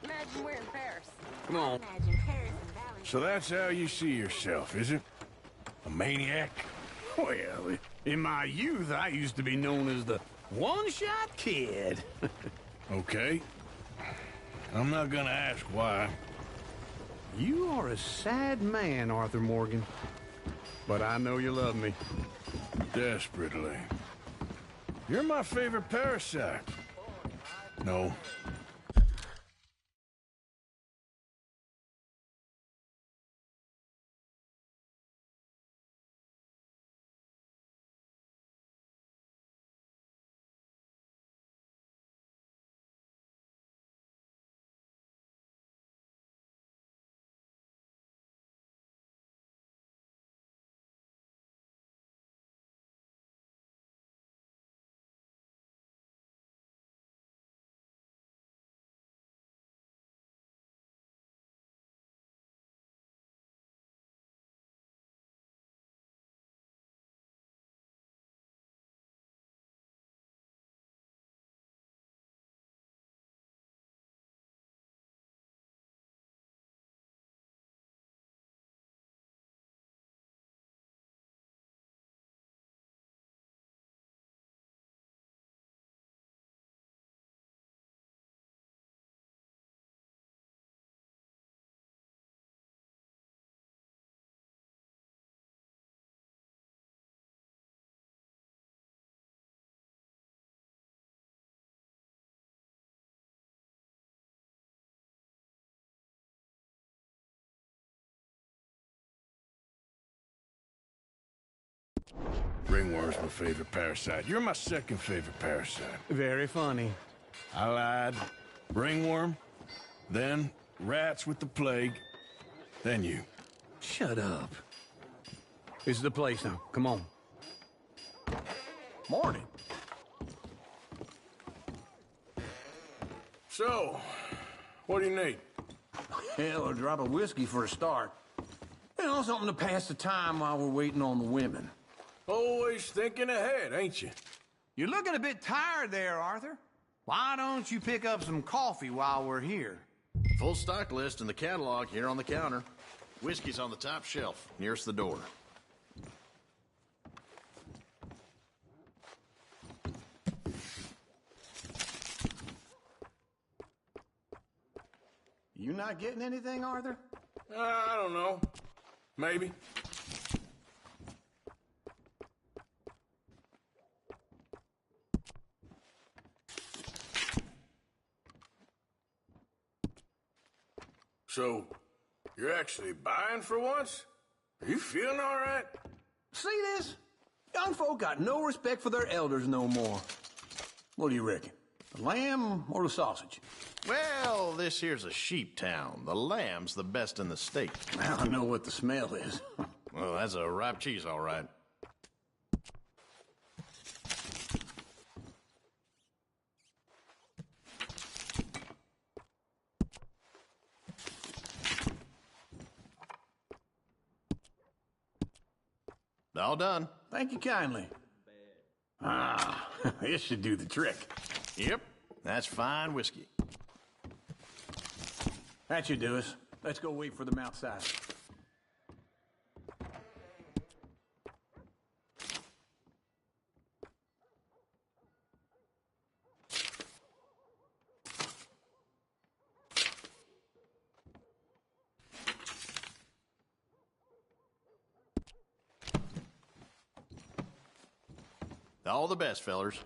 [SPEAKER 16] Imagine we're in Paris.
[SPEAKER 17] Come on.
[SPEAKER 23] Imagine Paris and Valley.
[SPEAKER 17] So that's how you see yourself, is it? A maniac?
[SPEAKER 20] Well, in my youth, I used to be known as the one-shot kid.
[SPEAKER 17] Okay. I'm not gonna ask why.
[SPEAKER 20] You are a sad man, Arthur Morgan. But I know you love me.
[SPEAKER 17] Desperately. You're my favorite parasite. No. Ringworm's my favorite parasite. You're my second favorite parasite.
[SPEAKER 20] Very funny.
[SPEAKER 17] I lied. Ringworm, then rats with the plague, then you.
[SPEAKER 20] Shut up. This is the place now. Come on.
[SPEAKER 6] Morning.
[SPEAKER 17] So, what do you need?
[SPEAKER 6] Hell, a drop of whiskey for a start. You know, something to pass the time while we're waiting on the women.
[SPEAKER 17] Always thinking ahead, ain't you?
[SPEAKER 14] You're looking a bit tired there, Arthur. Why don't you pick up some coffee while we're here?
[SPEAKER 24] Full stock list in the catalog here on the counter. Whiskey's on the top shelf, nearest the door.
[SPEAKER 14] You not getting anything, Arthur?
[SPEAKER 17] I don't know. Maybe. So, you're actually buying for once? Are you feeling all right?
[SPEAKER 6] See this? Young folk got no respect for their elders no more. What do you reckon? The lamb or the sausage?
[SPEAKER 24] Well, this here's a sheep town. The lamb's the best in the state.
[SPEAKER 6] Well, I know what the smell is.
[SPEAKER 24] Well, that's a ripe cheese, all right. All done.
[SPEAKER 14] Thank you kindly. Ah, this should do the trick.
[SPEAKER 24] Yep, that's fine whiskey.
[SPEAKER 14] That should do us. Let's go wait for them outside.
[SPEAKER 24] All the best, fellers.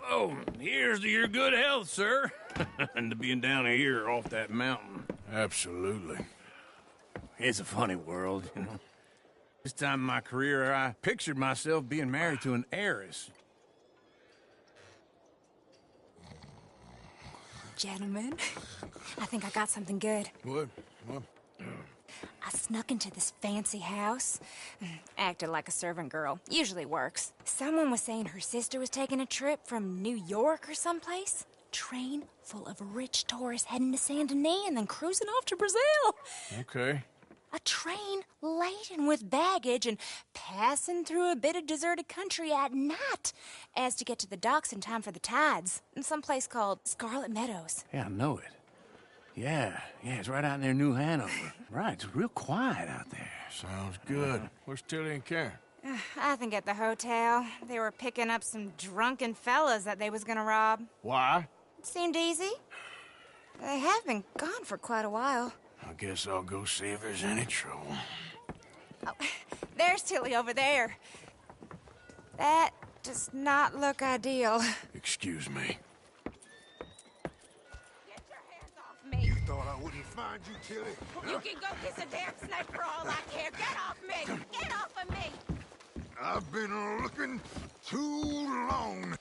[SPEAKER 20] Oh, here's to your good health, sir. And to being down here off that mountain.
[SPEAKER 6] Absolutely.
[SPEAKER 20] It's a funny world, you know. This time in my career, I pictured myself being married to an heiress.
[SPEAKER 22] Gentlemen, I think I got something good.
[SPEAKER 6] What?
[SPEAKER 22] I snuck into this fancy house. Acted like a servant girl. Usually works. Someone was saying her sister was taking a trip from New York or someplace. Train full of rich tourists heading to Saint Denis and then cruising off to Brazil.
[SPEAKER 6] Okay.
[SPEAKER 22] A train laden with baggage and passing through a bit of deserted country at night as to get to the docks in time for the tides in some place called Scarlet Meadows.
[SPEAKER 20] Yeah, I know it. Yeah, it's right out near New Hanover. Right, it's real quiet out there.
[SPEAKER 6] Sounds good. Where's Tilly and Karen?
[SPEAKER 22] I think at the hotel. They were picking up some drunken fellas that they was gonna rob.
[SPEAKER 6] Why?
[SPEAKER 22] It seemed easy. They have been gone for quite a while.
[SPEAKER 6] I guess I'll go see if there's any trouble.
[SPEAKER 22] Oh, there's Tilly over there. That does not look ideal.
[SPEAKER 6] Excuse me.
[SPEAKER 1] You thought I wouldn't find you, Tilly?
[SPEAKER 22] You can go kiss a damn snake for all I care. Get off me! Get off of me!
[SPEAKER 1] I've been looking too long.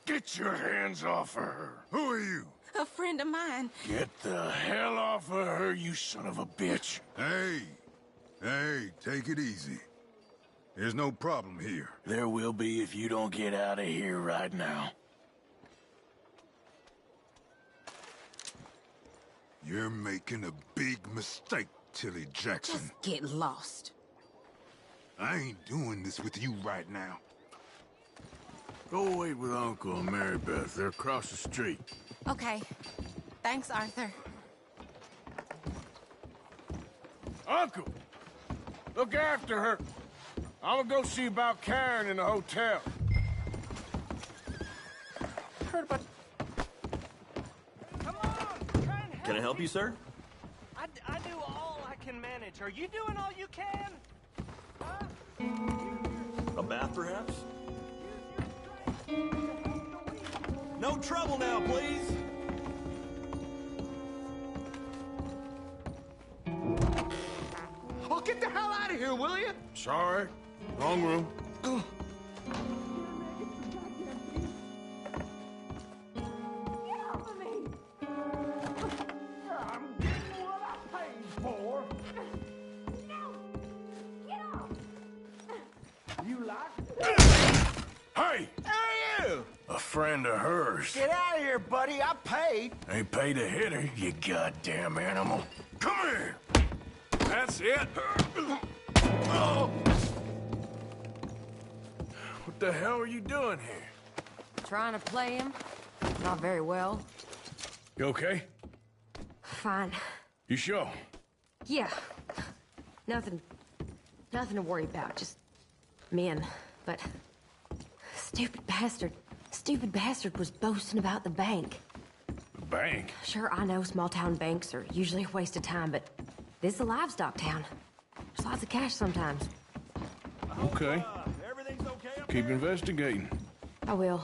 [SPEAKER 6] Get your hands off of her.
[SPEAKER 1] Who are you?
[SPEAKER 22] A friend of mine.
[SPEAKER 6] Get the hell off of her, you son of a bitch.
[SPEAKER 1] Hey, take it easy. There's no problem here.
[SPEAKER 6] There will be if you don't get out of here right now.
[SPEAKER 1] You're making a big mistake, Tilly Jackson.
[SPEAKER 22] Just get lost.
[SPEAKER 1] I ain't doing this with you right now.
[SPEAKER 6] Go wait with Uncle and Mary Beth. They're across the street.
[SPEAKER 22] Okay. Thanks, Arthur.
[SPEAKER 6] Uncle! Look after her. I'm gonna go see about Karen in the hotel.
[SPEAKER 22] Heard about...
[SPEAKER 8] Come on, try and help.
[SPEAKER 7] Can I help you, sir?
[SPEAKER 8] I do all I can manage. Are you doing all you can?
[SPEAKER 7] A bath, perhaps? No trouble now, please.
[SPEAKER 8] Oh, get the hell out of here, will you?
[SPEAKER 6] Sorry. Wrong room. Hey!
[SPEAKER 8] Hey, you!
[SPEAKER 6] A friend of hers.
[SPEAKER 8] Get out of here, buddy. I paid.
[SPEAKER 6] Ain't paid to hit her, you goddamn animal. Come here! That's it. Oh. What the hell are you doing here?
[SPEAKER 16] Trying to play him. Not very well.
[SPEAKER 6] You okay?
[SPEAKER 16] Fine.
[SPEAKER 6] You sure?
[SPEAKER 16] Yeah. Nothing to worry about, just men. But stupid bastard was boasting about the bank.
[SPEAKER 6] The bank?
[SPEAKER 16] Sure, I know small town banks are usually a waste of time, but this is a livestock town. There's lots of cash sometimes.
[SPEAKER 6] Okay. Keep investigating.
[SPEAKER 16] I will.